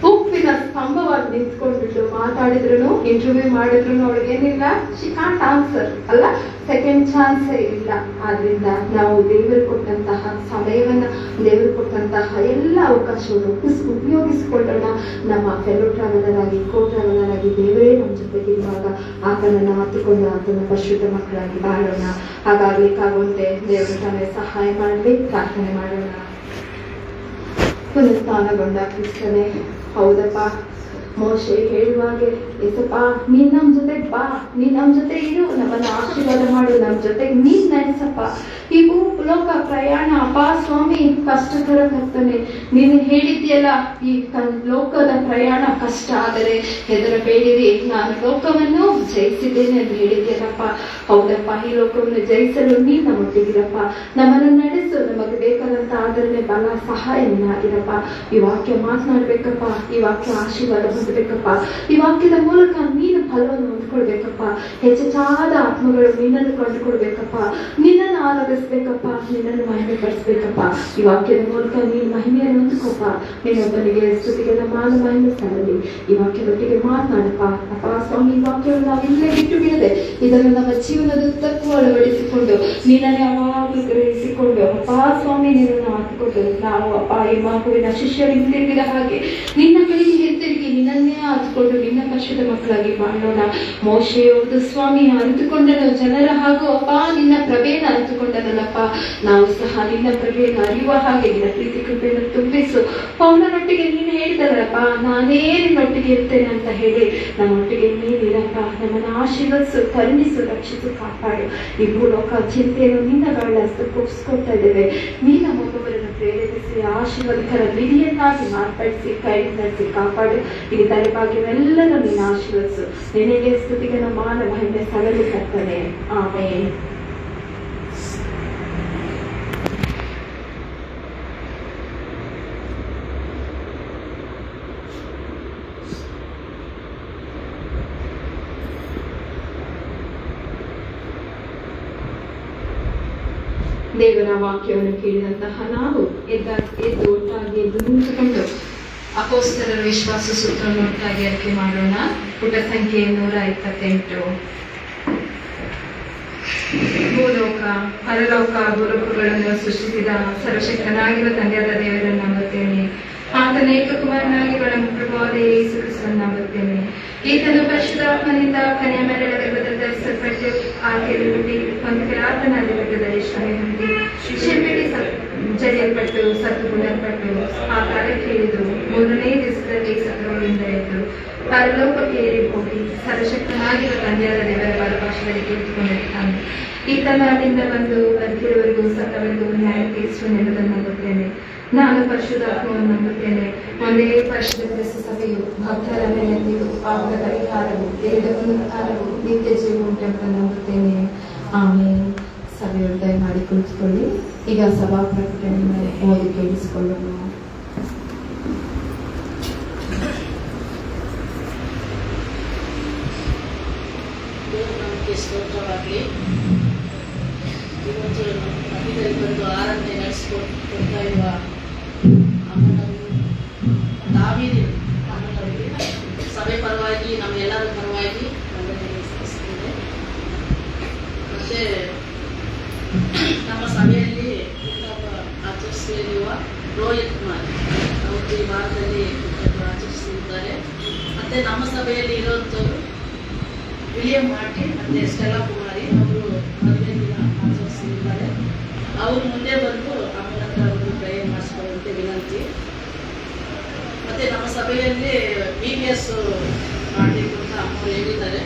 ಉಪ್ಪಿನ ಸ್ತಂಭವಾಗಿ ನಿಂತ್ಕೊಂಡ್ಬಿಟ್ಟು ಮಾತಾಡಿದ್ರು, ಇಂಟರ್ವ್ಯೂ ಮಾಡಿದ್ರು, ಅವಳಿಗೇನಿಲ್ಲ, ಶಿ ಕಾಂಟ್ ಆನ್ಸರ್ ಅಲ್ಲ, ಸೆಕೆಂಡ್ ಚಾನ್ಸೇ ಇಲ್ಲ. ಆದ್ರಿಂದ ನಾವು ದೇವರು ಕೊಟ್ಟಂತಹ ಸಮಯವನ್ನ, ದೇವರು ಕೊಟ್ಟಂತಹ ಎಲ್ಲ ಅವಕಾಶವನ್ನು ಉಪಯೋಗಿಸಿಕೊಳ್ಳೋಣ. ನಮ್ಮ ಫೆಲೋ ಟ್ರಾವೆಲರ್ ಆಗಿ, ಕೋ ಟ್ರಾವೆಲರ್ ಆಗಿ ದೇವರೇ ನಮ್ಮ ಜೊತೆಗಿರುವಾಗ ಆತನನ್ನು ಹತ್ತುಕೊಂಡು ಆತನ ಪರಿಶುದ್ಧ ಮಕ್ಕಳಾಗಿ ಬಾಳೋಣ. ಹಾಗಾಗ್ಲಿಕ್ಕಾಗುವಂತೆ ದೇವರು ತಾನೇ ಸಹಾಯ ಮಾಡಲಿ. ಪ್ರಾರ್ಥನೆ ಮಾಡೋಣ. ಪುನಃಸ್ಥಾನಗೊಂಡ ಕ್ರಿಸ್ತನೇ, ಹೌದಪ್ಪ, ಮೋಶೆ ಹೇಳುವಾಗೆ ಏಸಪ್ಪ ನೀನ್ ನಮ್ ಜೊತೆಗ್ ಬಾ, ನೀನ್ ನಮ್ ಜೊತೆ ಇರು, ನಮ್ಮನ್ನ ಆಶೀರ್ವಾದ ಮಾಡು, ನಮ್ ಜೊತೆಗೆ ನೀನ್ ನಡೆಸಪ್ಪ. ಈ ಭೂಲೋಕ ಪ್ರಯಾಣ ಅಪ್ಪ ಸ್ವಾಮಿ ಕಷ್ಟಕರ ಕರ್ತನೆ. ನೀನು ಹೇಳಿದ್ಯಲ್ಲ, ಈ ಲೋಕದ ಪ್ರಯಾಣ ಕಷ್ಟ ಆದರೆ ಹೆದರಬೇಡಿರಿ, ನಾನು ಲೋಕವನ್ನು ಜಯಿಸಿದ್ದೇನೆ ಅಂತ ಹೇಳಿದ್ಯಲ್ಲಪ್ಪ. ಹೌದಪ್ಪ, ಈ ಲೋಕವನ್ನು ಜಯಿಸಲು ನೀನ್ ನಮ್ಮೊಟ್ಟಿಗಿರಪ್ಪ, ನಮ್ಮನ್ನು ನಡೆಸು, ನಮಗೆ ಬೇಕಾದಂತ ಆದರಣೆ, ಬಲ, ಸಹಾಯ ನೀನಾಗಿರಪ್ಪ. ಈ ವಾಕ್ಯ ಮಾತನಾಡ್ಬೇಕಪ್ಪ, ಈ ವಾಕ್ಯ ಆಶೀರ್ವಾದ ಹೊಂದಬೇಕಪ್ಪ, ಈ ವಾಕ್ಯದ ಮೂಲಕ ನೀನು ಫಲವನ್ನು ಹೊಂದ್ಕೊಳ್ಬೇಕಪ್ಪ. ಹೆಚ್ಚೆಚ್ಚಾದ ಆತ್ಮಗಳು ನಿನ್ನನ್ನು ಕಂಡುಕೊಳ್ಬೇಕಪ್ಪ, ನಿನ್ನನ್ನು ಆರಾಧಿಸ್ಬೇಕಪ್ಪ, ನಿನ್ನನ್ನು ಮಹಿಮೆ ಪಡಿಸ್ಬೇಕಪ್ಪ. ಈ ವಾಕ್ಯದ ಮೂಲಕ ನೀನು ಮಹಿಮೆಯನ್ನು ಹೊಂದ್ಕೋಪ್ಪ. ನೀನೊಬ್ಬನಿಗೆ ಸ್ತುತಿಗೆಲ್ಲ ಮಾನ ಮಹಿಮೆ ಸಲ್ಲಲಿ. ಈ ವಾಕ್ಯದೊಟ್ಟಿಗೆ ಮಾತನಾಡಪ್ಪ ಅಪ್ಪ ಸ್ವಾಮಿ. ಈ ವಾಕ್ಯವನ್ನು ನಾವು ಇಲ್ಲೇ ಬಿಟ್ಟು ಬಿಡದೆ ಇದನ್ನು ನಮ್ಮ ಜೀವನದ ಉದ್ದಕ್ಕೂ ಅಳವಡಿಸಿಕೊಂಡು ನೀನನ್ನೇ ಯಾವಾಗಲೂ ಗ್ರಹಿಸಿಕೊಂಡು ಅಪ್ಪ ಸ್ವಾಮಿ ನಿನ್ನನ್ನು ಹಾಕಿಕೊಂಡು ನಾವು ಅಪ್ಪ ಈ ಮಗುವಿನ ಶಿಷ್ಯರು ಹಿಂದಿರುಗಿದ ಹಾಗೆ ನಿನ್ನ ಕಡೆಗೆ ಹಿಂತಿರುಗಿ ನಿನ್ನನ್ನೇ ಆದುಕೊಂಡು ನಿನ್ನ ಪರಿಶುದ್ಧ ಮಕ್ಕಳಾಗಿ ಮಾಡೋಣ. ಮೋಶೆಯವರು ಸ್ವಾಮಿ ಅರಿತುಕೊಂಡನು ಜನರ ಹಾಗೂ ಅಪ್ಪ ನಿನ್ನ ಪ್ರಭೆಯನ್ನು ಅರಿತುಕೊಂಡನಲ್ಲಪ್ಪ. ನಾವು ಸಹ ನಿನ್ನ ಪ್ರಭೆಯನ್ನು ಅರಿಯುವ ಹಾಗೆ ನಿನ್ನ ಪ್ರೀತಿ ಕೃಪೆಯನ್ನು ತುಂಬಿಸು. ಪೌಲನೊಟ್ಟಿಗೆ ನೀನು ಹೇಳಿದಲ್ಲಪ್ಪ, ನಾನೇ ನಿನ್ನೊಟ್ಟಿಗೆ ಇರ್ತೇನೆ ಅಂತ ಹೇಳಿ ನಮ್ಮೊಟ್ಟಿಗೆ ನೀನಿರಪ್ಪ. ನಮ್ಮನ್ನು ಆಶೀರ್ವದಿಸು, ಕರುಣಿಸು, ರಕ್ಷಿಸು, ಕಾಪಾಡು. ಈ ಭೂಲೋಕ ಚಿಂತೆಯನ್ನು ನಿನ್ನ ಗಾಳಸ್ತಕ್ಕೆ ಒಪ್ಪಿಸ್ಕೊಳ್ತಾ ಇದ್ದೇವೆ. ನೀನ ಒಬ್ಬೊಬ್ಬರನ್ನು ಪ್ರೇರೇಪಿಸಿ ಆಶೀರ್ವಾದಕರ ನಿಧಿಯನ್ನಾಗಿ ಮಾರ್ಪಡಿಸಿ ಕೈ ನಡೆಸಿ ಕಾಪಾಡು. ಈ ದಯಭಾಗ್ಯವೆಲ್ಲರೂ ನೀನು ಆಶೀರ್ವದಿಸು. ನಿನಗೆ ಸ್ತುತಿಗೆ ನಮ್ಮ ಮಾನ ಮಹಿಮೆ ಸಲ್ಲಲಿ ಕರ್ತನೆ. ಆಮೆನ್. ದೇವರ ವಾಕ್ಯವನ್ನು ಕೇಳಿದಂತಹ ನಾವು ಎದ್ದು ಒಟ್ಟಾಗಿ ಎದ್ದು ನಿಂತುಕೊಂಡು ಅಪೊಸ್ತಲರ ವಿಶ್ವಾಸ ಸೂತ್ರವನ್ನು ಒಟ್ಟಾಗಿ ಅರಿಕೆ ಮಾಡೋಣ. ಪುಟ ಸಂಖ್ಯೆ 128. ಭೂಲೋಕ ಪರಲೋಕ ಭೂಲೋಕಗಳನ್ನು ಸೃಷ್ಟಿಸಿದ ಸರ್ವಶಕ್ತನಾಗಿರುವ ತಂದೆಯಾದ ದೇವರನ್ನು ನಂಬುತ್ತೇನೆ. ಆತನ ಏಕಕುಮಾರನಾಗಿ ಪ್ರಭುವಾದ ಯೇಸು ಕ್ರಿಸ್ತನನ್ನು ನಂಬುತ್ತೇನೆ. ಈತನು ಪರಿಶುದ್ಧಾತ್ಮನಿಂದ ಕನ್ಯಾ ಮರಿಯಳ ಗರ್ಭದಲ್ಲಿ ಧರಿಸಲ್ಪಟ್ಟು ಆಕೆಯಲ್ಲಿ ಹುಟ್ಟಿ ಪಂಥರಾತನಾದ ಗರ್ಭದಲ್ಲಿ ಶ್ರಮೆ ಹೊಂದಿ ಶಿಲ್ಪೆಗೆ ಜರಿಯಲ್ಪಟ್ಟು ಸತ್ತು ಪುನರ್ಪಟ್ಟು ಆ ಕಾಲಕ್ಕೆ ಇಳಿದು 3ನೇ ದಿವಸದಲ್ಲಿ ಸತ್ತವರಿಂದ ಎದ್ದು ಪರಲೋಕಕ್ಕೆ ಏರಿ ಹೋಗಿ ಸರ್ವಶಕ್ತನಾಗಿರುವ ತಂದೆಯಾದ ದೇವರ ಬಲಪಾಶದಲ್ಲಿ ಕುಳಿತುಕೊಂಡಿರುತ್ತಾನೆ. ಈತನ ಅಲ್ಲಿಂದ ಬಂದು ಬದುಕಿರುವವರಿಗೂ ಸತ್ತವರಿಗೂ ನ್ಯಾಯ ತೀರಿಸುವನೆಂಬುದನ್ನು ನಂಬುತ್ತೇನೆ. ನಾನು ಪರಿಶುದ್ಧಾತ್ಮವನ್ನು ನಂಬುತ್ತೇನೆ. ಒಂದೇ ಪರಿಶುದ್ಧ ಕ್ರಿಸ್ತ ಸಭೆಯು ಭಕ್ತರ ನೆಲೆಯು ಪಾಪದ ಪರಿಹಾರವು ದೇಹದ ಪುನರುತ್ಥಾನವು ನಿತ್ಯ ಜೀವ ಉಂಟೆಂಬುದನ್ನು ನಂಬುತ್ತೇನೆ. ಆಮೇಲೆ ಸಭೆಯು ದಯಮಾಡಿ ಕುಳಿತುಕೊಳ್ಳಿ. ಈಗ ಸಭಾ ಪ್ರಕಟಣೆ ಓದಿ ಕೇಳಿಸಿಕೊಳ್ಳೋಣ.
ದೇವರಿಗೆ ಸ್ತೋತ್ರವಾಗಲಿ. ಇವತ್ತು ಮಧ್ಯದಲ್ಲಿ ಬಂದು ಆರಾಧನೆ ನಡೆಸಿಕೊಡ್ತಾ ಇರುವ ಅಮ್ಮನವರು, ದಾವೀದನ ಅಮ್ಮನವರಿಗೆ ಸಭೆ ಪರವಾಗಿ ನಮ್ಮೆಲ್ಲರ ಪರವಾಗಿ ವಂದನೆ ಸಲ್ಲಿಸುತ್ತೇನೆ. ಮತ್ತೆ ನಮ್ಮ ಸಭೆಯಲ್ಲಿ ಹುಟ್ಟುಹಬ್ಬ ಆಚರಿಸಲಿರುವ ರೋಹಿತ್ ಕುಮಾರ್ ಅವರು ಈ ವಾರದಲ್ಲಿ ಹುಟ್ಟುಹಬ್ಬ ಆಚರಿಸಿದ್ದಾರೆ. ಮತ್ತು ನಮ್ಮ ಸಭೆಯಲ್ಲಿ ಇರುವಂಥವರು ವಿಲಿಯಂ ಮಾರ್ಟಿ ಮತ್ತು ಸ್ಟೆಲ್ಲಾ ಕುಮಾರಿ ಅವರು ಮದುವೆ ದಿನ ಆಚರಿಸಲಿದ್ದಾರೆ. ಅವರು ಮುಂದೆ ಬಂದು ಅಮ್ಮನ ಹತ್ರ ಒಂದು ಪ್ರೇಯರ್ ಮಾಡಿಸ್ಕೊಳ್ಳುವಂತೆ ವಿನಂತಿ. ಮತ್ತು ನಮ್ಮ ಸಭೆಯಲ್ಲಿ BBS ಮಾಡಲಿಕ್ಕೆ ಅಂತ ಅಮ್ಮರು ಹೇಳಿದ್ದಾರೆ.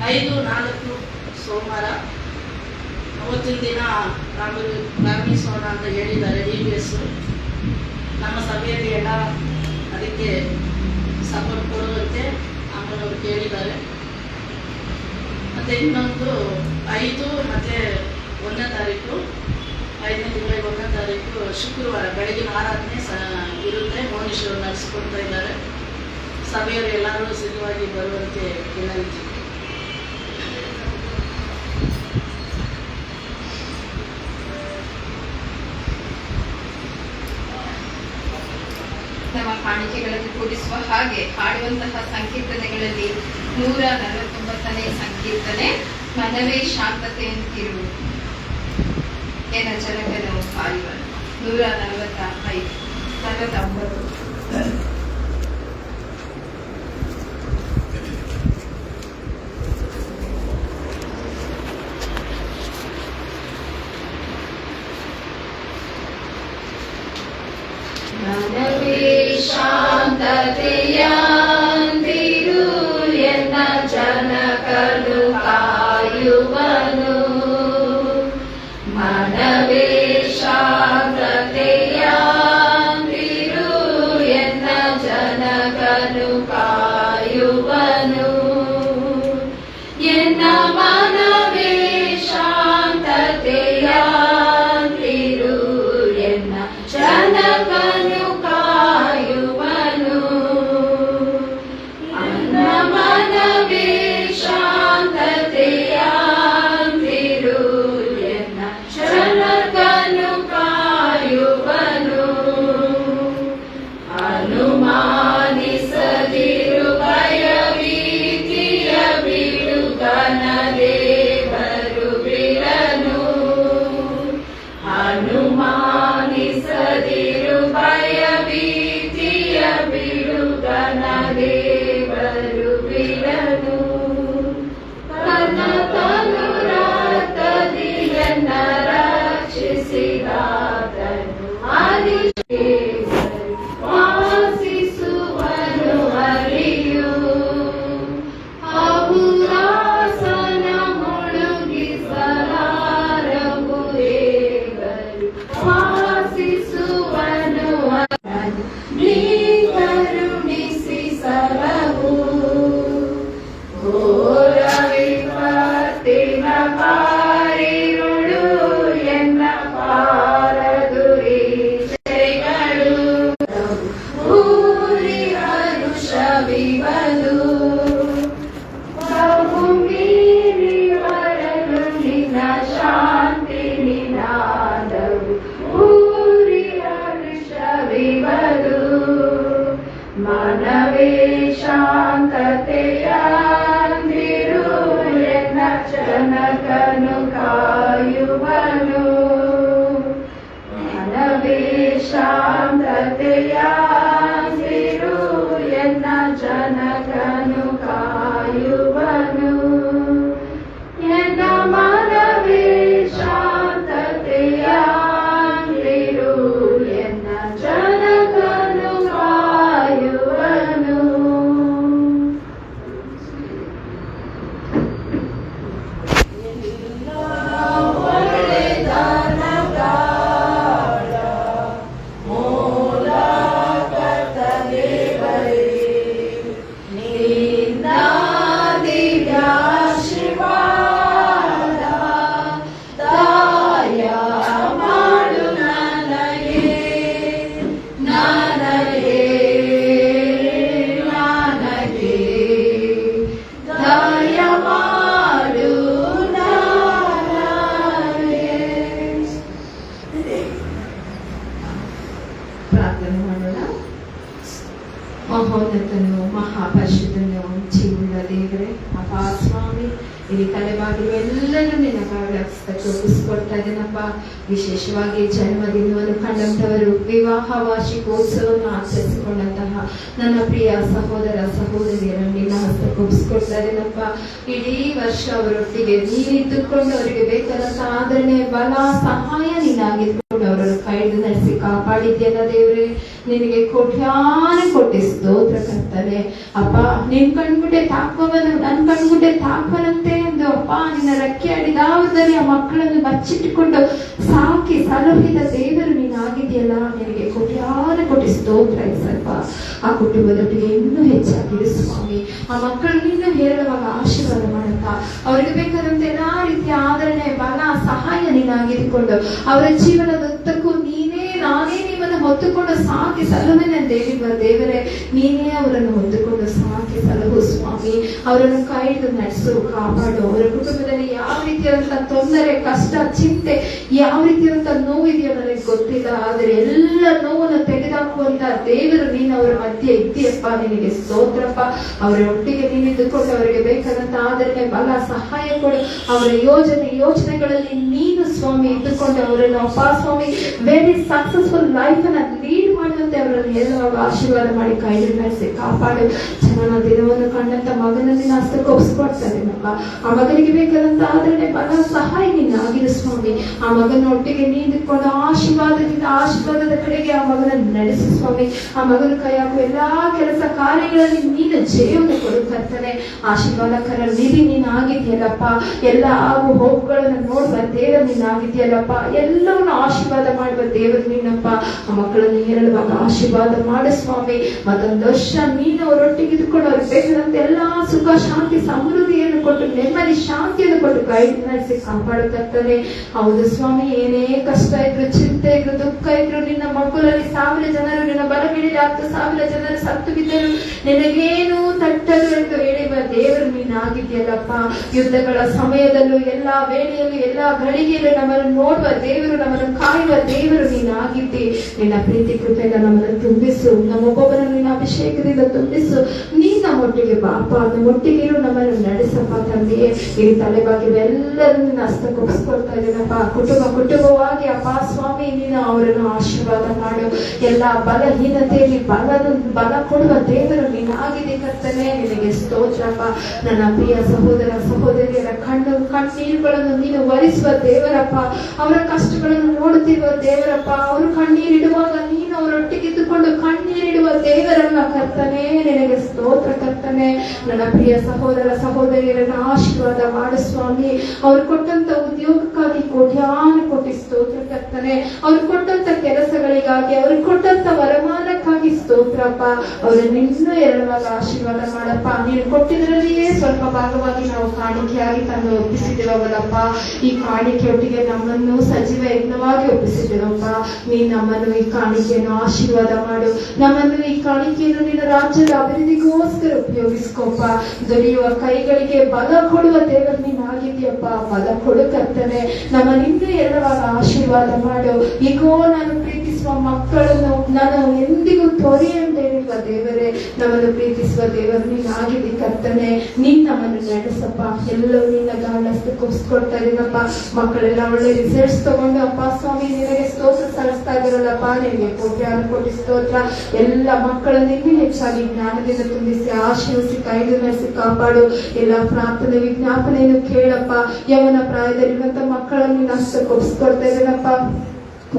5-4 ಸೋಮವಾರ ಅವತ್ತಿನ ದಿನ ಪ್ರಾರಂಭಿಸೋಣ ಅಂತ ಹೇಳಿದ್ದಾರೆ BBS. ನಮ್ಮ ಸಭೆಯಲ್ಲಿ ಎಲ್ಲ ಅದಕ್ಕೆ ಸಪೋರ್ಟ್ ಕೊಡುವಂತೆ ಅಮ್ಮನವರು ಕೇಳಿದ್ದಾರೆ. ಮತ್ತು ಇನ್ನೊಂದು 5 ಮತ್ತು 1ನೇ ತಾರೀಕು 5ನೇ ತಿಂಗಳ 1ನೇ ತಾರೀಕು ಶುಕ್ರವಾರ ಬೆಳಗಿನ ಆರಾಧನೆ ಇರುತ್ತೆ. ಮೌನೇಶ್ವರು ನಡೆಸಿಕೊಡ್ತಾ ಇದ್ದಾರೆ. ಸಭೆಯವರು ಎಲ್ಲರೂ ಸಿದ್ಧವಾಗಿ ಬರುವಂತೆ ವಿನಂತಿ.
ನಮ್ಮ ಕಾಣಿಕೆಗಳನ್ನು ಕೂಡಿಸುವ ಹಾಗೆ ಹಾಡುವಂತಹ ಸಂಕೀರ್ತನೆಗಳಲ್ಲಿ 149ನೇ ಸಂಕೀರ್ತನೆ, ಮನವೇ ಶಾಂತತೆಯಂತಿರು ಎನ್ನ ಜನಕನು ಕಾಯುವನು. 149.
ಮನವೇ ಶಾಂತತೆಯಂತಿರು ಎನ್ನ ಜನಕನು ಕಾಯುವನು. ಮನವೇ ಶಾಂತತೆಯಂತಿರು ಎನ್ನ ಜನಕನು ಕಾಯುವನು. ಎನ್ನ ಮನವೇ ಶಾಂತತೆಯಂತಿರು ಎನ್ನ ಜನಕನು ಕಾಯುವನು. ನನ್ನ ಮನವೇ ಶಾಂತತೆಯಂತಿರು ಎನ್ನ ಜನಕನು ಕಾಯುವನು. ಅನುಮಾನಿಸದಿರು ಭಯಭೀತಿಯ ಬಿಡುಗನ ದೇವರು ಬಿಡನು. ಅನುಮಾನಿಸದಿರು ಭಯಭೀತಿಯ ಬಿಡುಗನ ದೇವರು ಬಿಡನು. ತನ್ನ ತನುರಾತದಿ ಎನ್ನ ರಕ್ಷಿಸಿದಾತನು ಅರಿದೇವರು ವಾಸಿಸುವನು ಹರಿಯು. ಅಹುರಾಸನ ಮುಳುಗಿಸಲಾರವು ದೇವರು ವಾಸಿಸುವನು ಹರಿಯು. ನೀ ಕರುಣಿಸಿ ಸಲಹು ಘೋರ ವಿಪತ್ತಿನ ಪಾರಿರುಳು ಎನ್ನ ಪಾರದುರೀಚೆಗಳು. ಊರಿ ಹರುಷವಿವದು ಬಹು ಮೀರಿ ಬರಲು ನಿನ್ನ ಶಾಂತಿ ನಿನಾದವು. ಊರಿ ಹರುಷವಿವದು ಮನವೇ ಶಾಂತತೆಯಂದಿರು ಎನ್ನ ಜನಕನು ಕಾಯುವನು. ಮನವೇ ಶಾಂತತೆಯಂದಿರು ಎನ್ನ ಜನಕನು ಕಾಯುವನು. ಎನ್ನ ಮನವೇ ಶಾಂತತೆಯಂದಿರು ಎನ್ನ ಜನಕನು ಕಾಯುವನು. ಎಲ್ಲರೂ ನಿನ್ನ ಹಸ್ತಕ್ಕೆ ಒಪ್ಪಿಸ್ಕೊಡ್ತಾ ಇದ್ದೇನಪ್ಪ. ವಿಶೇಷವಾಗಿ ಜನ್ಮದಿನವನ್ನು ಕಂಡಂತವರು, ವಿವಾಹ ವಾರ್ಷಿಕೋತ್ಸವವನ್ನು ಆಚರಿಸಿಕೊಂಡಂತಹ ನನ್ನ ಪ್ರಿಯ ಸಹೋದರ ಸಹೋದರಿಯರನ್ನು ನಿನ್ನ ಹಸ್ತಕ್ಕೆ ಒಪ್ಪಿಸ್ಕೊಡ್ತಾ ಇದ್ದೇನಪ್ಪ. ಇಡೀ ವರ್ಷ ಅವರೊಟ್ಟಿಗೆ ನೀನಿದ್ದುಕೊಂಡು ಅವರಿಗೆ ಬೇಕಾದಂತ ಆದರಣೆ, ಬಲ, ಸಹಾಯ ನೀನಾಗಿದ್ದುಕೊಂಡು ಅವರನ್ನು ಕೈದು ನಡೆಸಿ ಕಾಪಾಡಿದ್ಯಲ್ಲ ದೇವರೇ, ನಿನಗೆ ಕೋಟ್ಯಾನು ಸ್ತೋತ್ರ ಕರ್ತನೆ. ಅಪ್ಪ, ನಿನ್ ಕಣ್ಗುಡ್ಡೆ ತಾಕುವವನು ನನ್ ಕಣ್ಗುಡ್ಡೆ ತಾಕುವನಂತೆ ಎಂದು ಅಪ್ಪ ನಿನ್ನ ರೆಕ್ಕೆ ಅಡಿದಾವದಲ್ಲಿ ಆ ಮಕ್ಕಳನ್ನು ಬಚ್ಚಿಟ್ಟುಕೊಂಡು ಸಾಕಿ ಸಲಹಿದ ದೇವರು ನೀನಾಗಿದೆಯಲ್ಲ, ನಿನಗೆ ಕೋಟ್ಯಾನು ಸ್ತೋತ್ರ ಸ್ವಲ್ಪ. ಆ ಕುಟುಂಬದೊಟ್ಟಿಗೆ ಇನ್ನೂ ಹೆಚ್ಚಾಗಿರು ಸ್ವಾಮಿ. ಆ ಮಕ್ಕಳನ್ನು ಇನ್ನೂ ಹೇರಳವಾಗಿ ಆಶೀರ್ವಾದ ಮಾಡಪ್ಪ. ಅವರಿಗೆ ಬೇಕಾದಂತ ಎಲ್ಲಾ ರೀತಿಯ ಆದರಣೆ, ಬಲ, ಸಹಾಯ ನೀನಾಗಿದ್ದುಕೊಂಡು ಅವರ ಜೀವನದುದ್ದಕ್ಕೂ ನಾನೇ ನಿಮ್ಮನ್ನು ಹೊತ್ತುಕೊಂಡು ಸಾಕಿ ಸಲಹುವೆನ ದೇವರೇ, ನೀನೇ ಅವರನ್ನು ಹೊತ್ತುಕೊಂಡು ಸಾಕಿ ಸಲಹು ಸ್ವಾಮಿ. ಅವರನ್ನು ಕೈ ಹಿಡಿದು ನಡೆಸು, ಕಾಪಾಡು. ಅವರ ಕುಟುಂಬದಲ್ಲಿ ಯಾವ ರೀತಿಯಾದಂತಹ ತೊಂದರೆ, ಕಷ್ಟ, ಚಿಂತೆ, ಯಾವ ರೀತಿಯಾದಂತಹ ನೋವಿದೆಯೋ ನನಗೆ ಗೊತ್ತಿಲ್ಲ. ಆದರೆ ಎಲ್ಲ ನೋವನ್ನು ತೆಗೆದುಹಾಕುವಂತ ದೇವರು ನೀನು ಅವರ ಮಧ್ಯೆ ಇದ್ದೀಯಪ್ಪ, ನಿನಗೆ ಸ್ತೋತ್ರಪ್ಪ. ಅವರ ಒಟ್ಟಿಗೆ ನೀನಿದ್ದುಕೊಂಡು ಅವರಿಗೆ ಬೇಕಾದಂತ ಆದರಣೆ, ಬಲ, ಸಹಾಯ ಕೊಡು. ಅವರ ಯೋಚನೆಗಳಲ್ಲಿ ನೀನು ಸ್ವಾಮಿ ಇದ್ದುಕೊಂಡು ಅವರನ್ನು ಅಪ್ಪ ಸ್ವಾಮಿ ವೆರಿ ಸಕ್ಸಸ್ಫುಲ್ ಲೈಫ್ ಅನ್ನ ಲೀಡ್ ಮಾಡುವಂತೆ ಅವರನ್ನು ಹೇಳುವಾಗ ಆಶೀರ್ವಾದ ಮಾಡಿ ಕೈ ನಡೆಸಿ ಕಾಪಾಡು. ಜನನ ದಿನವನ್ನು ಕಂಡಂತ ಮಗನಲ್ಲಿ ಹಸ್ತಕ್ಕೆ ಒಪ್ಪಿಸ್ಕೊಡ್ತಾರೇನಪ್ಪ. ಆ ಮಗನಿಗೆ ಬೇಕಾದಂತ ಆದರಣೆ, ಬಲ, ಸಹಾಯ ನೀನು ಆಗಿರು ಸ್ವಾಮಿ. ಆ ಮಗನ ಒಟ್ಟಿಗೆ ನೀಡಿಕೊಂಡು ಆಶೀರ್ವಾದದ ಕಡೆಗೆ ಆ ಮಗನನ್ನು ನಡೆಸಿ ಸ್ವಾಮಿ. ಆ ಮಗನ ಕೈ ಹಾಕುವ ಎಲ್ಲಾ ಕೆಲಸ ಕಾರ್ಯಗಳಲ್ಲಿ ನೀನು ಜಯವನ್ನು ಕೊಡುತ್ತಾನೆ. ಆಶೀರ್ವಾದಕರ ನಿಧಿ ನೀನು ಆಗಿದೆಯಲ್ಲಪ್ಪ. ಎಲ್ಲ ಆಗು ಹೋಗುಗಳನ್ನು ನೋಡುವ ದೇವರು ನೀನು ಆಗಿದೆಯಲ್ಲಪ್ಪ. ಎಲ್ಲವನ್ನು ಆಶೀರ್ವಾದ ಮಾಡುವ ದೇವರು ನೀನಪ್ಪ. ಆ ಮಕ್ಕಳನ್ನು ಹೇರಳುವಾಗ ಆಶೀರ್ವಾದ ಮಾಡು ಸ್ವಾಮಿ. ಮತ್ತೊಂದು ವರ್ಷ ನೀನು ಅವರೊಟ್ಟಿಗೆ ಇದ್ದುಕೊಂಡು ಅವ್ರಿಗೆ ಬೇಕಾದಂತೆ ಎಲ್ಲಾ ಸುಖ, ಶಾಂತಿ, ಸಮೃದ್ಧಿಯನ್ನು ಕೊಟ್ಟು, ನೆಮ್ಮದಿ, ಶಾಂತಿಯನ್ನು ಕೊಟ್ಟು ಕೈ ನಡೆಸಿ ಕಾಪಾಡುತ್ತಾನೆ. ಹೌದು ಸ್ವಾಮಿ, ಏನೇ ಕಷ್ಟ ಇದ್ರು, ಚಿಂತೆ ಇದ್ರು, ದುಃಖ ಇದ್ರು, ನಿನ್ನ ಮಕ್ಕಳಲ್ಲಿ 1000 ಜನರು ನಿನ್ನ ಬಲಗಿಡಿಲಿ 10,000 ಜನರು ಸತ್ತು ಬಿದ್ದರು, ನಿನಗೇನು ತಟ್ಟದು ಎಂದು ಹೇಳಿರುವ ದೇವರು ನೀನಾಗಿದೆಯಲ್ಲಪ್ಪ. ಯುದ್ಧಗಳ ಸಮಯದಲ್ಲೂ, ಎಲ್ಲಾ ವೇಳೆಯಲ್ಲೂ, ಎಲ್ಲಾ ಗಳಿಗೆಯಲ್ಲೂ ನಮ್ಮನ್ನು ನೋಡುವ ದೇವರು, ನಮ್ಮನ್ನು ಕಾಯುವ ದೇವರು ನೀನಾಗಿದ್ದಿ. ನಿನ್ನ ಪ್ರೀತಿ ಕೃಪೆಯಿಂದ ನಮ್ಮನ್ನು ತುಂಬಿಸು. ನಮ್ಮೊಬ್ಬೊಬ್ಬರನ್ನು ನಿನ್ನ ಅಭಿಷೇಕದಿಂದ ತುಂಬಿಸು. ನೀನ್ ನಮ್ಮೊಟ್ಟಿಗೆ ಬಾಪ, ನಮ್ಮೊಟ್ಟಿಗೆ ಇರು, ನಮ್ಮನ್ನು ನಡೆಸಪ್ಪ ತಂದೆಯೇ. ಈ ತಲೆಬಾಗಿವೆಲ್ಲರೂ ನಿನ್ನ ಹಸ್ತಕ್ಕೆ ಒಪ್ಪಿಸ್ಕೊಳ್ತಾ ಇದ್ದೀನಪ್ಪ. ಕುಟುಂಬವಾಗಿ ಅಪ್ಪ ಸ್ವಾಮಿ ನೀನು ಅವರನ್ನು ಆಶೀರ್ವಾದ ಮಾಡು. ಎಲ್ಲಾ ಬಲಹೀನತೆಯಲ್ಲಿ ಬಲ ಕೊಡುವ ದೇವರು ನೀನಾಗಿದೆ ಕರ್ತನೆ, ನಿನಗೆ ಸ್ತೋತ್ರಪ್ಪ. ನನ್ನ ಪ್ರಿಯ ಸಹೋದರ ಸಹೋದರಿಯರ ಕಣ್ಣೀರುಗಳನ್ನು ನೀನು ಒರೆಸುವ ದೇವರಪ್ಪ. ಅವರ ಕಷ್ಟಗಳನ್ನು ನೋಡುತ್ತಿರುವ ದೇವರಪ್ಪ. ಅವರು ಕಣ್ಣೀರಿಡುವಾಗ ನೀನು ಅವರೊಟ್ಟಿಗೆ ಇದ್ದುಕೊಂಡು ಕಣ್ಣೀರಿಡುವ ದೇವರಲ್ಲ ಕರ್ತನೆ, ನಿನಗೆ ಸ್ತೋತ್ರ ಕರ್ತನೆ. ನನ್ನ ಪ್ರಿಯ ಸಹೋದರ ಸಹೋದರಿಯರನ್ನು ಆಶೀರ್ವಾದ ಮಾಡು ಸ್ವಾಮಿ. ಅವರು ಕೊಟ್ಟಂತ ಉದ್ಯೋಗಕ್ಕಾಗಿ ಕೋಟ್ಯಾನು ಕೋಟಿ ಸ್ತೋತ್ರ ಕರ್ತನೆ. ಅವರು ಕೊಟ್ಟಂತ ಕೆಲಸಗಳಿಗಾಗಿ, ಅವರು ಕೊಟ್ಟಂತ ವರಮಾನಕ್ಕಾಗಿ ಸ್ತೋತ್ರಪ್ಪ. ಅವರನ್ನು ಇನ್ನೂ ಎರಡವಾಗ ಆಶೀರ್ವಾದ ಮಾಡಪ್ಪ. ನೀನು ಕೊಟ್ಟಿದ್ರಲ್ಲಿಯೇ ಸ್ವಲ್ಪ ಭಾಗವಾಗಿ ನಾವು ಕಾಣಿಕೆಯಾಗಿ ತಂದು ಒಪ್ಪಿಸಿದ್ದೇವಲ್ಲಪ್ಪ. ಈ ಕಾಣಿಕೆಯೊಟ್ಟಿಗೆ ನಮ್ಮನ್ನು ಸಜೀವ ಯಜ್ಞವಾಗಿ ಒಪ್ಪಿಸಿದ್ದೇವಪ್ಪ. ನೀನು ನಮ್ಮನ್ನು ಈ ಕಾಣಿಕೆಯನ್ನು ಆಶೀರ್ವಾದ ಮಾಡು. ನಮ್ಮನ್ನು ಈ ಕಾಣಿಕೆಯನ್ನು ನಿನ್ನ ರಾಜ್ಯದ ಅಭಿವೃದ್ಧಿಗೋಸ್ಕರ ಉಪಯೋಗಿಸ್ಕೊಪ್ಪ. ದುಡಿಯುವ ಕೈಗಳಿಗೆ ಬಲ ಕೊಡುವ ದೇವರು ನೀನಾಗಿದ್ಯಪ್ಪ. ಬಲ ಕೊಡು ಕರ್ತನೆ. ನಮ್ಮನ್ನಿಂದ ಎರಡವಾಗ ಆಶೀರ್ವಾದ ಮಾಡು. ಈಗೋ ನಾನು ಪ್ರೀತಿಸುವ ಮಕ್ಕಳನ್ನು ನಾನು ಎಂದಿಗೂ ತೊರೆಯಂತೆ ಹೇಳಿರುವ ದೇವರೇ, ನಮ್ಮನ್ನು ಪ್ರೀತಿಸುವ ದೇವರು ನೀನಾಗಿದೆ ಕರ್ತನೆ. ನೀನ್ ನಮ್ಮನ್ನು ನಡೆಸಪ್ಪ. ಎಲ್ಲವೂ ನಿನ್ನ ಗಾಢಸ್ಥಕ್ಕೊಪ್ಪಿಸ್ಕೊಡ್ತಾ ಇದೀನಪ್ಪ. ಮಕ್ಕಳೆಲ್ಲ ಒಳ್ಳೆ ರಿಸಲ್ಟ್ಸ್ ತಗೊಂಡು ಅಪ್ಪ ಸ್ವಾಮಿ ನಿನಗೆ ಸ್ತೋತ್ರ ಸಲ್ಲಿಸ್ತಾ ಇದ್ದಾರಲ್ಲಪ್ಪ. ನಿನಗೆ ಕೋಟಿ ಸ್ತೋತ್ರ. ಎಲ್ಲ ಮಕ್ಕಳನ್ನು ಇನ್ನೂ ಹೆಚ್ಚಾಗಿ ಜ್ಞಾನದಿಂದ ತುಂಬಿಸಿ ಆಶೀರ್ವದಿಸಿ ಕೈದು ನಡೆಸಿ ಕಾಪಾಡು. ಎಲ್ಲ ಪ್ರಾರ್ಥನೆ ವಿಜ್ಞಾಪನೆಯನ್ನು ಕೇಳಪ್ಪ. ಯವನ ಪ್ರಾಯದಲ್ಲಿರುವಂತ ಮಕ್ಕಳನ್ನು ನಿನ್ನ ಹಸ್ತಕ್ಕೊಪ್ಪಿಸ್ಕೊಡ್ತಾ ಇದ್ದೇನಪ್ಪ.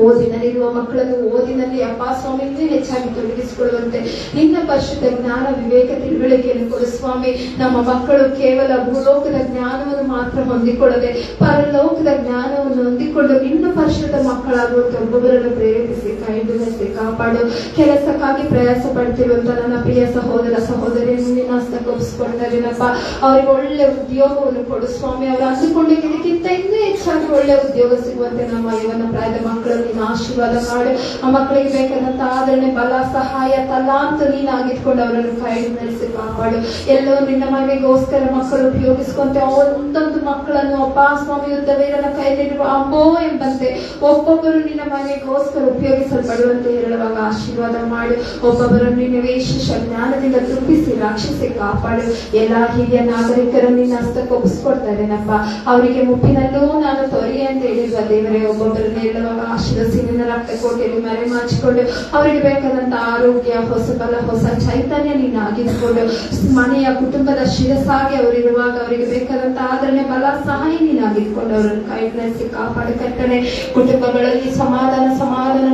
ಓದಿನಲ್ಲಿರುವ ಮಕ್ಕಳನ್ನು ಓದಿನಲ್ಲಿ ಅಪ್ಪ ಸ್ವಾಮಿ ಇನ್ನೂ ಹೆಚ್ಚಾಗಿ ತೊಡಗಿಸಿಕೊಳ್ಳುವಂತೆ ನಿನ್ನ ಪರಿಶುದ್ಧ ಜ್ಞಾನ, ವಿವೇಕ, ತಿಳುವಳಿಕೆಯನ್ನು ಕೊಡು ಸ್ವಾಮಿ. ನಮ್ಮ ಮಕ್ಕಳು ಕೇವಲ ಭೂಲೋಕದ ಜ್ಞಾನವನ್ನು ಮಾತ್ರ ಹೊಂದಿಕೊಳ್ಳದೆ ಪರಲೋಕದ ಜ್ಞಾನವನ್ನು ಹೊಂದಿಕೊಂಡು ನಿನ್ನ ಪರಿಶುದ್ಧ ಮಕ್ಕಳಾಗುವಂತೆ ಒಬ್ಬೊಬ್ಬರನ್ನು ಪ್ರೇರೇಪಿಸಿ ಕೈಂಡಿಸಿ ಕಾಪಾಡು. ಕೆಲಸಕ್ಕಾಗಿ ಪ್ರಯಾಸ ಪಡ್ತಿರುವಂತ ನನ್ನ ಪ್ರಿಯ ಸಹೋದರ ಸಹೋದರಿಯನ್ನು ನಿನ್ನ ಹಸ್ತಕ್ಕೊಪ್ಪಿಸ್ಕೊಳ್ತಾರೇನಪ್ಪ. ಅವರಿಗೆ ಒಳ್ಳೆ ಉದ್ಯೋಗವನ್ನು ಕೊಡು ಸ್ವಾಮಿ. ಅವರು ಅಂದುಕೊಂಡಿದ್ದಕ್ಕಿಂತ ಇನ್ನೂ ಹೆಚ್ಚಾಗಿ ಒಳ್ಳೆ ಉದ್ಯೋಗ ಸಿಗುವಂತೆ ನಮ್ಮ ಯವನ ಪ್ರಾಯದ ಮಕ್ಕಳನ್ನು ನೀನು ಆಶೀರ್ವಾದ ಮಾಡು. ಆ ಮಕ್ಕಳಿಗೆ ಬೇಕಾದಂತ ಆದರಣೆ, ಬಲ, ಸಹಾಯ, ತಲಾಂತ ನೀನು ಆಗಿದ್ಕೊಂಡು ಅವರನ್ನು ಕೈ ನಡೆಸಿ ಕಾಪಾಡು. ಎಲ್ಲೋ ನಿನ್ನ ಮನೆಗೋಸ್ಕರ ಮಕ್ಕಳು ಉಪಯೋಗಿಸ್ಕೊಂತೆ ಒಂದೊಂದು ಮಕ್ಕಳನ್ನು ಅಪ್ಪ ಸ್ವಾಮಿ ಯುದ್ಧವೀರನ ಕೈಲಿರುವ ಅಂಬೋ ಎಂಬಂತೆ ಒಬ್ಬೊಬ್ಬರು ನಿನ್ನ ಮನೆಗೋಸ್ಕರ ಉಪಯೋಗಿಸಲ್ಪಡುವಂತೆ ಹೇಳುವಾಗ ಆಶೀರ್ವಾದ ಮಾಡು. ಒಬ್ಬೊಬ್ಬರನ್ನು ನಿನ್ನ ವಿಶೇಷ ಜ್ಞಾನದಿಂದ ತುಂಬಿಸಿ ರಕ್ಷಿಸಿ ಕಾಪಾಡು. ಎಲ್ಲಾ ಹಿರಿಯ ನಾಗರಿಕರು ನಿನ್ನ ಹಸ್ತಕ್ಕೆ ಒಪ್ಪಿಸ್ಕೊಡ್ತಾರೇನಪ್ಪ. ಅವರಿಗೆ ಮುಪ್ಪಿನಲ್ಲೂ ನಾನು ತೊರೆ ಅಂತ ಹೇಳಿರುವ ದೇವರೇ, ಒಬ್ಬೊಬ್ಬರನ್ನು ಹೇಳುವಾಗ ಆಶೀರ್ವದಿಸಿ ನಿನ್ನ ರಕ್ತ ಕೋಟೆಯಲ್ಲಿ ಮರೆ ಮಾಚಿಕೊಂಡು ಅವರಿಗೆ ಬೇಕಾದಂತ ಆರೋಗ್ಯ, ಹೊಸ ಬಲ, ಹೊಸ ಚೈತನ್ಯ ನೀನು ಆಗಿದ್ಕೊಂಡು ಮನೆಯ ಕುಟುಂಬದ ಶಿರಸಾಗಿ ಅವರಿರುವಾಗ ಅವರಿಗೆ ಬೇಕಾದಂತ ಆದರಣೆ, ಬಲ, ಸಹಾಯ ನೀನು ಆಗಿದ್ಕೊಂಡು ಅವರನ್ನು ಕೈ ನಡೆಸಿ ಕಾಪಾಡು ಕರ್ತನೆ. ಕುಟುಂಬಗಳಲ್ಲಿ ಸಮಾಧಾನ,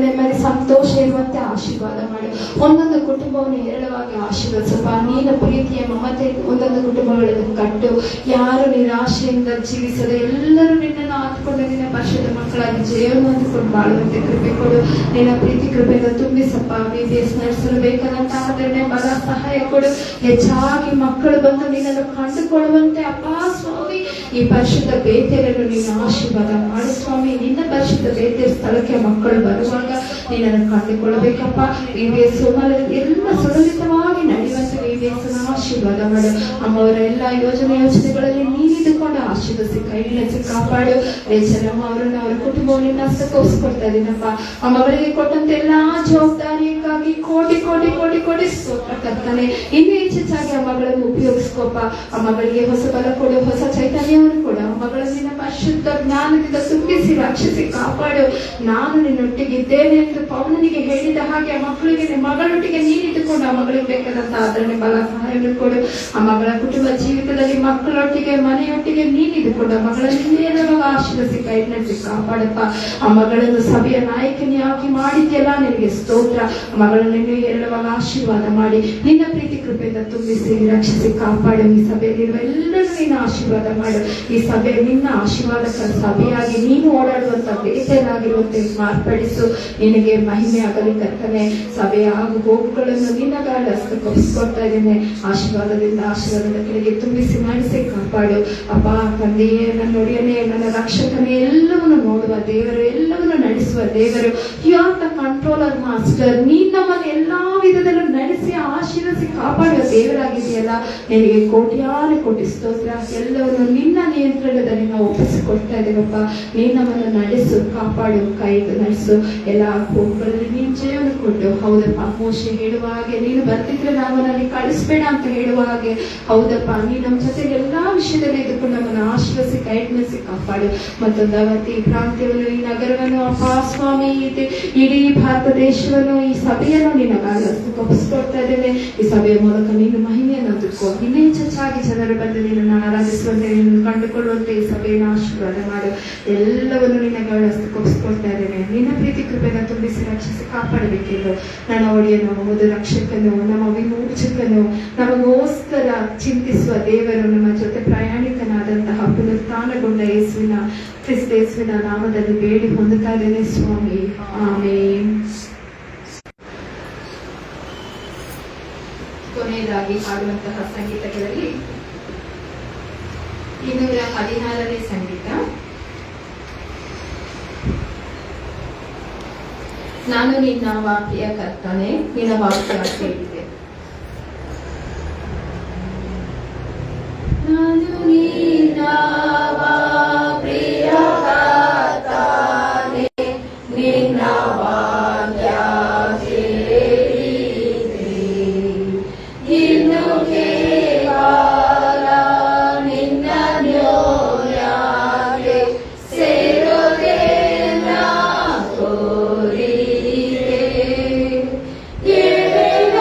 ನೆಮ್ಮದಿ, ಸಂತೋಷ ಇರುವಂತೆ ಆಶೀರ್ವಾದ ಮಾಡಿ. ಒಂದೊಂದು ಕುಟುಂಬವನ್ನು ಹೇರಳವಾಗಿ ಆಶೀರ್ವದಿಸಪ್ಪ. ನೀನು ಪ್ರೀತಿಯ ಮಮತೆ ಒಂದೊಂದು ಕುಟುಂಬಗಳನ್ನು ಕಟ್ಟು. ಯಾರು ನಿರಾಶೆಯಿಂದ ಜೀವಿಸದೆ ಎಲ್ಲರೂ ನಿನ್ನನ್ನು ಆತ್ಕೊಂಡು ನಿನ್ನ ಪರಿಶುದ್ಧ ಮಕ್ಕಳಾಗಿ ಜಯವನ್ನು ಅಂದುಕೊಂಡು ಬಾಳುವಂತೆ ಕೃಪೆ ಕೊಡು. ನಿನ್ನ ಪ್ರೀತಿ ಕೃಪೆಯಿಂದ ತುಂಬಿಸಪ್ಪ. BBS ನಡೆಸಲು ಬೇಕಾದಂತ ಆದರಣೆ, ಬಲ, ಸಹಾಯ ಕೊಡು. ಹೆಚ್ಚಾಗಿ ಮಕ್ಕಳು ಬಂದು ನಿನ್ನನ್ನು ಕಂಡುಕೊಳ್ಳುವಂತೆ ಅಪ್ಪ ಸ್ವಾಮಿ ಈ ಪರಿಶುದ್ಧ ಬೇತೇರನ್ನು ನೀನು ಆಶೀರ್ವಾದ ಮಾಡು ಸ್ವಾಮಿ. ನಿನ್ನ ಪರಿಶುದ್ಧ ಬೇತೇರ ಸ್ಥಳಕ್ಕೆ ಮಕ್ಕಳು ಬರುವಾಗ ನಿನ್ನನ್ನು ಕಂಡುಕೊಳ್ಳಬೇಕಪ್ಪ. BBS ಎಲ್ಲ ಸುಲಲಿತವಾಗಿ ನಡೆಯುವಂತೆ BBS ಆಶೀರ್ವಾದ ಮಾಡು. ಅಮ್ಮವರ ಎಲ್ಲ ಯೋಜನೆಗಳಲ್ಲಿ ನೀನಿದುಕೊಂಡು ಆಶೀರ್ವದಿಸಿ ಕೈ ಹಿಡಿಸಿ ಕಾಪಾಡು. ರೇಚರಮ್ಮ ಅವರನ್ನು ಅವರ ಕುಟುಂಬವನ್ನು ನಿನ್ನ ಹಸ್ತಕ್ಕೆ ಒಪ್ಪಿಸ್ಕೊಡ್ತಾ ಇದ್ದೀನಪ್ಪ. ಆ ಮಗಳಿಗೆ ಕೊಟ್ಟಂತ ಎಲ್ಲಾ ಜವಾಬ್ದಾರಿಯಕ್ಕಾಗಿ ಕೋಟಿ ಕೋಟಿ ಕೋಟಿ ಕೋಟಿ ಸ್ತೋತ್ರ ಕರ್ತನೆ. ಇನ್ನೂ ಹೆಚ್ಚೆಚ್ಚಾಗಿ ಆ ಮಗಳನ್ನು ಉಪಯೋಗಿಸ್ಕೋಪ. ಆ ಮಗಳಿಗೆ ಹೊಸ ಬಲ ಕೊಡು, ಹೊಸ ಚೈತನ್ಯವನ್ನು ಕೊಡು. ಆ ಮಗಳನ್ನು ನಿನ್ನ ಪರಿಶುದ್ಧ ಜ್ಞಾನದಿಂದ ತುಂಬಿಸಿ ರಕ್ಷಿಸಿ ಕಾಪಾಡು. ನಾನು ನಿನ್ನೊಟ್ಟಿಗೆ ಇದ್ದೇನೆ ಎಂದು ಪೌಲನಿಗೆ ಹೇಳಿದ ಹಾಗೆ ಆ ಮಕ್ಕಳಿಗೆ ಮಗಳೊಟ್ಟಿಗೆ ನೀನಿದ್ದುಕೊಂಡು ಆ ಮಗಳಿಗೆ ಬೇಕಾದಂತ ಆದರಣೆ, ಬಲ, ಸಹಾಯವನ್ನು ಕೊಡು. ಆ ಮಗಳ ಕುಟುಂಬ ಜೀವಿತದಲ್ಲಿ ಮಕ್ಕಳೊಟ್ಟಿಗೆ ಮನೆಯೊಟ್ಟಿಗೆ ನೀನಿದ್ದುಕೊಂಡು ಆ ಮಗಳನ್ನು ನೇರವಾಗಿ ಆಶೀರ್ವದಿಸಿ ಕೈ ನಡೆಸಿ ಕಾಪಾಡಪ್ಪ. ಆ ಮಗಳನ್ನು ಸಭೆಯ ನಾಯಕನಿಯಾಗಿ ಮಾಡಿದ್ಯಲ್ಲ, ನಿನಗೆ ಸ್ತೋತ್ರ. ಆ ಮಗಳನ್ನು ಹೇರಳವಾಗಿ ಆಶೀರ್ವಾದ ಮಾಡಿ ನಿನ್ನ ಪ್ರೀತಿ ಕೃಪೆಯಿಂದ ತುಂಬಿಸಿ ರಕ್ಷಿಸಿ ಕಾಪಾಡು. ಈ ಸಭೆಯಲ್ಲಿರುವ ಎಲ್ಲರೂ ನೀನು ಆಶೀರ್ವಾದ ಮಾಡು. ಈ ಸಭೆ ನಿನ್ನ ಆಶೀರ್ವಾದಕರ ಸಭೆಯಾಗಿ ನೀನು ಓಡಾಡುವಂತ ಬೇಟೆಯಾಗಿರುವಂತೆ ಮಾರ್ಪಡಿಸು. ನಿನಗೆ ಮಹಿಮೆ ಆಗಲಿ ಕರ್ತನೆ. ಸಭೆಯ ಆಗು ಹೋಗುಗಳನ್ನು ನಿನ್ನ ಗಾಳಿ ಹಸ್ತಕ್ಕೆ ಒಪ್ಪಿಸ್ಕೊಡ್ತಾ ಇದ್ದೇನೆ. ಆಶೀರ್ವಾದದ ಕೆಳಗೆ ತುಂಬಿಸಿ ಮಾಡಿಸಿ ಕಾಪಾಡು ಅಪ್ಪ. ತಂದೆಯೇ, ನನ್ನ ಒಡೆಯನೇ, ನನ್ನ ರಕ್ಷಕನೇ, ಎಲ್ಲವನ್ನು ನೋಡುವ ದೇವರು, ಎಲ್ಲವನ್ನು ನಡೆಸುವ ದೇವರು. You are the controller master. ನೀನ್ ನಮ್ಮನ್ನು ಎಲ್ಲಾ ವಿಧದಲ್ಲೂ ನಡೆಸಿ ಆಶೀರ್ವದಿಸಿ ಕಾಪಾಡುವ ದೇವರಾಗಿದೆಯಲ್ಲ, ನಿನಗೆ ಕೋಟ್ಯಾನು ಕೋಟಿ ಸ್ತೋತ್ರ. ಎಲ್ಲವನ್ನು ನಿನ್ನ ನಿಯಂತ್ರಣದಲ್ಲಿ ನಾವು ಒಪ್ಪಿಸಿಕೊಡ್ತಾ ಇದ್ದೇವಪ್ಪ. ನೀನ್ ನಮ್ಮನ್ನು ನಡೆಸು, ಕಾಪಾಡು, ಕೈ ನಡೆಸು. ಎಲ್ಲ ಹೋಗುಗಳಲ್ಲಿ ನೀನು ಜಯವನ್ನು ಕೊಟ್ಟು. ಹೌದಪ್ಪ, ಮೋಶೆ ಹೇಳುವ ಹಾಗೆ ನೀನು ಬರ್ತಿದ್ರೆ ನಾವು ನನಗೆ ಕಳಿಸ್ಬೇಡ ಅಂತ ಹೇಳುವ ಹಾಗೆ, ಹೌದಪ್ಪ, ನೀ ನಮ್ಮ ಜೊತೆಗೆ ಎಲ್ಲಾ ವಿಷಯದಲ್ಲಿ ಇದ್ದುಕೊಂಡು ನಮ್ಮನ್ನು ಆಶೀರ್ವದಿಸಿ ಕೈ ನಡೆಸಿ ಕಾಪಾಡು. ಮತ್ತೊಂದು ಅವತ್ತಿ ಈ ಪ್ರಾಂತ್ಯವನ್ನು, ಈ ನಗರವನ್ನು ಅಪ್ಪ ಸ್ವಾಮಿ, ಇಡೀ ಭಾರತ ದೇಶವನ್ನು, ಈ ಸಭೆಯನ್ನು ನಿನ್ನ ಒಪ್ಪಿಸ್ಕೊಡ್ತಾ ಇದ್ದೇನೆ. ಈ ಸಭೆಯ ಮೂಲಕ ನೀನು ಮಹಿಮೆಯನ್ನು ತುಕೋ. ಇನ್ನೇ ಹೆಚ್ಚಾಗಿ ಜನರು ಬಂದು ನಿನ್ನನ್ನು ಆರಾಧಿಸುವಂತೆ, ನಿನ್ನನ್ನು ಕಂಡುಕೊಳ್ಳುವಂತೆ ಈ ಸಭೆಯನ್ನು ಆಶೀರ್ವಾದ ಮಾಡು. ಎಲ್ಲವನ್ನು ನಿನ್ನ ಒಪ್ಪಿಸ್ಕೊಡ್ತಾ ಇದ್ದೇನೆ. ನಿನ್ನ ಪ್ರೀತಿ ಕೃಪೆಯನ್ನು ತುಂಬಿಸಿ ರಕ್ಷಿಸಿ ಕಾಪಾಡಬೇಕೆಂದು ನನ್ನ ಒಡೆಯನು, ಒಂದು ರಕ್ಷಕನು, ನಮ್ಮ ವಿಮೋಚಕನು, ನಮಗೋಸ್ಕರ ಚಿಂತಿಸುವ ದೇವರು, ನಮ್ಮ ಜೊತೆ ಪ್ರಯಾಣಿಕನಾದಂತಹ ಪುನರುತ್ಥಾನಗೊಂಡ ಕ್ರಿಸ್ತ ಯೇಸುವಿನ ನಾಮದಲ್ಲಿ ಬೇಡಿ ಹೊಂದುತ್ತಾ ಇದ್ದೇನೆ ಸ್ವಾಮಿ. ಆಮೇನ್. ಕೊನೆಯದಾಗಿ ಹಾಡುವಂತಹ ಸಂಗೀತಗಳಲ್ಲಿ 216ನೇ ಸಂಗೀತ, ನಾನು ನಿನ್ನ ವಾಕ್ಯ ಕರ್ತನೆ, ನಿನ್ನ ವಾಕ್ಯ ಕೇಳಿದೆ. ನಾನು ನಿನ್ನ ಪ್ರಿಯ ಕರ್ತನೆ, ನಿನ್ನ ವಾಕ್ಯ ಕೇಳಿದೆ. ಇನ್ನು ಕೇವಲ ನಿನ್ನ ನ್ಯಾಯಕ್ಕೆ ಸೇರುವೆ ನಾ ಕೋರಿದೆ. ಕೇಳ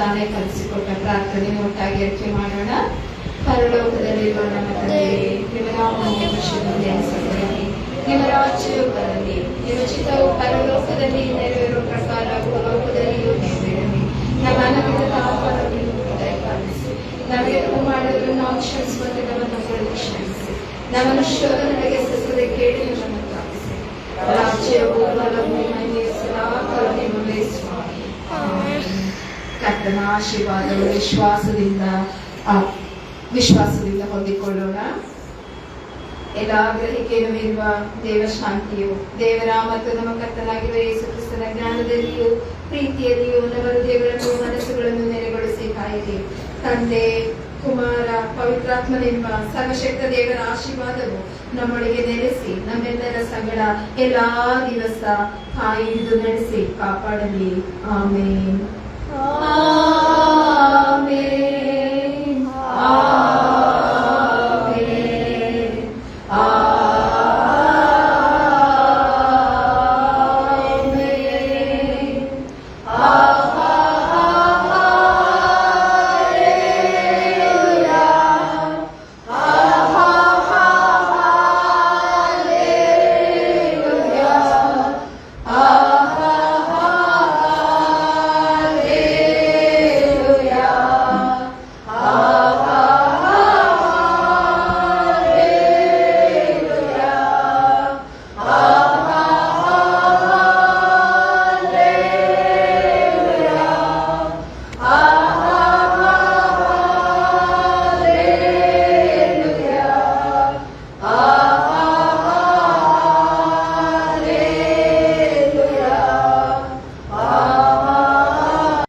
ತಾನೇ ಕಲಿಸಿಕೊಟ್ಟ ಪ್ರಾರ್ಥನೆ ಒಟ್ಟಾಗಿ ಅರಿಕೆ ಮಾಡೋಣ. ಪರಲೋಕದಲ್ಲಿರುವ ನಮ್ಮ ತಂದೆಯೇ, ನಿಮ್ಮ ನಾಮವನ್ನು ಪರಿಶುದ್ಧಗೊಳಿಸಲಿ, ನಿಮ್ಮ ರಾಜ್ಯವು ಬರಲಿ, ನಿಮ್ಮ ಚಿತ್ತವು ಪರಲೋಕದಲ್ಲಿ ನೆರವೇರುವ ಪ್ರಕಾರ ಭೂಲೋಕದಲ್ಲಿಯೂ ನೆರವೇರಲಿ. ನಮ್ಮ ಅನ್ನದ ಆಹಾರವನ್ನು ದಯಪಾಲಿಸಿ, ನಮಗೆ ತಪ್ಪು ಮಾಡಿದರೂ ನಾವು ಕ್ಷಮಿಸುವಂತೆ ನಮ್ಮನ್ನು ಕ್ಷಮಿಸಿ, ನಮ್ಮನ್ನು ಶೋಧನೆಗೆ ಎಸೆಸದೆ ಕೇಡಿಗಳನ್ನು ತಪ್ಪಿಸಿ, ರಾಜ್ಯವು ಬಲವು ಮಹಿಮೆಯು ಸದಾಕಾಲ ನಿಮ್ಮದೇ ಸ್ವಾಮಿ. ಕರ್ತನ ಆಶೀರ್ವಾದಗಳು ವಿಶ್ವಾಸದಿಂದ ಹೊಂದಿಕೊಳ್ಳೋಣ. ಎಲ್ಲ ಗ್ರಹಿಕೆಯನ್ನು ಇರುವ ದೇವಶಾಂತಿಯು ದೇವರ ಮತ್ತು ನಮ್ಮ ಕರ್ತನಾಗಿರುವ ಯೇಸು ಕ್ರಿಸ್ತನ ಜ್ಞಾನದಲ್ಲಿಯೂ ಪ್ರೀತಿಯಲ್ಲಿಯೂ ನಮ್ಮ ಹೃದಯಗಳನ್ನು ಮನಸ್ಸುಗಳನ್ನು ನೆಲೆಗೊಳಿಸಿ ಕಾಯಿದೆ. ತಂದೆ, ಕುಮಾರ, ಪವಿತ್ರಾತ್ಮನೆಂಬ ಸರ್ವಶಕ್ತ ದೇವರ ಆಶೀರ್ವಾದವು ನಮ್ಮೊಳಗೆ ನೆಲೆಸಿ ನಮ್ಮೆಲ್ಲರ ಸಂಗಡ ಎಲ್ಲಾ ದಿವಸ ಕಾಯಿ ಹಿಡಿದು ನಡೆಸಿ ಕಾಪಾಡಲಿ. ಆಮೇನ್. ಆಮೇನ್.